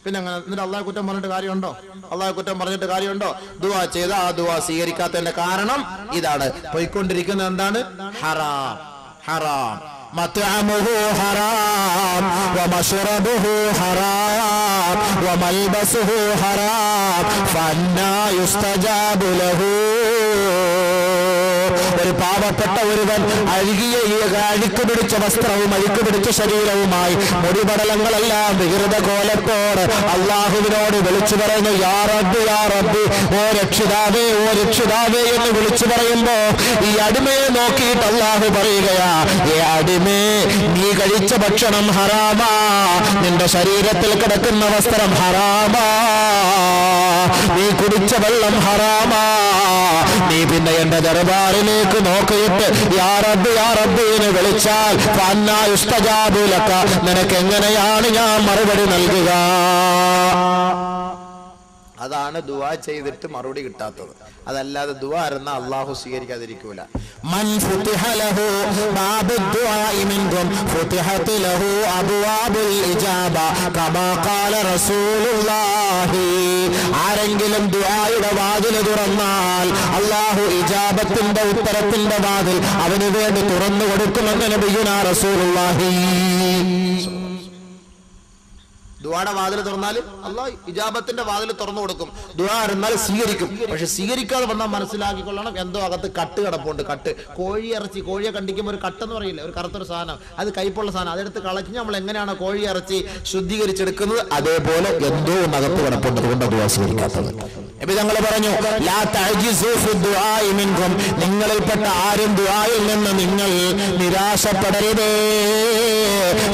പിന്നെ അങ്ങനെ എന്നിട്ട് അള്ളാഹു കുറ്റം പറഞ്ഞിട്ട് കാര്യമുണ്ടോ? അള്ളാഹു കുറ്റം പറഞ്ഞിട്ട് കാര്യമുണ്ടോ? ദുആ ചെയ്ത ആ ദുആ സ്വീകരിക്കാത്തതിന്റെ കാരണം ഇതാണ്. പോയിക്കൊണ്ടിരിക്കുന്നത് എന്താണ്? ഹറാം. ഹറാം. മത്അമുഹു ഹറാം വമശ്റബുഹു ഹറാം വമൽബസുഹു ഹറാം ഫഅന്നാ യുസ്തജാബു ലഹു. ഒരു പാവപ്പെട്ട ഒരുവൻ അഴുക്ക് പിടിച്ച വസ്ത്രവും അഴുക്ക് പിടിച്ച ശരീരവുമായി മുടിപടലങ്ങളെല്ലാം വികൃത കോലത്തോട് അള്ളാഹുവിനോട് വിളിച്ചു പറയുന്നു, യാ റബ്ബി യാ റബ്ബി, ഓ രക്ഷിതാവേ ഓ രക്ഷിതാവേ എന്ന് വിളിച്ചു പറയുമ്പോ ഈ അടിമയെ നോക്കിയിട്ട് അള്ളാഹു പറയുകയാ, ഏ അടിമേ, നീ കഴിച്ച ഭക്ഷണം ഹറാമാ, നിന്റെ ശരീരത്തിൽ കിടക്കുന്ന വസ്ത്രം ഹറാമാ, നീ കുടിച്ച വെള്ളം ഹറാമാ, നീ പിന്നെ എന്റെ ദർബാറിലേക്ക് നോക്കിയിട്ട് യാ റബ്ബി എന്ന് വിളിച്ചാൽ ഫഅന്നാ യുസ്തജാബു ലക, നിനക്ക് എങ്ങനെയാണ് ഞാൻ മറുപടി നൽകുക? അതാണ് ദുആ ചെയ്തിട്ട് മറുപടി കിട്ടാത്തത്. അതല്ലാതെ ദുആ ആയിരുന്ന അല്ലാഹു സ്വീകരിക്കാതിരിക്കൂല. മൻ ഫുതിഹ ലഹു ബാബുദ് ദുആഇ മിൻകും ഫുതിഹത് ലഹു അബ്വാബുൽ ഇജാബ കമാ ഖാല റസൂലുള്ളാഹി. ആരെങ്കിലും ദുആയുടെ വാതിൽ തുറന്നാൽ അല്ലാഹു ഇജാബത്തിന്റെ ഉത്തരത്തിന്റെ വാതിൽ അവന് വേണ്ടി തുറന്നു കൊടുക്കുമെന്ന് നബിയുനാ റസൂലുള്ളാഹി. ദുആയുടെ വാതിൽ തുറന്നാൽ അല്ലാഹു ഇജാബത്തിന്റെ വാതിൽ തുറന്നു കൊടുക്കും. ദുആ ഇരുന്നാൽ സ്വീകരിക്കും. പക്ഷെ സ്വീകരിക്കാതെ വന്നാൽ മനസ്സിലാക്കിക്കൊള്ളണം, എന്തോ അകത്ത് കട്ട് കിടപ്പുണ്ട്. കട്ട്, കോഴി ഇറച്ചി, കോഴിയെ കണ്ടിക്കുമ്പോൾ ഒരു കട്ടെന്ന് പറയില്ല, ഒരു കറുത്തൊരു സാധനം, അത് കയ്പുള്ള സാധനം, അതെടുത്ത് കളഞ്ഞ് നമ്മൾ എങ്ങനെയാണോ കോഴി ഇറച്ചി ശുദ്ധീകരിച്ചെടുക്കുന്നത് അതേപോലെ എന്തോ അകത്ത് കിടപ്പുണ്ട്. അതുകൊണ്ട് ദുആ സ്വീകരിക്കാത്തത്. നബി തങ്ങൾ പറഞ്ഞു, ലാ തഅജിസു ഫി ദുആഇ മിൻകും, നിങ്ങളിൽപ്പെട്ട ആരും ദുആയിൽ നിന്ന് നിങ്ങൾ നിരാശപ്പെടരുത്.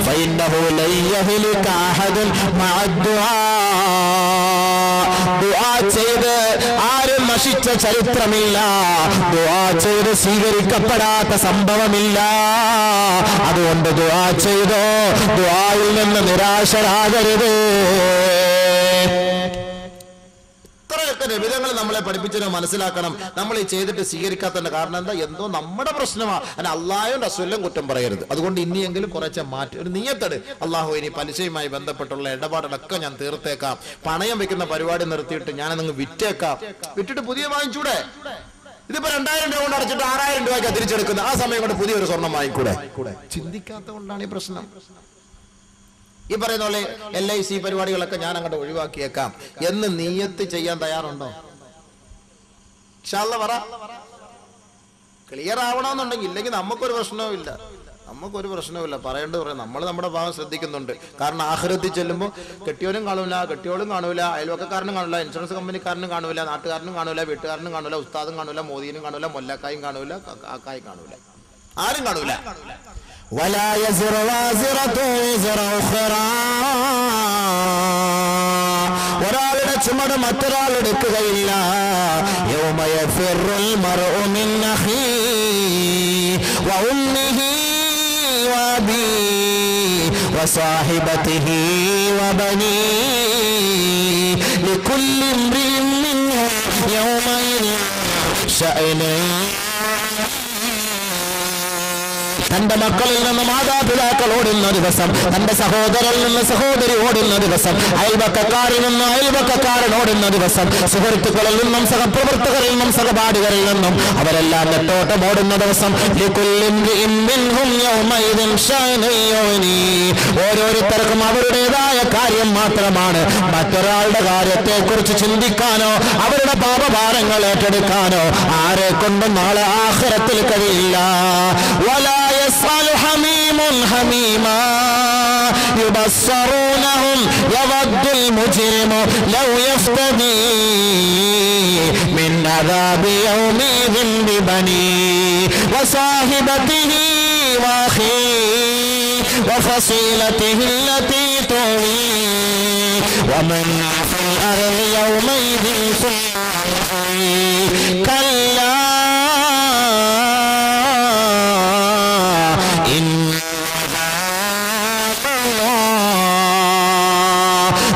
ഫഇന്നഹു ലൻ യഹ്ലിക അഹദുൻ മഅ ദുആ. ദുആ ചെയ്ത് ആരും നശിച്ച ചരിത്രമില്ല, ദുആ ചെയ്ത് സ്വീകരിക്കപ്പെടാത്ത സംഭവമില്ല. അതുകൊണ്ട് ദുആ ചെയ്തോ, ദുആയിൽ നിന്ന് നിരാശരാകരുത്. നബിതങ്ങൾ നമ്മളെ പഠിപ്പിച്ചതിനെ മനസ്സിലാക്കണം. നമ്മൾ ഈ ചെയ്തിട്ട് സ്വീകരിക്കാത്തതിന്റെ കാരണം എന്താ? എന്തോ നമ്മുടെ പ്രശ്നമാണ്. അതിന് അള്ളാഹുവിന്റെ റസൂലിനും കുറ്റം പറയരുത്. അതുകൊണ്ട് ഇനിയെങ്കിലും കുറച്ച് മാറ്റി ഒരു നിയത്തെട്, അള്ളാഹു ഇനി പലിശയുമായി ബന്ധപ്പെട്ടുള്ള ഇടപാടുകളൊക്കെ ഞാൻ തീർത്തേക്കാം, പണയം വെക്കുന്ന പരിപാടി നിർത്തിയിട്ട് ഞാനങ്ങ് വിറ്റേക്കാം, വിറ്റിട്ട് പുതിയ വാങ്ങിച്ചൂടെ? ഇതിപ്പോ 2000 രൂപ കൊണ്ട് അടച്ചിട്ട് 6000 രൂപയ്ക്ക് തിരിച്ചെടുക്കുന്നത്, ആ സമയം കൊണ്ട് പുതിയൊരു സ്വർണം വാങ്ങിക്കൂടെ? ചിന്തിക്കാത്ത കൊണ്ടാണ് ഈ പ്രശ്നം. ഈ പറയുന്ന പോലെ LIC പരിപാടികളൊക്കെ ഞാൻ അങ്ങോട്ട് ഒഴിവാക്കിയേക്കാം എന്ന് നിയത്ത് ചെയ്യാൻ തയ്യാറുണ്ടോ? ഇൻഷാ അല്ലാഹ് പറ. ക്ലിയർ ആവണമെന്നുണ്ടെങ്കിൽ, ഇല്ലെങ്കിൽ നമുക്കൊരു പ്രശ്നവും ഇല്ല. നമുക്കൊരു പ്രശ്നവുമില്ല, പറയേണ്ടത് പറയാം. നമ്മൾ നമ്മുടെ ഭാഗം ശ്രദ്ധിക്കുന്നുണ്ട്. കാരണം ആഖിറത്തിൽ ചെല്ലുമ്പോൾ കെട്ടിയോനും കാണൂല, കെട്ടിയോളും കാണൂല, അയൽവക്കക്കാരനും കാണൂല, ഇൻഷുറൻസ് കമ്പനിക്കാരനും കാണൂല, നാട്ടുകാരനും കാണൂല, വീട്ടുകാരനും കാണൂല, ഉസ്താദും കാണൂല, മോദീനും കാണൂല, മൊല്ലക്കായും കാണൂല, കാക്കായും കാണൂല, ആരും കാണൂല. ولا يزر وازرة وزر أخرى. ഒരാളുടെ ചുമട് മറ്റൊരാൾ എടുക്കുകയില്ല. يوم يفر المرء من أخيه وأمه وأبيه وصاحبته وبنيه لكل امرئ منهم يومئذ شأن. തന്റെ മക്കളിൽ നിന്ന് മാതാപിതാക്കൾ ഓടുന്ന ദിവസം, തന്റെ സഹോദരനിൽ നിന്ന് സഹോദരി ഓടുന്ന ദിവസം, അയൽവക്കക്കാരിൽ നിന്ന് അയൽവക്കക്കാരൻ ഓടുന്ന ദിവസം, സുഹൃത്തുക്കളിൽ നിന്നും സഹപ്രവർത്തകരിൽ നിന്നും സഹപാഠികളിൽ നിന്നും അവരെല്ലാം നെട്ടോട്ടം ഓടുന്ന ദിവസം, ഓരോരുത്തർക്കും അവരുടേതായ കാര്യം മാത്രമാണ്. മറ്റൊരാളുടെ കാര്യത്തെ കുറിച്ച് ചിന്തിക്കാനോ അവരുടെ പാപഭാരങ്ങൾ ഏറ്റെടുക്കാനോ ആരെ കൊണ്ടും നാളെ ആഖിറത്തിൽ കഴിയില്ല. يسأل حميم حميما يبصرونهم يود المجرم لو يفتدي من عذاب يومئذ ببنيه وصاحبته وأخيه وفصيلته التي تؤويه ومن في الأرض يومئذ كلا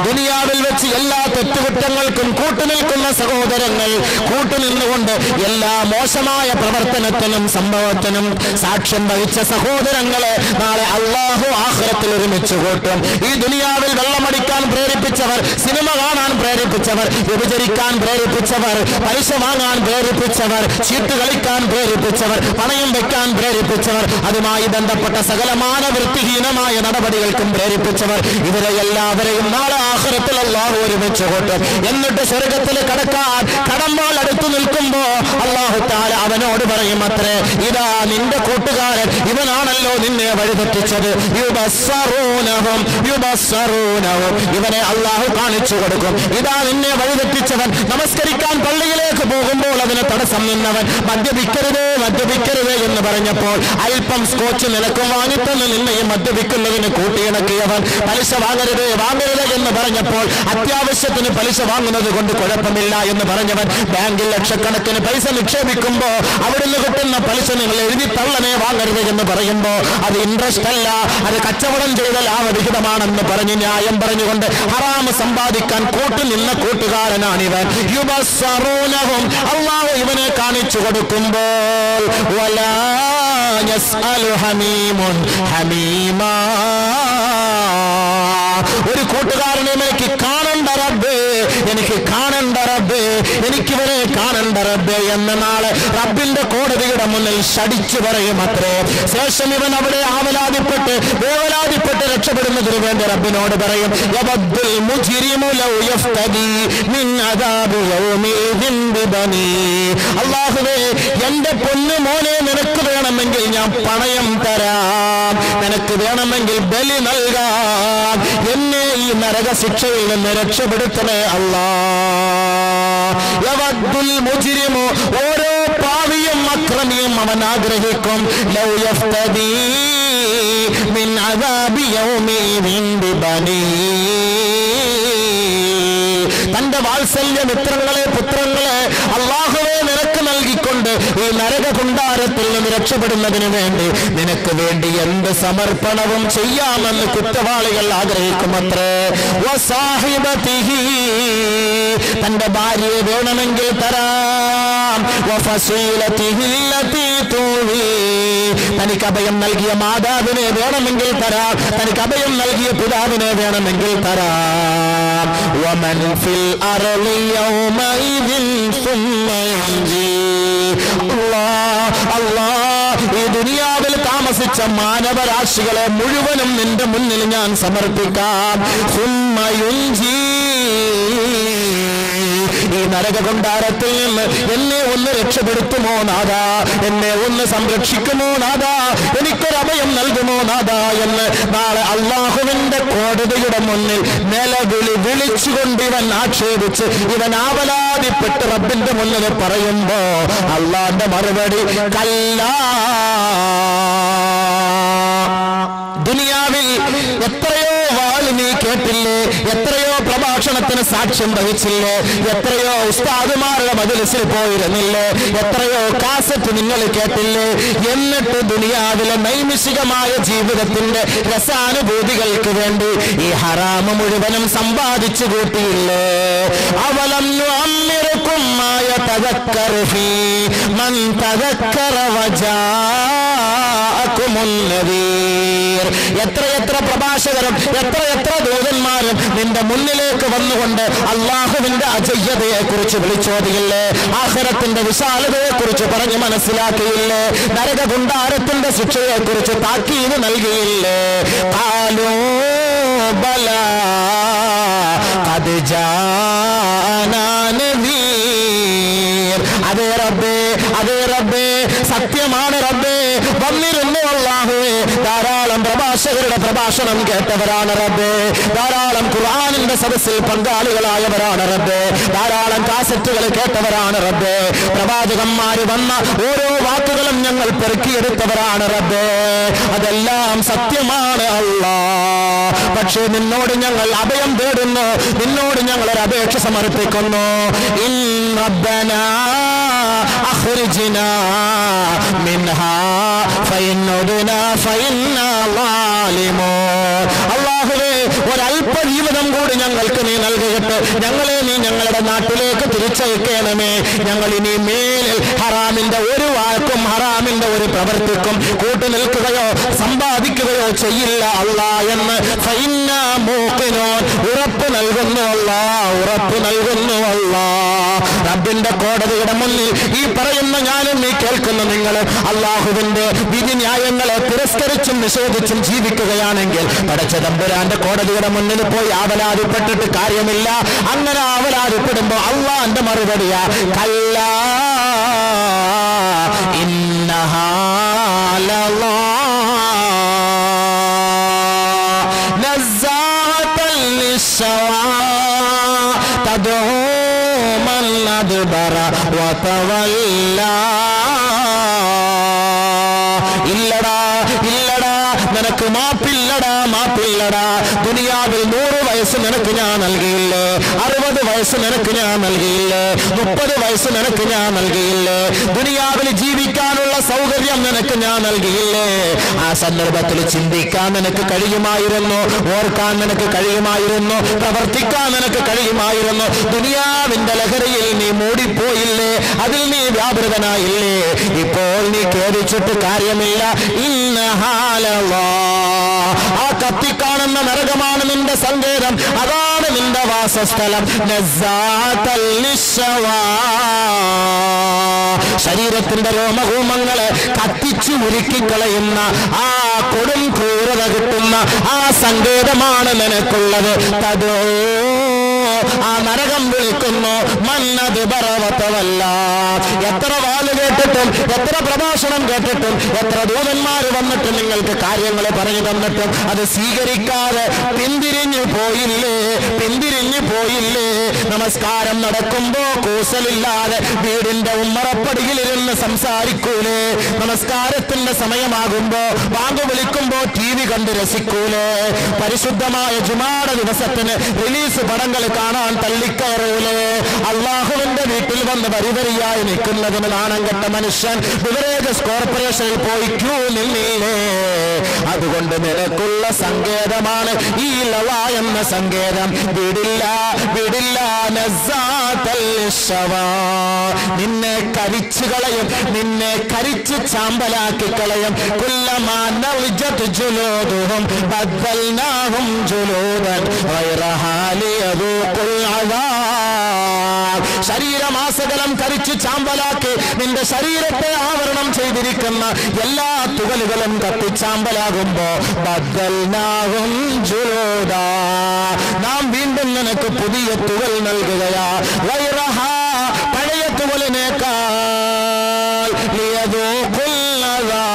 ദുനിയാവിൽ വെച്ച് എല്ലാ തെറ്റുകുറ്റങ്ങൾക്കും കൂട്ടുനിൽക്കുന്ന സഹോദരങ്ങൾ, കൂട്ടുനിന്നുകൊണ്ട് എല്ലാ മോശമായ പ്രവർത്തനത്തിനും സംഭവത്തിനും സാക്ഷ്യം വഹിച്ച സഹോദരങ്ങളെ നാളെ അല്ലാഹു ആഖിറത്തിൽ ഒരുമിച്ച് കൂട്ടും. ഈ ദുനിയാവിൽ വെള്ളമടിക്കാൻ പ്രേരിപ്പിച്ചവർ, സിനിമ കാണാൻ പ്രേരിപ്പിച്ചവർ, വ്യഭിചരിക്കാൻ പ്രേരിപ്പിച്ചവർ, പലിശ വാങ്ങാൻ പ്രേരിപ്പിച്ചവർ, ചീട്ട് കളിക്കാൻ പ്രേരിപ്പിച്ചവർ, പണയം വെക്കാൻ പ്രേരിപ്പിച്ചവർ, അതുമായി ബന്ധപ്പെട്ട സകലമാന വൃത്തിഹീനമായ നടപടികൾക്കും പ്രേരിപ്പിച്ചവർ, ഇവരെ എല്ലാവരെയും നാളെ ആഖിറത്തിൽ അല്ലാഹു ഒരുമിച്ച് കൂട്ടും. എന്നിട്ട് സ്വർഗത്തിൽ കടക്കാൻ കടമ്പാൽ അടുത്തു നിൽക്കുമ്പോ അല്ലാഹു തആല അവനോട് പറയും അത്രേ, ഇതാ നിന്റെ കൂട്ടുകാരൻ, ഇവനാണല്ലോ നിന്നെ വഴിതെറ്റിച്ചത്. ഇവനെ അല്ലാഹു കാണിച്ചു കൊടുക്കും. ഇതാ നിന്നെ വഴിതെറ്റിച്ചവൻ, നമസ്കരിക്കാൻ പള്ളിയിലേക്ക് പോകുമ്പോൾ അതിന് തടസ്സം നിന്നവൻ, മദ്യപിക്കരുത് മദ്യപിക്കരുത് എന്ന് പറഞ്ഞപ്പോൾ അല്പം സ്കോച്ച് നിലക്കും വാങ്ങിത്തന്ന് നിന്നെയും മദ്യപിക്കുന്നതിന് കൂട്ടിയിണക്കിയവൻ, പലിശ വാങ്ങരുത് വാങ്ങരുത് എന്ന് പറഞ്ഞപ്പോൾ അത്യാവശ്യത്തിന് പലിശ വാങ്ങുന്നത് കൊണ്ട് കുഴപ്പമില്ല എന്ന് പറഞ്ഞവൻ, ബാങ്കിൽ ലക്ഷക്കണക്കിന് പൈസ നിക്ഷേപിക്കുമ്പോ അവിടുന്ന് കിട്ടുന്ന പലിശ നിങ്ങൾ എഴുതി തള്ളനെ വാങ്ങരുത് എന്ന് പറയുമ്പോ അത് ഇൻട്രസ്റ്റ് അല്ല, അത് കച്ചവടം ചെയ്ത ലാഭവിഹിതമാണെന്ന് പറഞ്ഞ് ന്യായം പറഞ്ഞുകൊണ്ട് ഹറാമ് സമ്പാദിക്കാൻ കൂട്ടുനിന്ന കൂട്ടുകാരനാണിവൻ. യുബസ്സറൂനഹും, അല്ലാഹു ഇവനെ കാണിച്ചു കൊടുക്കുമ്പോൾ വലാ യസ്അലു ഹമീമുൻ ഹമീമാ, ഒരു കൂട്ടുകാരനെ എനിക്ക് കാണണ്ട റബ്ബേ, എനിക്ക് കാണണ്ട റബ്ബേ, എനിക്കിവരെ കാണണ്ട റബ്ബേ എന്ന നാളെ റബ്ബിന്റെ കോടതിയുടെ മുന്നിൽ ശടിച്ചു പറയും അത്രേ. ശേഷം ഇവൻ അവിടെ ആവലാതിപ്പെട്ട് വേവലാതിപ്പെട്ട് രക്ഷപ്പെടുന്നതിന് വേണ്ടി റബ്ബിനോട് പറയും, യബദ്ദുൽ മുജ്രിമു ലൗ യഫ്തദി മിൻ അദാബി യൗമിദിൻ ബിബനി, അല്ലാഹുവേ എന്റെ പൊന്നു മോനെ നിനക്ക് വേണമെങ്കിൽ ഞാൻ പണയം തരാം, നിനക്ക് വേണമെങ്കിൽ ബലി നൽകാം, എന്നെ ഈ നരക ശിക്ഷയിൽ നിന്ന് രക്ഷപ്പെടുത്തണേ അല്ലാഹ്. യവദ്ദുൽ മുജ്രിമു, ഓരോ പാവിയും അക്രമിയും അവൻ ആഗ്രഹിക്കും, ലൗ യഫ്തദി മിൻ അദാബി യൗമിദിൻ ബിബനി, തന്റെ വാത്സല്യ മിത്രങ്ങളെ പുത്രങ്ങളെ അല്ലാഹുവേ നിനക്ക് നൽകിക്കൊണ്ട് ഈ നരക കുണ്ടാരത്തിൽ നിന്ന് രക്ഷപ്പെടുന്നതിന് വേണ്ടി നിനക്ക് വേണ്ടി എന്ത് സമർപ്പണവും ചെയ്യാമെന്ന് കുറ്റവാളികൾ ആഗ്രഹിക്കുമത്രേ. വസാഹിബതിഹി, തന്റെ ഭാര്യയെ വേണമെങ്കിൽ തരാം, വഫസീലതിഹി ലതി തൂവി, തനിക്ക് അഭയം നൽകിയ മാതാവിനെ വേണമെങ്കിൽ തരാം, തനിക്ക് അഭയം നൽകിയ പിതാവിനെ വേണമെങ്കിൽ തരാം. വമൻ ഫിൽ അർളി യൗമഇദിൻ സുമ്മ യൻജി, അല്ലാഹ് അല്ലാഹ് ഈ ദുനിയാവിൽ താമസിച്ച മാനവരാശികളെ മുഴുവനും നിന്റെ മുന്നിൽ ഞാൻ സമർപ്പിക്കാം. സുമ്മ യുൻജി, ഈ നരക കൊണ്ടാരത്തിൽ നിന്ന് എന്നെ ഒന്ന് രക്ഷപ്പെടുത്തുമോ നാഥാ, എന്നെ ഒന്ന് സംരക്ഷിക്കുമോ നാഥാ, എനിക്കൊരു അഭയം നൽകുമോ നാഥാ എന്ന് നാളെ അല്ലാഹുവിന്റെ കോടതിയുടെ മുന്നിൽ നിലവിളി വിളിച്ചുകൊണ്ട് ഇവൻ ആക്ഷേപിച്ച് ഇവൻ ആവലാതിപ്പെട്ട് റബ്ബിന്റെ മുന്നിൽ പറയുമ്പോ അല്ലാഹുവിന്റെ മറുപടി കല്ലാ. ദുനിയാവിൽ എത്രയോ വാള് നീ കേട്ടില്ലേ, എത്രയോ പ്രഭാഷണത്തിന് സാക്ഷ്യം വഹിച്ചില്ലേ, എത്രയോ ഉസ്താദുമാരുടെ മജ്‌ലിസിൽ പോയിരുന്നില്ലേ, എത്രയോ കാസറ്റ് നിങ്ങൾ കേട്ടില്ലേ, എന്നിട്ട് ദുനിയാവിലെ നൈമിഷികമായ ജീവിതത്തിന്റെ രസാനുഭൂതികൾക്ക് വേണ്ടി ഈ ഹറാമ് മുഴുവനും സമ്പാദിച്ചു കൂട്ടിയില്ലേ. അവലം നുഅമ്മിറുകും മാ യതദക്കറു ഫീ മൻ തദക്കറ വജാഅകുമുൻ നദീർ, എത്ര പ്രഭാഷകരും എത്ര ദൂതന്മാരും നിന്റെ മുന്നിലേക്ക് വന്നുകൊണ്ട് അല്ലാഹുവിന്റെ അജയ്യതയെ കുറിച്ച് വിളിച്ചോതിയില്ലേ, ആഖിറത്തിന്റെ വിശാലതയെ കുറിച്ച് പറഞ്ഞ് മനസ്സിലാക്കിയില്ലേ, നരക കുണ്ടാരത്തിന്റെ ശിക്ഷയെ കുറിച്ച് താക്കീത് നൽകിയില്ലേ. ഖാലൂ ബലാ ഖദ് ജാനാ നദീർ, അതേ റബ്ബേ അതേ റബ്ബേ, സത്യമാണ് റബ്ബേ, വന്നിരുന്നു അല്ലാഹുവേ. ധാരാളം പ്രഭാഷകരുടെ പ്രഭാഷണം കേട്ടവരാണ് റബ്ബേ, ധാരാളം ഖുർആനിന്റെ സദസ്സിൽ പങ്കാളികളായവരാണ് റബ്ബേ, ധാരാളം കാസറ്റുകൾ കേട്ടവരാണ് റബ്ബേ, പ്രവാചകന്മാര് വന്ന ഓരോ വാക്കുകളും ഞങ്ങൾ പെറുക്കിയെടുത്തവരാണ് റബ്ബേ, അതെല്ലാം സത്യമാണ് അല്ലാഹ്. പക്ഷേ നിന്നോട് ഞങ്ങൾ അഭയം തേടുന്നു, നിന്നോട് ഞങ്ങൾ ഒരു അപേക്ഷ സമർപ്പിക്കുന്നു. റബ്ബനാ അഖ്രിജ്നാ മിൻഹാ ഫഇൻ ഉദ്നാ ഫഇന്നാ ളാലിമൂൻ. അല്ലാഹുവേ, ഒരല്പ ജീവിതം കൂടി ഞങ്ങൾക്ക് നീ നൽകട്ടെ. ഞങ്ങളെ നീ ഞങ്ങളുടെ നാട്ടിലേക്ക് തിരിച്ചയക്കണമേ. ഞങ്ങൾ ഇനി മേലിൽ ഹറാമിന്റെ ഒരു വാക്കും ഹറാമിന്റെ ഒരു പ്രവർത്തിക്കും കൂട്ടുനിൽക്കുകയോ സമ്പാദിക്കുകയോ ചെയ്യില്ല അല്ലാ എന്ന് ഫഇന്നാ മൂഖിനൂൻ ഉറപ്പ് നൽകുന്നു അല്ലാ, ഉറപ്പ് നൽകുന്നു അല്ലാ. റബ്ബിന്റെ കോടതിയുടെ മുന്നിൽ ഈ പറയുന്ന ഞാനും നീ കേൾക്കുന്ന നിങ്ങൾ അല്ലാഹുവിന്റെ വിധി ന്യായങ്ങളെ തിരസ്കരിച്ചും നിഷേധിച്ചും ജീവിക്കുകയാണെങ്കിൽ പടച്ച തമ്പുരാന്റെ കോടതിയുടെ മുന്നിൽ പോയി ആവലാതിപ്പെട്ടിട്ട് കാര്യമില്ല. അങ്ങനെ ആവലാതിപ്പെടുമ്പോ അള്ളാന്റെ മറുപടിയാ കല്ലാ ഇന്നഹാ ലളാ നസ്സാഅതൻ ലിശ്ശവാ തദ്ഉ മൻ അദ്ബറ വതവല്ലാ. ഇല്ലടാ ഇല്ലടാ, നിനക്ക് മാപ്പില്ലടാ, മാപ്പില്ലടാ. ദുനിയാവിൽ 100 വയസ്സ് നിനക്ക് ഞാൻ നൽകിയില്ലേ, 60 വയസ്സ് നിനക്ക് ഞാൻ നൽകിയില്ലേ, 30 വയസ്സ് നിനക്ക് ഞാൻ നൽകിയില്ലേ, ദുനിയാവിൽ ജീവിക്കാനുള്ള സൗകര്യം നിനക്ക് ഞാൻ നൽകിയില്ലേ. ആ സന്ദർഭത്തിൽ ചിന്തിക്കാൻ നിനക്ക് കഴിയുമായിരുന്നു, ഓർക്കാൻ നിനക്ക് കഴിയുമായിരുന്നു, പ്രവർത്തിക്കാൻ നിനക്ക് കഴിയുമായിരുന്നു. ദുനിയാവിന്റെ ലഹരിയിൽ നീ മൂടിപ്പോയില്ലേ, അതിൽ നീ വ്യാപൃതനായില്ലേ. ഇപ്പോൾ നീ ഖേദിച്ചിട്ട് കാര്യമില്ല. ആ കത്തിക്കാണുന്ന നരകമാണ് നിന്റെ സങ്കേതം, അതാണ് നിന്റെ വാസസ്ഥലം. ശരീരത്തിന്റെ രോമകൂമങ്ങളെ കത്തിച്ചു ഉരുക്കിക്കളയുന്ന ആ കൊടും ക്രൂരത കിട്ടുന്ന ആ സങ്കേതമാണ് നിനക്കുള്ളത്. തദോ ആ നരകം വിളിക്കുന്നു മന്നത് പർവ്വതമല്ല. എത്ര വാല് കേട്ടിട്ടും എത്ര പ്രഭാഷണം കേട്ടിട്ടും എത്ര ദൂതന്മാർ വന്നിട്ട് നിങ്ങൾക്ക് കാര്യങ്ങൾ പറഞ്ഞു തന്നിട്ടും അത് സ്വീകരിക്കാതെ പിന്തിരിഞ്ഞു പോയില്ലേ, പിന്തിരിഞ്ഞു പോയില്ലേ. നമസ്കാരം നടക്കുമ്പോ കൂസലില്ലാതെ വീടിന്റെ ഉമ്മറപ്പടിയിലിരുന്ന് സംസാരിക്കൂലേ, നമസ്കാരത്തിന്റെ സമയമാകുമ്പോ ബാങ്ക് വിളിക്കുമ്പോ TV കണ്ട് രസിക്കൂലേ, പരിശുദ്ധമായ ജുമാടെ ദിവസത്തിന് റിലീസ് പടങ്ങൾ കാണാൻ തള്ളിക്കയറൂലേ, അള്ളാഹുവിന്റെ വീട്ടിൽ വന്ന് വരിവരിയായി നിൽക്കുന്നതിന് നാണം കെട്ട മനുഷ്യൻ ബിവറേജസ് കോർപ്പറേഷനിൽ പോയി ക്യൂ നിന്നില്ലേ. അതുകൊണ്ട് നിനക്കുള്ള സങ്കേതമാണ് ഈ ലള എന്ന സങ്കേതം. വിടില്ല വിടില്ല. നിന്നെ കരിച്ചു കളയും, നിന്നെ കരിച്ച് ചാമ്പലാക്കി കളയും. കുല്ലമാ നളിജത് ജുലൂദുഹും ബദ്ദൽനാഹും ജുലൂദൻ ഗൈറഹാ ലിയദൂഖുൽ അദാബ്. ശരീരമാസകലം കരിച്ച് ചാമ്പലാക്കി നിന്റെ ശരീരത്തെ ആവരണം ചെയ്തിരിക്കുന്ന എല്ലാ തുകലുകളും കത്തിച്ചാമ്പലാകുമ്പോ ബദ്ദൽനാഹും ജുലൂദാ, നാം വീണ്ടും നിനക്ക് പുതിയ തുകൽ നൽകുകയാ. ഗൈറഹാ, പഴയ തുകലിനേക്കാൾ ലിയദൂഖുൽ അദാബ്.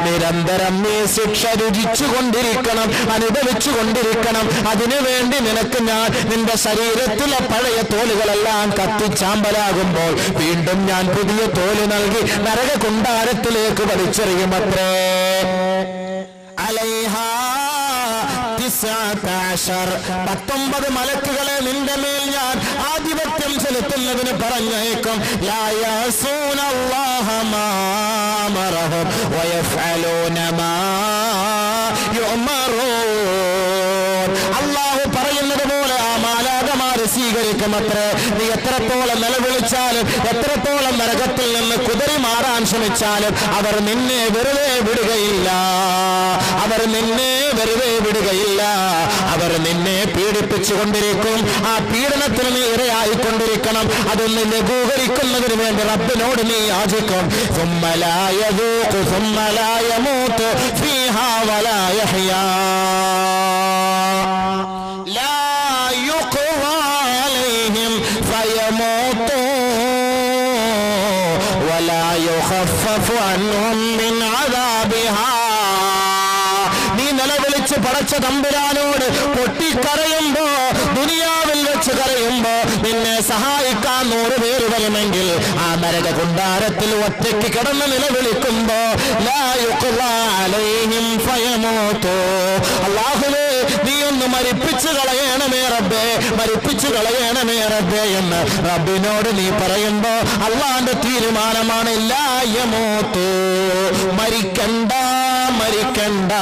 നിരന്തരം നീ ശിക്ഷ രുചിച്ചുകൊണ്ടിരിക്കണം, അനുഭവിച്ചുകൊണ്ടിരിക്കണം. അതിനുവേണ്ടി നിനക്ക് ഞാൻ നിന്റെ ശരീരത്തിലെ പഴയ തോലുകളെല്ലാം കത്തിച്ചാമ്പലാകുമ്പോൾ വീണ്ടും ഞാൻ പുതിയ തോല് നൽകി നരക കുണ്ടാരത്തിലേക്ക് വലിച്ചെറിയുമത്രേ. അലൈഹാ 19 മലക്കുകളെ നിന്റെ മേൽ ഞാൻ ആധിപത്യം ചെലുത്തുന്നതിന് പറഞ്ഞേക്കും. ലാ യഅസൂനല്ലാഹ മാ അമറഹും വയഫ്അലൂന മാ യുഅമറൂൻ. അല്ലാഹു പറയുന്നത് പോലെ ആ മാലാഖമാരെ സ്വീകരിക്കുമത്രേ. നീ എത്രത്തോളം നിലവിളിച്ചാലും എത്രത്തോളം നരകത്തിൽ നിന്ന് കുതറി മാറാൻ ശ്രമിച്ചാലും അവർ നിന്നെ വെറുതെ വിടുകയില്ല, അവർ നിന്നെ വെറുതെ വിടുകയില്ല. അവർ നിന്നെ പീഡിപ്പിച്ചുകൊണ്ടിരിക്കും. ആ പീഡനത്തിന് നീ ഇരയായിക്കൊണ്ടിരിക്കണം. അതൊന്ന് ലഘൂകരിക്കുന്നതിന് വേണ്ടി റബ്ബിനോട് നീ യാചിക്കും. ثم لا يذوق ثم لا يموت فيها ولا يحيا لا يقضى عليهم فيموتوا ولا يخفف عنهم من عذابها. നീ നിലവിളിച്ച് പടച്ച തമ്പുരാനോട് പൊട്ടിക്കരയുമ്പോ, ദുനിയാവിൽ വെച്ച് കരയുമ്പോ നിന്നെ സഹായിക്കാൻ 100 പേര് വരുമെങ്കിൽ ആ നരക കുണ്ടാരത്തിൽ ഒറ്റയ്ക്ക് കിടന്ന് നിലവിളിക്കുമ്പോ ലാ യുഖ്ളാ അലൈഹിം ഫയമൂതു. മരിപ്പിച്ചു കളയണമേ റബ്ബേ, മരിപ്പിച്ചു കളയണമേ റബ്ബേ എന്ന് റബ്ബിനോട് നീ പറയുമ്പോ അള്ളാന്റെ തീരുമാനമാണ് ലാ യമൂതു, മരിക്കണ്ട മരിക്കണ്ട,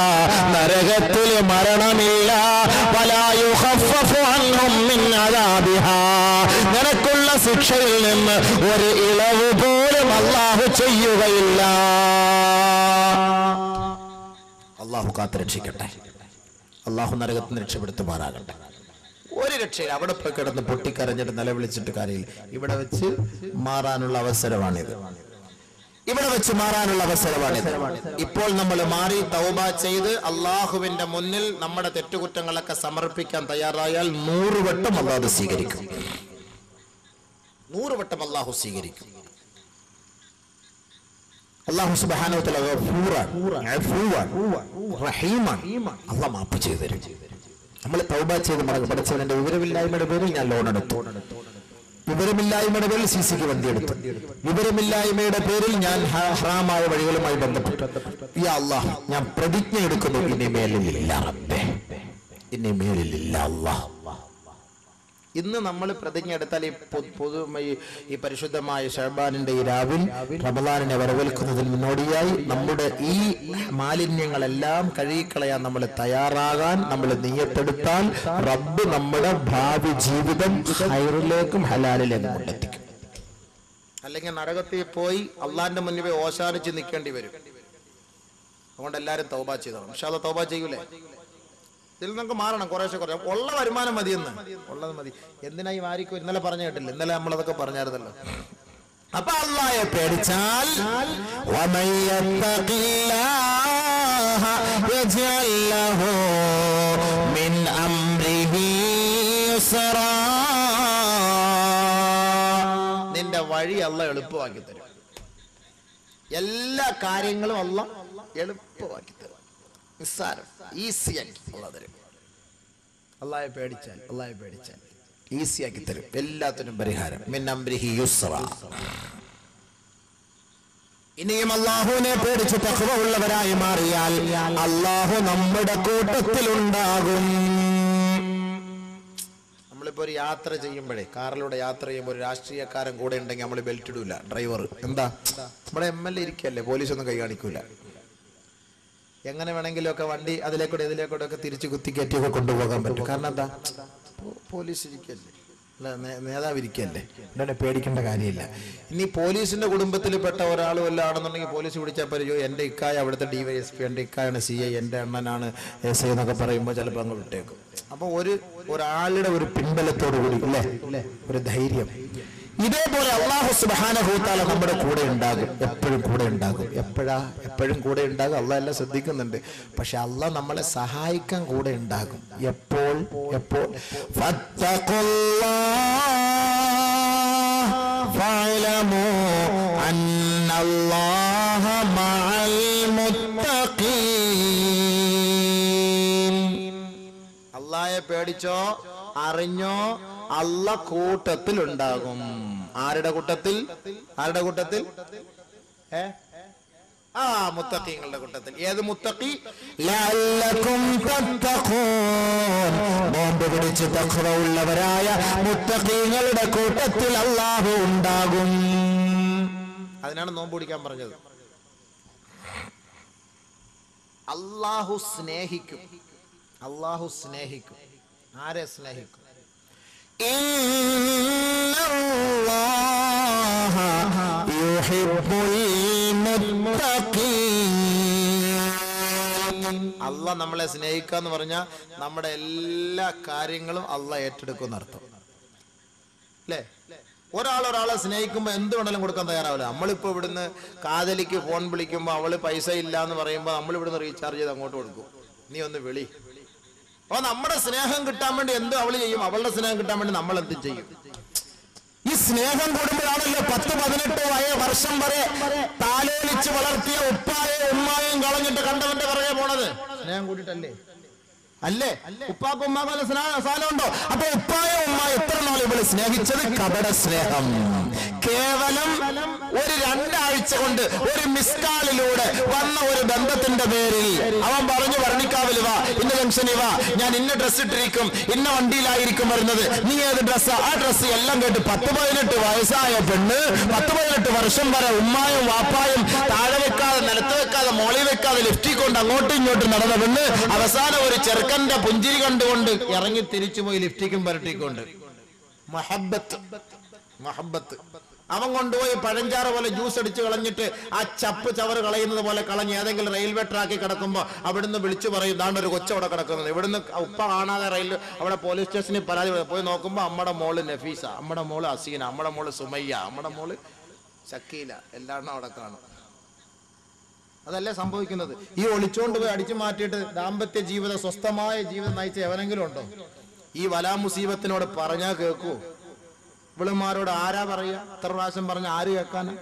നരകത്തിൽ മരണമില്ല, വലാ യുഖഫഫു അൻഹും മിൻ അദാബിഹാ, നിനക്കുള്ള ശിക്ഷയിൽ നിന്ന് ഒരു ഇളവ് പോലും അല്ലാഹു ചെയ്യുകയില്ല. അല്ലാഹു കാത്തുരക്ഷിക്കട്ടെ, അല്ലാഹു നരകത്തിൽ നിന്ന് രക്ഷപ്പെടുത്തുമാറാകട്ടെ. ഒരു രക്ഷയിൽ അവിടെ പോയി കിടന്ന് പൊട്ടിക്കരഞ്ഞിട്ട് നിലവിളിച്ചിട്ട് കാര്യമില്ല. ഇവിടെ വെച്ച് മാറാനുള്ള അവസരമാണിത്, ഇവിടെ വെച്ച് മാറാനുള്ള അവസരമാണിത്. ഇപ്പോൾ നമ്മൾ മാറി തൗബ ചെയ്ത് അള്ളാഹുവിന്റെ മുന്നിൽ നമ്മുടെ തെറ്റുകുറ്റങ്ങളൊക്കെ സമർപ്പിക്കാൻ തയ്യാറായാൽ 100 വട്ടം അള്ളാഹു സ്വീകരിക്കും, 100 വട്ടം അള്ളാഹു സ്വീകരിക്കും. അള്ളാഹു സുബ്ഹാനഹു വ തആല ഗഫൂറാൻ അഫൂവാൻ റഹീമാൻ, അള്ളാഹു മാപ്പ് ചെയ്തു തരും. നമ്മൾ തൗബ ചെയ്ത് മടങ്ങും. പഠിച്ചവന്റെ വിവരമില്ലായ്മയുടെ പേരിൽ ഞാൻ ലോൺ എടുത്തു, വിവരമില്ലായ്മയുടെ പേരിൽ സിസിക്ക് വണ്ടി എടുത്തു, വിവരമില്ലായ്മയുടെ പേരിൽ ഞാൻ ഹറാമായ വഴികളുമായി ബന്ധപ്പെട്ടു. യാ അല്ലാഹ്, ഞാൻ പ്രതിജ്ഞ എടുക്കുന്നു, ഇനി മേലില്ല റബ്ബേ, ഇനി മേലില്ല അല്ലാഹ്. ഇന്ന് നമ്മൾ പ്രതിജ്ഞ എടുത്താൽ ഈ പരിശുദ്ധമായ ശഅബാനിന്റെ ഈ രാവിൽ റമളാനിനെ വരവേൽക്കുന്നതിന് മുന്നോടിയായി നമ്മുടെ ഈ മാലിന്യങ്ങളെല്ലാം കഴുകിക്കളയാൻ നമ്മൾ തയ്യാറാകാൻ നമ്മൾ നിയ്യത്തെടുത്താൽ റബ്ബ് നമ്മുടെ ഭാവി ജീവിതം ഖൈറിലേക്കും ഹലാലിലേക്കും കൊണ്ടെത്തിക്കും. അല്ലെങ്കിൽ നരകത്തിൽ പോയി അള്ളാന്റെ മുന്നിൽ പോയി ഓശാനിച്ച് നിൽക്കേണ്ടി വരും. അതുകൊണ്ട് എല്ലാവരും തൗബ ചെയ്തോളാം. ഇൻഷാ അല്ലാഹ് തൗബ ചെയ്യൂലേ? ഇതിൽ നമുക്ക് മാറണം, കുറേശ്ശെ കുറച്ച്. ഉള്ള വരുമാനം മതിയെന്ന്, ഉള്ളത് മതി. എന്തിനായി മാറിക്കും? ഇന്നലെ പറഞ്ഞു കേട്ടില്ല, ഇന്നലെ നമ്മളതൊക്കെ പറഞ്ഞായിരുന്നല്ലോ. അപ്പൊ അല്ലാഹയെ പേടിച്ചാൽ നിന്റെ വഴി അല്ലാഹ് എളുപ്പമാക്കി തരും. എല്ലാ കാര്യങ്ങളും അല്ലാഹ് എളുപ്പമാക്കി തരും. നിസ്സാരം, ഈസിയാക്കി അല്ലാഹ് തരും. അല്ലാഹയെ പേടിച്ചാൽ, അല്ലാഹയെ പേടിച്ചാൽ ഈസിയാക്കി തരും, എല്ലാത്തിനും പരിഹാരം. മിൻ അംരിഹി യുസ്റ. ഇനിയും അല്ലാഹുവിനെ പേടിച്ച് തഖ്വ ഉള്ളവരായി മാറിയാൽ അല്ലാഹു നമ്മുടെ കൂട്ടത്തിലുണ്ടാകും. നമ്മളിപ്പോ ഒരു യാത്ര ചെയ്യുമ്പോഴേ, കാറിലൂടെ യാത്ര ചെയ്യുമ്പോൾ ഒരു രാഷ്ട്രീയക്കാരൻ കൂടെ ഉണ്ടെങ്കിൽ നമ്മൾ ബെൽറ്റ് ഇടൂല, ഡ്രൈവർ. എന്താ, നമ്മുടെ MLA ഇരിക്കല്ലേ, പോലീസൊന്നും കൈ കാണിക്കൂല. എങ്ങനെ വേണമെങ്കിലും ഒക്കെ വണ്ടി അതിലേക്കൂടെ ഇതിലേക്കൂടെ ഒക്കെ തിരിച്ചു കുത്തിക്കയറ്റിയൊക്കെ കൊണ്ടുപോകാൻ പറ്റും. കാരണം എന്താ, പോലീസ് ഇരിക്കല്ലേ, നേതാവ് ഇരിക്കല്ലേ, ഇവിടെ പേടിക്കേണ്ട കാര്യമില്ല. ഇനി പോലീസിന്റെ കുടുംബത്തിൽ പെട്ട ഒരാൾ വല്ല ആണെന്നുണ്ടെങ്കിൽ പോലീസ് പിടിച്ചാൽ പറയോ എൻ്റെ ഇക്കായ അവിടുത്തെ DYSP, എൻ്റെ ഇക്കായാണ് CI, എൻ്റെ അണ്ണനാണ് SI എന്നൊക്കെ പറയുമ്പോൾ ചിലപ്പോൾ അങ്ങ് വിട്ടേക്കും. അപ്പൊ ഒരാളുടെ ഒരു പിൻബലത്തോടു കൂടി അല്ലേ, ഒരു ധൈര്യം. ഇതേപോലെ അല്ലാഹു സുബ്ഹാനഹു വ തആല നമ്മുടെ കൂടെ ഉണ്ടാകും, എപ്പോഴും കൂടെ ഉണ്ടാകും. എപ്പോഴും കൂടെ ഉണ്ടാകും. അല്ലാഹ് എല്ലാം ശ്രദ്ധിക്കുന്നുണ്ട്. പക്ഷെ അല്ലാഹ് നമ്മളെ സഹായിക്കാൻ കൂടെ ഉണ്ടാകും. എപ്പോൾ ഫത്തഖുല്ലാഹ ഫഅലമു അന്നല്ലാഹ മഅൽ മുത്തഖീൻ. അല്ലാഹയെ പേടിച്ചോ, അറിഞ്ഞോ, അല്ലാഹ് കൂട്ടത്തിലുണ്ടാകും. ആരുടെ കൂട്ടത്തിൽ? ആരുടെ കൂട്ടത്തിൽ? മുത്തഖീങ്ങളുടെ കൂട്ടത്തിൽ. ഏത് മുത്തഖി? ലഅല്ലകും തത്തഖൂൻ. നോമ്പ് പിടിച്ച് തഖ്വ ഉള്ളവരായ മുത്തഖീങ്ങളുടെ കൂട്ടത്തിൽ അല്ലാഹു ഉണ്ടാകും. അതിനാണ് നോമ്പ് പിടിക്കാൻ പറഞ്ഞത്. അല്ലാഹു സ്നേഹിക്കും, അല്ലാഹു സ്നേഹിക്കും. ആരെ സ്നേഹിക്കും? ഇന്നല്ലാഹ യുഹിബ്ബുൽ മുത്തഖീൻ. അല്ലാഹ് നമ്മളെ സ്നേഹിക്കുക എന്ന് പറഞ്ഞാൽ നമ്മുടെ എല്ലാ കാര്യങ്ങളും അല്ലാഹ് ഏറ്റെടുക്കുന്ന അർത്ഥം അല്ലേ? ഒരാളെ സ്നേഹിക്കുമ്പോൾ എന്ത് വേണമെങ്കിലും കൊടുക്കാൻ തയ്യാറാവില്ല. നമ്മളിപ്പോ ഇവിടുന്ന് കാതലിക്ക് ഫോൺ വിളിക്കുമ്പോൾ അവള് പൈസ ഇല്ല എന്ന് പറയുമ്പോൾ നമ്മൾ ഇവിടുന്ന് റീചാർജ് ചെയ്ത് അങ്ങോട്ട് കൊടുക്കും. നീ ഒന്ന് വിളി. അപ്പൊ നമ്മുടെ സ്നേഹം കിട്ടാൻ വേണ്ടി എന്ത് അവള് ചെയ്യും, അവളുടെ സ്നേഹം കിട്ടാൻ വേണ്ടി നമ്മൾ എന്ത് ചെയ്യും? ഈ സ്നേഹം കൂടുമ്പോഴാണല്ലോ 10-18 വർഷം വരെ താലോലിച്ച് വളർത്തിയ ഉപ്പായെയും ഉമ്മായെയും കളഞ്ഞിട്ട് കണ്ടവന്റെ പുറകെ പോണത്. സ്നേഹം കൂടിയിട്ടല്ലേ? അല്ലേ? ഉപ്പാക്കും ഉമ്മാക്കും നല്ല സാധനമുണ്ടോ? അപ്പൊ ഉപ്പായോ ഉമ്മായോ എത്ര നാൾ ഇവള് സ്നേഹിച്ചത്? കപട സ്നേഹം. കേവലം ഒരു 2 ആഴ്ച കൊണ്ട് ഒരു മിസ്കാളിലൂടെ വന്ന ഒരു ബന്ധത്തിന്റെ പേരിൽ അവൻ പറഞ്ഞു വർണ്ണിക്കാവില്ല, കാവല് വാ, ഇന്ന ജംഗ്ഷനിൽ വാ, ഞാൻ ഇന്ന ഡ്രസ് ഇട്ടിരിക്കും, ഇന്ന വണ്ടിയിലായിരിക്കും വരുന്നത്, നീ ഏത് ഡ്രസ്സാ? ആ ഡ്രസ്സ് എല്ലാം കേട്ട് 10-18 വയസ്സായ പെണ്ണ് 10-18 വർഷം വരെ ഉമ്മായും വാപ്പായും താഴെ വെക്കാതെ, നിലത്ത് വെക്കാതെ, മോളി വെക്കാതെ ലിഫ്റ്റിൽ കൊണ്ട് അങ്ങോട്ടും ഇങ്ങോട്ടും നടന്ന പെണ്ണ് അവസാനം ഒരു ചെറുക്കന്റെ പുഞ്ചിരി കണ്ടുകൊണ്ട് ഇറങ്ങി തിരിച്ചു പോയി ലിഫ്റ്റിക്കും പരട്ടിക്കൊണ്ട്. മഹബത്ത്. അവൻ കൊണ്ടുപോയി പഴഞ്ചാറ് പോലെ ജ്യൂസ് അടിച്ച് കളഞ്ഞിട്ട് ആ ചപ്പ് ചവറ് കളയുന്നത് പോലെ കളഞ്ഞ് ഏതെങ്കിലും റെയിൽവേ ട്രാക്കിൽ കിടക്കുമ്പോൾ അവിടുന്ന് വിളിച്ചു പറയും, ദാണ്ട് ഒരു കൊച്ചവിടെ കിടക്കുന്നത്. ഇവിടുന്ന് ഉപ്പ കാണാതെ അവിടെ പോലീസ് സ്റ്റേഷനിൽ പരാതി പോയി നോക്കുമ്പോൾ അമ്മയുടെ മോള് നഫീസ, അമ്മയുടെ മോള് അസീന, അമ്മയുടെ മോള് സുമയ്യ, അമ്മയുടെ മോള് ഷക്കീല എല്ലാം അവിടെ കാണും. അതല്ലേ സംഭവിക്കുന്നത്. ഈ ഒളിച്ചോണ്ട് പോയി അടിച്ചു മാറ്റിയിട്ട് ദാമ്പത്യ ജീവിതം, സ്വസ്ഥമായ ജീവിതം നയിച്ച എവനെങ്കിലും ഉണ്ടോ? ഈ വലാ മുസീബത്തിനോട് പറഞ്ഞാൽ കേൾക്കൂ? ഇവളുമാരോട് ആരാ പറയാ? എത്ര പ്രാവശ്യം പറഞ്ഞ ആര് കേൾക്കാന്?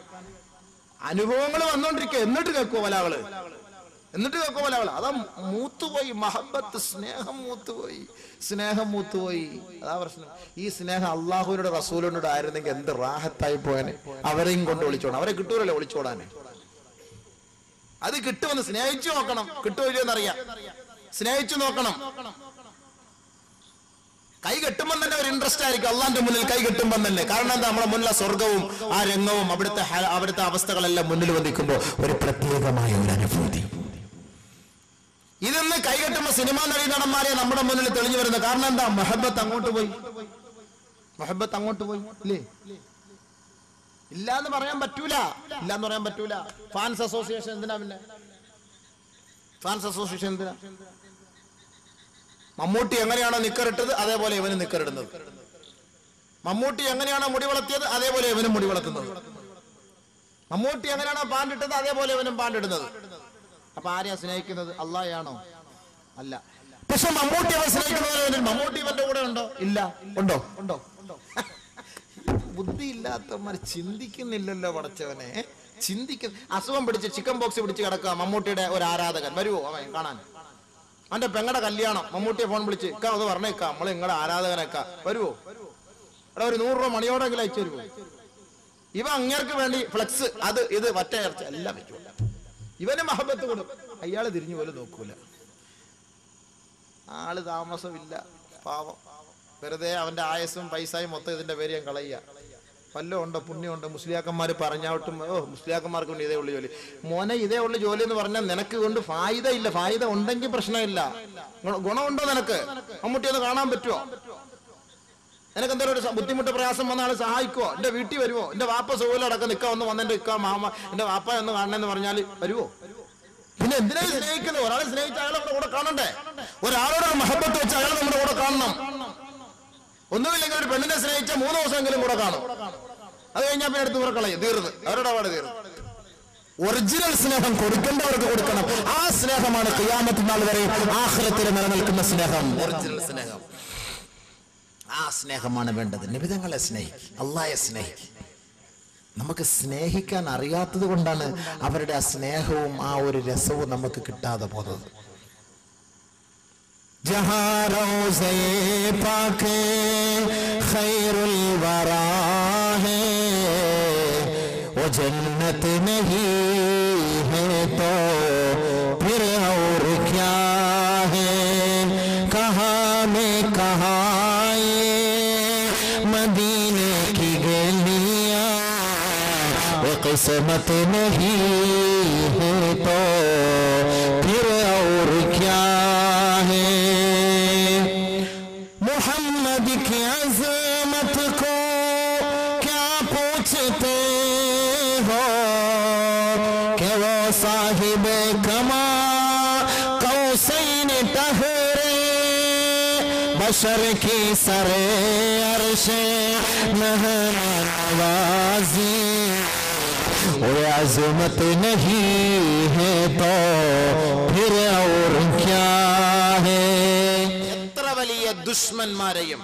അനുഭവങ്ങൾ വന്നോണ്ടിരിക്കുക. എന്നിട്ട് കേൾക്കുവോ വലാകള്? അതാ മൂത്തുപോയി മഹബത്ത്, സ്നേഹം മൂത്തുപോയി. അതാ പ്രശ്നം. ഈ സ്നേഹം അള്ളാഹുവിനോട് റസൂലിനോട് ആയിരുന്നെങ്കിൽ എന്ത് റാഹത്തായി പോയനെ. അവരെയും കൊണ്ട് ഒളിച്ചോണം. അവരെ കിട്ടൂരല്ലോ ഒളിച്ചോടാന്. അത് കിട്ടുമെന്ന് സ്നേഹിച്ചു നോക്കണം. കിട്ടുമല്ലോന്നറിയാം. സ്നേഹിച്ചു നോക്കണം. കൈ കെട്ടുമ്പോൾ തന്നെ ഒരു ഇൻട്രസ്റ്റ് ആയിരിക്കും അള്ളാന്റെ മുന്നിൽ കൈ കെട്ടുമ്പോൾ തന്നെ. കാരണം എന്താ? നമ്മുടെ മുന്നിലെ സ്വർഗവും ആ രംഗവും അവിടുത്തെ അവസ്ഥകളെല്ലാം മുന്നിൽ വന്നിക്കുമ്പോൾ ഒരു പ്രത്യേകമായ ഒരു അനുഭൂതി. ഇതൊന്ന് കൈ കെട്ടുമ്പോൾ സിനിമാ നടന്മാരെ നമ്മുടെ മുന്നിൽ തെളിഞ്ഞു വരുന്നത്. കാരണം എന്താ? മഹബത്ത് അങ്ങോട്ട് പോയി ഇല്ലേ? ഇല്ലാന്ന് പറയാൻ പറ്റൂല. ഫാൻസ് അസോസിയേഷൻ എന്തിനാ? മമ്മൂട്ടി എങ്ങനെയാണോ നിക്കറിട്ടത് അതേപോലെ ഇവനും നിക്കറിടുന്നത്. മമ്മൂട്ടി എങ്ങനെയാണോ മുടി വളർത്തിയത് അതേപോലെ ഇവനും മുടി വളർത്തുന്നത്. മമ്മൂട്ടി എങ്ങനെയാണോ പാണ്ടിട്ടത് അതേപോലെ ഇവനും പാണ്ടിടുന്നത്. അപ്പൊ ആരെയാ സ്നേഹിക്കുന്നത്? അള്ളാഹയാണോ? അല്ല. പക്ഷെ മമ്മൂട്ടി അവൻ സ്നേഹിക്കുന്നവരെ മമ്മൂട്ടി ഇവന്റെ കൂടെ ഉണ്ടോ? ഇല്ല. ഉണ്ടോ? ബുദ്ധി ഇല്ലാത്തവന്മാർ ചിന്തിക്കുന്നില്ലല്ലോ പടച്ചവനെ. അസുഖം പിടിച്ച് ചിക്കൻ ബോക്സ് പിടിച്ച് കിടക്കുക മമ്മൂട്ടിയുടെ ഒരു ആരാധകൻ വരുവോ അവൻ കാണാൻ? അവന്റെ പെങ്ങടെ കല്യാണം, മമ്മൂട്ടിയെ ഫോൺ വിളിച്ച് ഇക്ക അത് പറഞ്ഞേക്കാം, നമ്മള് നിങ്ങളുടെ ആരാധകനേക്കാ, വരുവോ? അവിടെ ഒരു 100 രൂപ മണിയോടെങ്കിലും അയച്ചു തരുവോ? ഇവ അങ്ങേർക്ക് വേണ്ടി ഫ്ലെക്സ്, അത് ഇത് വറ്റ ഇറച്ച എല്ലാം വെച്ചു. ഇവന് മഹബത്ത് കൊടുക്കും. അയാള് തിരിഞ്ഞു പോലും നോക്കൂല. ആള് താമസമില്ല, പാവം. വെറുതെ അവന്റെ ആയസും പൈസയും മൊത്തം ഇതിന്റെ പേര് ഞാൻ കളയുക. വല്ലോ ഉണ്ടോ? പുണ്യമുണ്ടോ? മുസ്ലിയാക്കന്മാര് പറഞ്ഞാവട്ടും മുസ്ലിയാക്കന്മാർക്ക് വേണ്ടി ഇതേ ഉള്ളു ജോലി. മോനെ ഇതേ ഉള്ളു ജോലി എന്ന് പറഞ്ഞാൽ നിനക്ക് കൊണ്ട് ഫായിദ ഇല്ല. ഫായിദ ഉണ്ടെങ്കിൽ പ്രശ്നമില്ല. ഗുണമുണ്ടോ നിനക്ക്? മമ്മൂട്ടി ഒന്ന് കാണാൻ പറ്റുമോ? നിനക്ക് എന്തെങ്കിലും ഒരു ബുദ്ധിമുട്ട് പ്രയാസം വന്ന ആള് സഹായിക്കുവോ? എന്റെ വീട്ടിൽ വരുവോ? എന്റെ വാപ്പ സുഖം അടക്കം നിൽക്കാൻ ഒന്ന് വന്നെന്റെ ഇക്ക മാമ എന്റെ വാപ്പ എന്ന് കാണണമെന്ന് പറഞ്ഞാൽ വരുവോ? പിന്നെ എന്തിനാ സ്നേഹിക്കുന്നത്? ഒരാളെ സ്നേഹിച്ച അയാൾ നമ്മുടെ കൂടെ കാണണ്ടേ? ഒരാളോട് മഹബത്ത് വെച്ച് അയാൾ നമ്മുടെ കൂടെ കാണണം. ഒന്നുമില്ലെങ്കിൽ ഒരു പെണ്ണിനെ സ്നേഹിച്ച 3 ദിവസമെങ്കിലും കൂടെ കാണും. അത് കഴിഞ്ഞാൽ പിന്നെ എടുത്ത് പുറക്കളയും. തീർന്ന് അവരുടെ അവിടെ തീർന്നു. ഒറിജിനൽ സ്നേഹം കൊടുക്കേണ്ടവർക്ക് കൊടുക്കണം. ആ സ്നേഹമാണ് ഖിയാമത്ത് നാൾ വരെ ആഖിറത്തിൽ നിലനിൽക്കുന്ന സ്നേഹം. ഒറിജിനൽ സ്നേഹം. ആ സ്നേഹമാണ് വേണ്ടത്. നബിതങ്ങളെ സ്നേഹിക്കും, അള്ളാഹയെ സ്നേഹിക്കും. നമുക്ക് സ്നേഹിക്കാൻ അറിയാത്തത് കൊണ്ടാണ് അവരുടെ ആ സ്നേഹവും ആ ഒരു രസവും നമുക്ക് കിട്ടാതെ പോകുന്നത്. जहाँ रोज़े पाक खैरुल वरा है वो जन्नत नहीं है तो फिर और क्या है? कहाँ में कहाँ ये मदीने की गलियाँ वो किस्मत नहीं है तो फिर और क्या है? मोहम्मद की अज़मत को क्या पूछते हो कि वो साहिब कमा कौसैन तहरे बशर की सरे अर्शे नवाज़ी वो अज़मत नहीं है तो फिर और क्या है? ദുഷ്മന്മാരെയും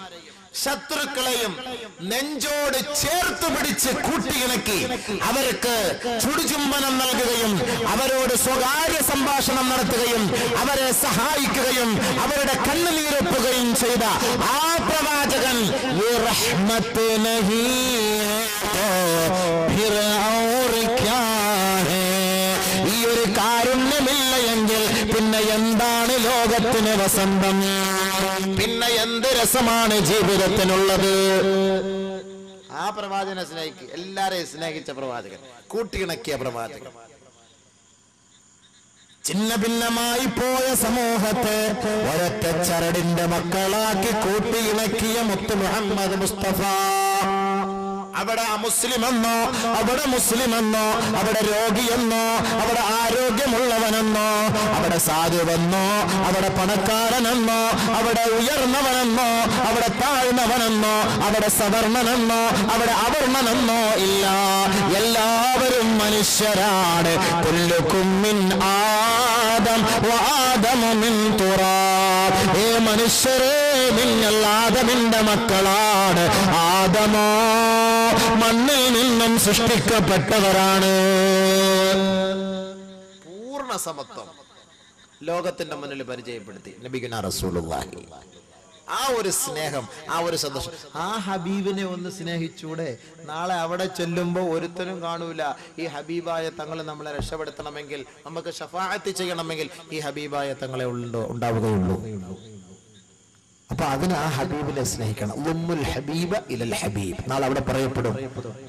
ശത്രുക്കളെയും നെഞ്ചോട് ചേർത്ത് പിടിച്ച് കൂട്ടിയിണക്കി അവർക്ക് ചുടുചുംബനം നൽകുകയും അവരോട് സ്വകാര്യ സംഭാഷണം നടത്തുകയും അവരെ സഹായിക്കുകയും അവരുടെ കണ്ണുനീരൊപ്പുകയും ചെയ്ത ആ പ്രവാചകൻ ഈ ഒരു കാരുണ്യമില്ല എങ്കിൽ പിന്നെ എന്താണ് ലോകം? ലോകത്തിന് വസന്തം. പിന്നെ എന്ത് രസമാണ് ജീവിതത്തിനുള്ളത്? ആ പ്രവാചകനെ സ്നേഹിക്കുക. എല്ലാരെയും സ്നേഹിച്ച പ്രവാചകൻ, കൂട്ടിയിണക്കിയ പ്രവാചകൻ. ചിന്ന ഭിന്നമായി പോയ സമൂഹത്തെ ഒരൊറ്റ ചരടിന്റെ മക്കളാക്കി കൂട്ടിയിണക്കിയ മുത്ത് മുഹമ്മദ് മുസ്തഫ. അവിടെ അമുസ്ലിമെന്നോ, അവിടെ മുസ്ലിമെന്നോ, അവിടെ രോഗിയെന്നോ, അവിടെ ആരോഗ്യമുള്ളവനെന്നോ, അവിടെ സാധുവെന്നോ, അവിടെ പണക്കാരനെന്നോ, അവിടെ ഉയർന്നവനെന്നോ, അവിടെ താഴ്ന്നവനെന്നോ, അവിടെ സവർണനെന്നോ, അവിടെ അവർണനെന്നോ ഇല്ല. എല്ലാവരും മനുഷ്യരാണ്. കുല്ലുക്കും മിൻ ആദം വആദമു മിൻ തുറാബ്. ഏ മനുഷ്യരേ, നിങ്ങൾ ആദമിന്റെ മക്കളാണ്. ആദമോ മണ്ണിൽ നിന്നും സൃഷ്ടിക്കപ്പെട്ടവരാണ്. പൂർണ്ണ സമത്വം ലോകത്തിന്റെ മുന്നിൽ പരിചയപ്പെടുത്തി നബിഗുനാ റസൂലുള്ളാഹി. ആ ഒരു സ്നേഹം, ആ ഒരു സന്തോഷം. ആ ഹബീബിനെ ഒന്ന് സ്നേഹിച്ചൂടെ? നാളെ അവിടെ ചെല്ലുമ്പോൾ ഒരുത്തനും കാണൂല. ഈ ഹബീബായ തങ്ങളെ നമ്മളെ രക്ഷപ്പെടുത്തണമെങ്കിൽ, നമുക്ക് ശഫാഅത്ത് ചെയ്യണമെങ്കിൽ ഈ ഹബീബായ തങ്ങളെ ഉണ്ടാവുകയുള്ളൂ. അപ്പൊ അതിന് ആ ഹബീബിനെ സ്നേഹിക്കണം. ഉമ്മുൽ ഹബീബ ഇലൽ ഹബീബ്. നാളെ അവിടെ പറയപ്പെടും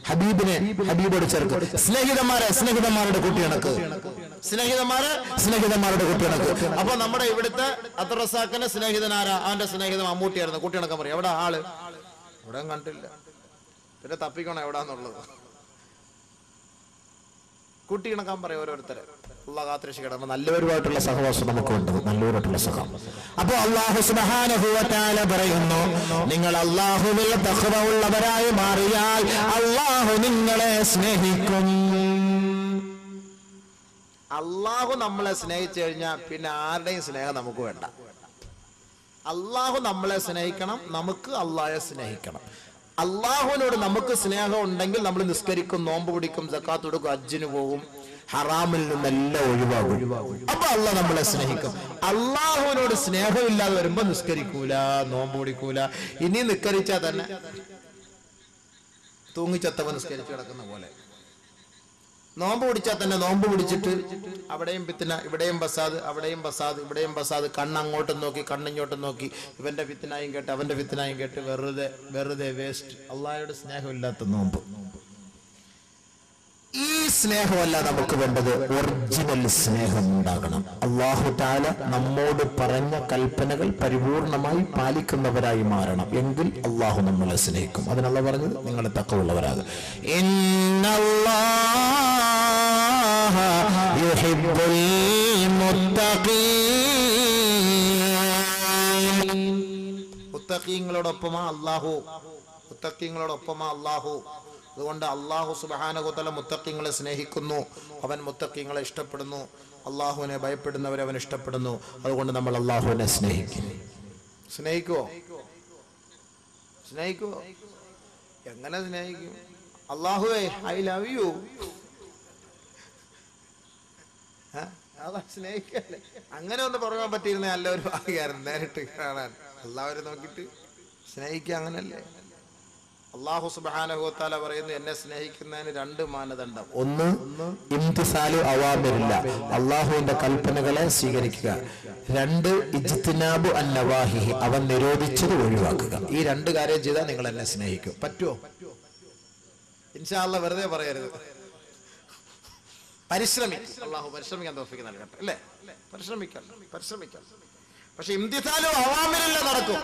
ഹബീബിനെ ഹബീബോട് ചേർക്ക്. സ്നേഹിതന്മാരുടെ കുട്ടിയണക്ക്, സ്നേഹിതന്മാരുടെ കുട്ടിയണക്ക്. അപ്പൊ നമ്മുടെ ഇവിടുത്തെ അബ്ദുർ റസാഖിന്റെ സ്നേഹിതനാരാ? അവന്റെ സ്നേഹിതൻ മമ്മൂട്ടിയായിരുന്നു. കുട്ടിയണക്കാൻ പറയും. എവിടെ ആള്? ഇവിടെ കണ്ടില്ല. പിന്നെ തപ്പിക്കണം എവിടാന്നുള്ളത്. കൂട്ടിയിണക്കാൻ പറയും ഓരോരുത്തരെ. നല്ലവരുമായിട്ടുള്ള സഹവാസം നമുക്ക് വേണ്ടത്, നല്ലവരുമായിട്ടുള്ള സഹം. അപ്പൊ അല്ലാഹു സുബ്ഹാനഹു വ തആല പറയുന്നു, നിങ്ങൾ അല്ലാഹുവിൽ തഖ്വ ഉള്ളവരായി മാറിയാൽ അല്ലാഹു നിങ്ങളെ സ്നേഹിക്കും. അല്ലാഹു നമ്മളെ സ്നേഹിച്ചു കഴിഞ്ഞാൽ പിന്നെ ആരുടെയും സ്നേഹം നമുക്ക് വേണ്ട. അല്ലാഹു നമ്മളെ സ്നേഹിക്കണം, നമുക്ക് അല്ലാഹയെ സ്നേഹിക്കണം. അല്ലാഹുവിനോട് നമുക്ക് സ്നേഹം ഉണ്ടെങ്കിൽ നമ്മൾ നിസ്കരിക്കും, നോമ്പ് പിടിക്കും, സക്കാത്ത് കൊടുക്കും, ഹജ്ജിന് പോകും, ഹറാമിൽ നിന്നെല്ലാം ഒഴിവാകും. അപ്പൊ അല്ലാഹു നമ്മളെ സ്നേഹിക്കും. അല്ലാഹുവിനോട് സ്നേഹമില്ലാതെ വരുമ്പോ നിസ്കരിക്കൂല, നോമ്പ് പിടിക്കൂല. ഇനി നിസ്കരിച്ചാൽ തന്നെ തൂങ്ങിച്ചത്തവൻ നിസ്കരിച്ചു കിടക്കുന്ന പോലെ. നോമ്പ് പിടിച്ചാൽ തന്നെ നോമ്പ് പിടിച്ചിട്ട് അവിടെയും ഫിത്ന, ഇവിടെയും ബസാദ്, അവിടെയും ബസാദ്, ഇവിടെയും ബസാദ്. കണ്ണങ്ങോട്ടും നോക്കി, കണ്ണിങ്ങോട്ടും നോക്കി, ഇവന്റെ ഫിത്നായും കേട്ട് അവന്റെ ഫിത്നായും കേട്ട് വെറുതെ വേസ്റ്റ്. അള്ളാഹയോട് സ്നേഹമില്ലാത്ത നോമ്പ്. ഈ സ്നേഹമല്ല നമുക്ക് വേണ്ടത്, ഒറിജിനൽ സ്നേഹം ഉണ്ടാകണം. അല്ലാഹു തആല നമ്മോട് പറഞ്ഞ കൽപ്പനകൾ പരിപൂർണമായി പാലിക്കുന്നവരായി മാറണം. എങ്കിൽ അല്ലാഹു നമ്മളെ സ്നേഹിക്കും. അതിനുള്ള പറഞ്ഞത് നിങ്ങൾ തഖ്വയുള്ളവരാകുക. ഇന്നല്ലാഹ യുഹിബ്ബുൽ മുത്തഖീൻ. മുത്തഖീങ്ങളോടൊപ്പമാ അല്ലാഹു. മുത്തഖീങ്ങളോടൊപ്പമാ അല്ലാഹു. അതുകൊണ്ട് അല്ലാഹു സുബ്ഹാനഹു വ തആല മുത്തഖീങ്ങളെ സ്നേഹിക്കുന്നു. അവൻ മുത്തഖീങ്ങളെ ഇഷ്ടപ്പെടുന്നു. അല്ലാഹുവിനെ ഭയപ്പെടുന്നവരെ അവൻ ഇഷ്ടപ്പെടുന്നു. അതുകൊണ്ട് നമ്മൾ അല്ലാഹുവിനെ സ്നേഹിക്കും. സ്നേഹിക്കുവോ? എങ്ങനെ സ്നേഹിക്കും? അല്ലാഹുവേ ഐ ലവ് യു. സ്നേഹിക്കല്ലേ? അങ്ങനെ ഒന്ന് പറയാൻ പറ്റിയിരുന്ന നല്ല ഒരു ഭാഗ്യമായിരുന്നു. നേരിട്ട് കാണാൻ അല്ലാഹുവിനെ നോക്കിയിട്ട് സ്നേഹിക്കുക. അങ്ങനല്ലേ? അല്ലാഹു സുബ്ഹാനഹു വ തആല പറയുന്നു, എന്നെ സ്നേഹിക്കുന്നതിന് രണ്ട് മാനദണ്ഡം. ഒന്ന്, ഇംതിസാലു അവാമിരില്ല, അല്ലാഹുവിന്റെ കൽപ്പനകളെ സ്വീകരിക്കുക. രണ്ട്, ഇജ്തിനാബു അന്നവാഹിഹി, അവൻ നിരോധിച്ചത് ഒഴിവാക്കുക. ഈ രണ്ട് കാര്യം ചെയ്താൽ നിങ്ങൾ എന്നെ സ്നേഹിക്കും. പറ്റുമോ? ഇൻഷാ അല്ലാഹ് വെറുതെ പറയരുത്. പരിശ്രമിക്കും. അല്ലാഹു പരിശ്രമിക്കാൻ തൗഫീഖ് നൽകട്ടെ. അല്ലേ? പരിശ്രമിക്കാം. പക്ഷെ ഇംതിസാലു അവാമിരില്ല നടക്കും.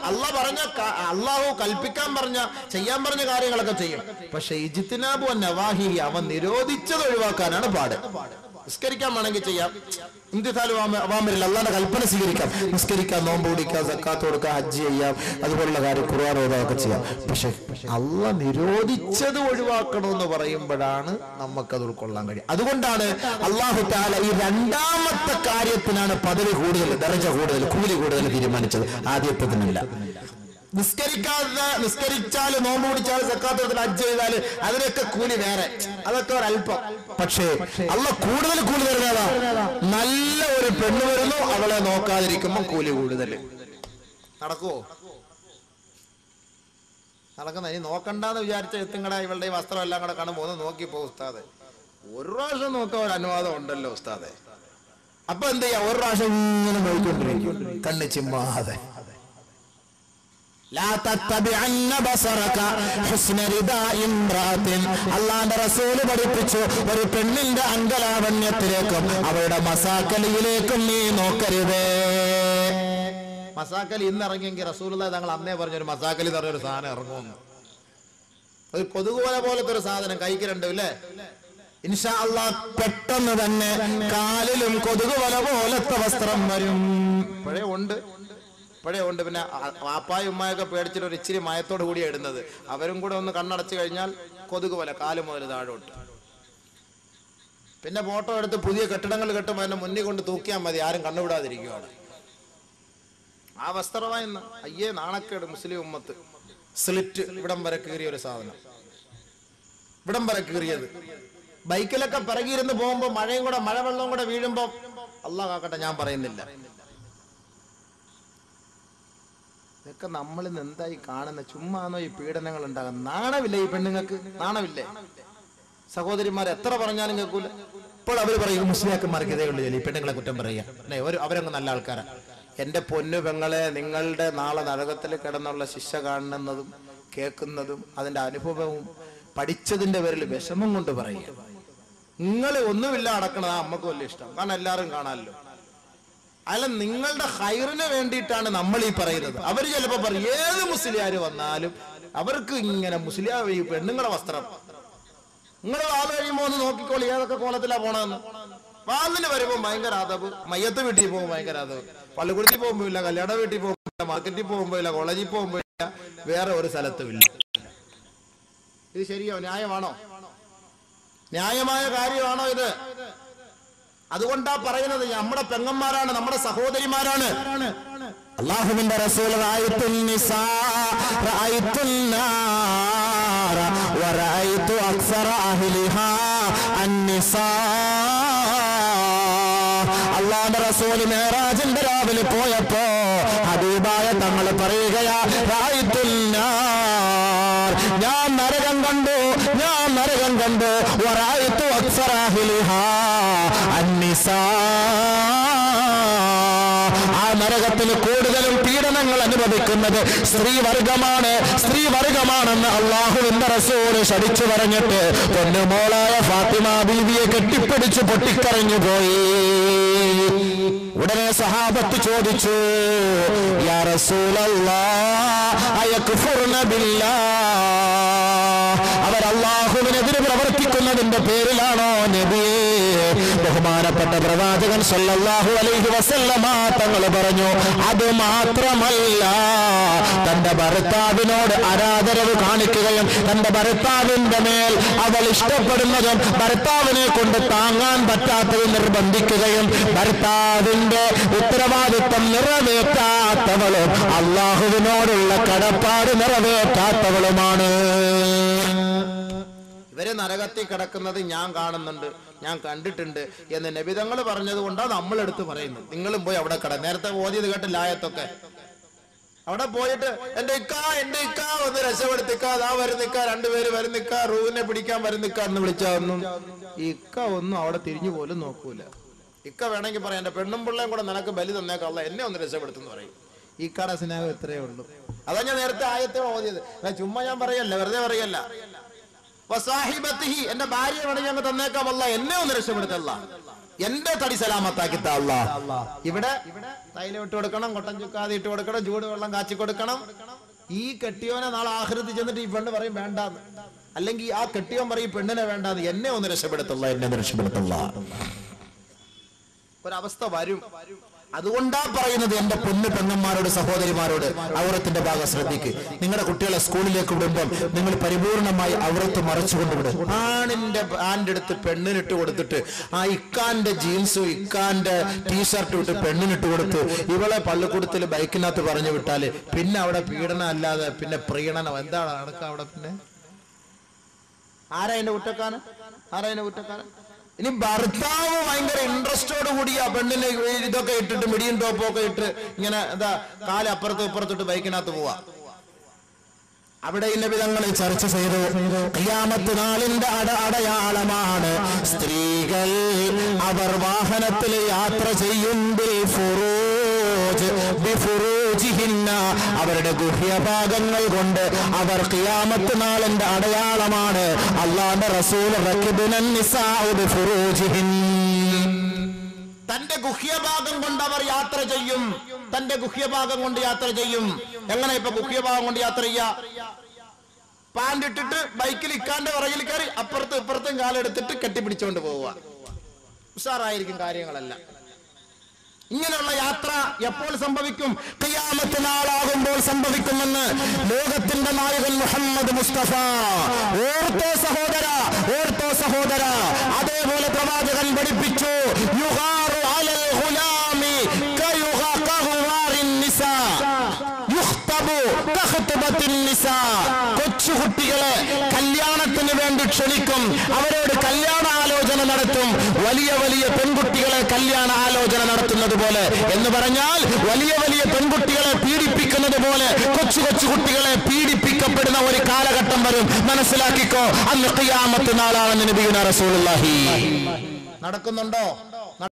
അല്ലാഹു കൽപ്പിക്കാൻ പറഞ്ഞ, ചെയ്യാൻ പറഞ്ഞ കാര്യങ്ങളൊക്കെ ചെയ്യും. പക്ഷെ ഇജ്തിനാബു അന്നവാഹിഹി, അവൻ നിരോധിച്ചത് ഒഴിവാക്കാനാണ് പാട്. നിസ്കരിക്കാൻ വേണമെങ്കിൽ ചെയ്യാം. ഇംതിസാലു അവാമിരില്ല, അല്ലാഹുവിന്റെ കൽപ്പന സ്വീകരിക്കാം. നിസ്കരിക്കാം, നോമ്പ് പിടിക്കാം, സക്കാത്ത് കൊടുക്കാം, ഹജ്ജ് ചെയ്യാം, അതുപോലുള്ള കാര്യം ഖുർആൻ ഓതാനൊക്കെ ചെയ്യാം. പക്ഷെ അല്ലാഹു നിരോധിച്ചത് ഒഴിവാക്കണമെന്ന് പറയുമ്പോഴാണ് നമുക്കത് ഉൾക്കൊള്ളാൻ കഴിയും. അതുകൊണ്ടാണ് അല്ലാഹു തആല ഈ രണ്ടാമത്തെ കാര്യത്തിനാണ് പദവി കൂടുതൽ, ദറജ കൂടുതൽ, കൂലി കൂടുതൽ തീരുമാനിച്ചത്. ആദ്യത്തേതിനല്ല. നിസ്കരിച്ചാൽ, നോമ്പ് പിടിച്ചാൽ, സക്കാത്ത് കൊടുത്താൽ, ഹജ്ജ് ചെയ്താല് അതിനൊക്കെ കൂലി വേറെ, അതൊക്കെ ഒരല്പം. പക്ഷേ അല്ലാഹു കൂടുതൽ കൂലി തരുന്നതാ. നല്ല ഒരു പെണ്ണ് വരുന്നു, അവളെ നോക്കാതിരിക്കുമ്പോ കൂലി കൂടുതൽ. നടക്കുവോ? നടക്കുന്ന. ഇനി നോക്കണ്ടെന്ന് വിചാരിച്ച എത്തുങ്ങടെ ഇവളുടെ വസ്ത്രം എല്ലാം കൂടെ കാണുമ്പോൾ ഒന്ന് നോക്കിപ്പോ ഉസ്താദെ. ഒരു പ്രാവശ്യം നോക്കാൻ ഒരു അനുവാദം ഉണ്ടല്ലോ ഉസ്താദെ. അപ്പൊ എന്ത് ചെയ്യാ, ഒരു പ്രാവശ്യം ഇങ്ങനെ നോക്കിക്കൊണ്ടിരിക്കും കണ്ണ് ചിമ്മാതെ. അള്ളാന്റെ റസൂല് പഠിപ്പിച്ചു, ഒരു പെണ്ണിന്റെ അംഗലാവണ്യത്തിലേക്കും അവരുടെ മസാക്കലിയിലേക്കും നീ നോക്കരുതേ. മസാക്കലി ഇന്ന് ഇറങ്ങിയെങ്കിൽ റസൂലുള്ളാഹി തങ്ങൾ അന്നേ പറഞ്ഞൊരു മസാക്കലി എന്ന് പറഞ്ഞൊരു സാധനം ഇറങ്ങുമെന്ന്. ഒരു കൊതുകുവല പോലത്തെ ഒരു സാധനം കൈക്ക് രണ്ടും ഇല്ലേ? ഇൻഷാ അല്ലാഹ് പെട്ടെന്ന് തന്നെ കാലിലും കൊതുകുവല പോലത്തെ വസ്ത്രം വരും. പഴയ ഉണ്ട്. പിന്നെ വാപ്പായും ഉമ്മായൊക്കെ പേടിച്ചിട്ട് ഒരു ഇച്ചിരി മയത്തോട് കൂടിയാണ് ഇടുന്നത്. അവരും കൂടെ ഒന്ന് കണ്ണടച്ചു കഴിഞ്ഞാൽ കൊതുകുവല കാല് മുതൽ താഴോട്ട്. പിന്നെ ഫോട്ടോ എടുത്ത് പുതിയ കെട്ടിടങ്ങൾ കെട്ടുമ്പോൾ അതിന്റെ മുന്നിൽ കൊണ്ട് തൂക്കിയാൽ മതി, ആരും കണ്ണുവിടാതിരിക്കുകയാണ്. ആ വസ്ത്രമായി അയ്യേ നാണക്കേട് മുസ്ലിം ഉമ്മത്ത്. സ്ലിറ്റ് ഇവിടം വരെ കീറിയ ഒരു സാധനം, ഇവിടം വരെ കീറിയത്. ബൈക്കിലൊക്കെ പിറകിയിരുന്ന് പോകുമ്പോ മഴവെള്ളവും കൂടെ വീഴുമ്പോ അല്ലാഹ് കാക്കട്ടെ, ഞാൻ പറയുന്നില്ല. ഇതൊക്കെ നമ്മളിൽ നിന്ന് എന്തായി കാണുന്ന? ചുമ്മാന്നോ ഈ പീഡനങ്ങൾ ഉണ്ടാകും? നാണമില്ലേ ഈ പെണ്ണുങ്ങൾക്ക്? നാണമില്ലേ? സഹോദരിമാർ എത്ര പറഞ്ഞാലും കേൾക്കൂല. ഇപ്പോൾ അവർ പറയും മുസ്ലിയാക്കന്മാർക്ക് ഇതേ ഉള്ളൂ ഈ പെണ്ണുങ്ങളെ കുറ്റം പറയുക, അവരങ്ങ് നല്ല ആൾക്കാരാ. എന്റെ പൊന്നു പെങ്ങളെ, നിങ്ങളുടെ നാളെ നരകത്തിൽ കിടന്നുള്ള ശിക്ഷ കാണുന്നതും കേൾക്കുന്നതും അതിന്റെ അനുഭവവും പഠിച്ചതിന്റെ പേരിൽ വിഷമം കൊണ്ട് പറയുക. നിങ്ങൾ ഒന്നുമില്ല അടക്കണത് അമ്മക്ക് വലിയ ഇഷ്ടം, കാരണം എല്ലാവരും കാണാമല്ലോ. അല്ല, നിങ്ങളുടെ ഹൈറിന് വേണ്ടിയിട്ടാണ് നമ്മൾ ഈ പറയുന്നത്. അവർ ചിലപ്പോ പറയും ഏത് മുസ്ലിയാര് വന്നാലും അവർക്ക് ഇങ്ങനെ മുസ്ലിയാർ ഈ പെണ്ണുങ്ങളുടെ വസ്ത്രം. നിങ്ങൾ വാല് കഴിയുമ്പോ ഒന്ന് നോക്കിക്കോളി ഏതൊക്കെ കോലത്തിലാ പോണെന്ന്. വാലിന് വരുമ്പോ ഭയങ്കര അതവ്, മയ്യത്ത് വീട്ടിൽ പോകുമ്പോ ഭയങ്കര അതവ്, പള്ളിക്കുടത്തിൽ പോകുമ്പോ ഇല്ല, കല്യാണ വീട്ടിൽ പോകുമ്പോ ഇല്ല, മാർക്കറ്റിൽ പോകുമ്പോ ഇല്ല, കോളേജിൽ പോകുമ്പോ ഇല്ല, വേറെ ഒരു സ്ഥലത്തും ഇല്ല. ഇത് ശരിയോ? ന്യായമാണോ? ന്യായമായ കാര്യമാണോ ഇത്? അതുകൊണ്ടാ പറയുന്നത് നമ്മുടെ പെങ്ങന്മാരാണ്, നമ്മുടെ സഹോദരിമാരാണ്. അല്ലാഹുവിന്റെ റസൂൽ റഅയ്തുൻ നിസാ റഅയ്തുൻ നാര വറഅയ്തു അക്സറ അഹ്ലിഹാ അന്നിസാ. അല്ലാഹുവിന്റെ റസൂൽ മിഅ്റാജിന്റെ രാവിലെ പോയപ്പോ ഹബീബായ തങ്ങൾ പറയുകയാ, റഅയ്തുൻ നാർ, ഞാൻ നരകം കണ്ടു, വറഅയ്തു അക്സറ അഹ്ലിഹാ അന്നിസാ. ആ നരകത്തിൽ കൂടുതലും പീഡനങ്ങൾ അനുഭവിക്കുന്നത് സ്ത്രീവർഗമാണെന്ന് അല്ലാഹുവിന്റെ റസൂൽ ശടിച്ചു പറഞ്ഞിട്ട് പൊന്നുമോളായ ഫാത്തിമ ബീവിയെ കെട്ടിപ്പിടിച്ചു പൊട്ടിക്കരഞ്ഞു പോയി. ഉടനെ സഹാബത്ത് ചോദിച്ചു, യാ റസൂലല്ലാഹ് അയക്ഫുർന ബില്ലാഹ്, അവർ അല്ലാഹുവിനെതിരെ പ്രവർത്തിക്കുന്നതിന്റെ പേരിലാണോ നബിയേ? ബഹുമാനപ്പെട്ട പ്രവാചകൻ സല്ലല്ലാഹു അലൈഹി വസല്ലമ തങ്ങൾ പറഞ്ഞു, അത് മാത്രമല്ല, തന്റെ ഭർത്താവിനോട് ആരാധരവ് കാണിക്കുകയും തന്റെ ഭർത്താവിന്റെ മേൽ അവൾ ഇഷ്ടപ്പെടുന്നതും ഭർത്താവിനെ കൊണ്ട് താങ്ങാൻ പറ്റാത്തത് നിർബന്ധിക്കുകയും ഭർത്താവിന്റെ ഉത്തരവാദിത്വം നിറവേറ്റാത്തവളും അല്ലാഹുവിനോടുള്ള കടപ്പാട് നിറവേറ്റാത്തവളുമാണ്. ഇവരെ നരകത്തിൽ കിടക്കുന്നത് ഞാൻ കാണുന്നുണ്ട്, ഞാൻ കണ്ടിട്ടുണ്ട് എന്ന് നബിതങ്ങൾ പറഞ്ഞത് കൊണ്ടാണ് നമ്മളെടുത്ത് പറയുന്നത്. നിങ്ങളും പോയി അവിടെ നേരത്തെ ഓതിയത് കേട്ടില്ല ആയത്തൊക്കെ. അവിടെ പോയിട്ട് എന്റെ ഇക്ക ഒന്ന് രക്ഷപ്പെടുത്തിക്ക, അതാ വരുന്നിക്ക, രണ്ടുപേര് വരുന്നിക്ക, റൂവിനെ പിടിക്കാൻ വരുന്നിക്ക എന്ന് വിളിച്ചാന്നും ഇക്ക ഒന്നും അവിടെ തിരിഞ്ഞു പോലും നോക്കൂല. ഇക്ക വേണമെങ്കിൽ പറയാം, എന്റെ പെണ്ണും പിള്ളേം കൂടെ നിനക്ക് ബലി തന്നേക്കല്ല, എന്നെ ഒന്ന് രക്ഷപ്പെടുത്തുന്നു പറയും. ഈ കട സ്നേഹം എത്രയേ ഉള്ളൂ. അതാ ഞാൻ നേരത്തെ ആയത്തെ ഓതിയത്, ചുമ്മാ ഞാൻ പറയല്ല, വെറുതെ പറയല്ല. വസാഹിബത്തിഹി, എന്റെ ഭാര്യ വേണമെങ്കിൽ അങ്ങ് തന്നേക്കാമല്ല, എന്നെ ഒന്ന് രക്ഷപ്പെടുത്തല്ല, എന്റെ തടി സലാമത്താക്കിത്ത അല്ലാഹ്. ഇവിടെ തൈലം ഇട്ട് കൊടുക്കണം, കൊട്ടൻ ചുക്കാതി ഇട്ട് കൊടുക്കണം, ചൂട് വെള്ളം കാച്ചി കൊടുക്കണം. ഈ കെട്ടിയോനെ നാളെ ആഖിറത്തിൽ ചെന്നിട്ട് ഈ പെണ്ണ് പറയും വേണ്ടാന്ന്, അല്ലെങ്കിൽ ആ കെട്ടിയോൻ പറയും പെണ്ണിനെ വേണ്ടാന്ന്, എന്നെ ഒന്ന് രക്ഷപ്പെടുത്തല്ല, എന്നെ ഒന്ന് രക്ഷപ്പെടുത്തല്ല. ഒരവസ്ഥ വരും. അതുകൊണ്ടാ പറയുന്നത് എന്റെ പൊന്നു പെങ്ങന്മാരോട്, സഹോദരിമാരോട്, ഔറത്തിന്റെ ഭാഗം ശ്രദ്ധിക്ക്. നിങ്ങളുടെ കുട്ടികളെ സ്കൂളിലേക്ക് വിടുമ്പോൾ നിങ്ങൾ പരിപൂർണമായി ഔറത്ത് മറച്ചുകൊണ്ടുവിടും. ആണിന്റെ പാന്റ് എടുത്ത് പെണ്ണിനിട്ട് കൊടുത്തിട്ട് ആ ഇക്കാന്റെ ജീൻസും ഇക്കാന്റെ ടീഷർട്ടും ഇട്ട് പെണ്ണിനിട്ട് കൊടുത്ത് ഇവളെ പള്ളിക്കൂടത്തിൽ ബൈക്കിനകത്ത് പറഞ്ഞു വിട്ടാല് പിന്നെ അവിടെ പീഡനം അല്ലാതെ പിന്നെ പ്രീണനം എന്താണ് നടക്കുക അവിടെ? പിന്നെ ആരാ എന്റെ കുറ്റക്കാരൻ? ഇനി ഭർത്താവ് ഭയങ്കര ഇൻട്രസ്റ്റോട് കൂടി ആ പെണ്ണിന് ഇതൊക്കെ ഇട്ടിട്ട് മിടിയും ടോപ്പൊക്കെ ഇട്ട് ഇങ്ങനെ എന്താ കാല് അപ്പുറത്തും ഇപ്പുറത്തിട്ട് ബൈക്കിനകത്ത് പോവാ. അവിടെ നബി തങ്ങൾ ചർച്ച ചെയ്തു, ഖിയാമത്ത് നാളിന്റെ അടയാളമാണ് സ്ത്രീകൾ അവർ വാഹനത്തിൽ യാത്ര ചെയ്യും അവരുടെ ഗുഹ്യഭാഗങ്ങൾ കൊണ്ട് അവർ ഖിയാമത്ത് നാളിന്റെ അടയാളമാണ്. അല്ലാഹുവിന്റെ റസൂൽ റകിബുനൻ നിസാഉ ബിഫുറൂജിഹിൻ, തന്റെ ഗുഹ്യഭാഗം കൊണ്ട് അവർ യാത്ര ചെയ്യും. തന്റെ ഗുഹ്യഭാഗം കൊണ്ട് യാത്ര ചെയ്യും. എങ്ങനെ ഇപ്പൊ ഗുഹ്യഭാഗം കൊണ്ട് യാത്ര ചെയ്യാ? പാൻറ് ഇട്ടിട്ട് ബൈക്കിൽ ഇക്കാന്റെ പുറകിൽ കയറി അപ്പുറത്തും ഇപ്പുറത്തും കാലെടുത്തിട്ട് കെട്ടിപ്പിടിച്ചുകൊണ്ട് പോവുക. ഉഷാറായിരിക്കും കാര്യങ്ങളെല്ലാം. ഇങ്ങനെയുള്ള യാത്ര എപ്പോൾ സംഭവിക്കും? ഖിയാമത്ത് നാളാകുമ്പോൾ സംഭവിക്കുമെന്ന് ലോകത്തിന്റെ നായകൻ മുഹമ്മദ് മുസ്തഫ. ഓർത്തോ സഹോദര, ഓർത്തോ സഹോദര. അതേപോലെ പ്രവാചകൻ പഠിപ്പിച്ചു, യുഗാറു അലൽ ഗുലാമി കയുഗഖുവാറിൻ നിസാ യുഖ്തബു കഖ്തബത്തിൻ നിസാ. കൊച്ചുകുട്ടികളെ കല്യാണത്തിന് വേണ്ടി ക്ഷണിക്കും, അവരോട് കല്യാണ ആലോചന നടത്തും. വലിയ വലിയ പെൺകുട്ടികളെ കല്യാണ ആലോചന നടത്തുന്നത് പോലെ എന്ന് പറഞ്ഞാൽ വലിയ വലിയ പെൺകുട്ടികളെ പീഡിപ്പിക്കുന്നത് പോലെ കൊച്ചു കൊച്ചു കുട്ടികളെ പീഡിപ്പിക്കപ്പെടുന്ന ഒരു കാലഘട്ടം വരും. മനസ്സിലാക്കിക്കോ, അന്ന് ഖിയാമത്ത് നാളാണെന്ന് നബിയുനാ റസൂലുള്ളാഹി. നടക്കുന്നുണ്ടോ?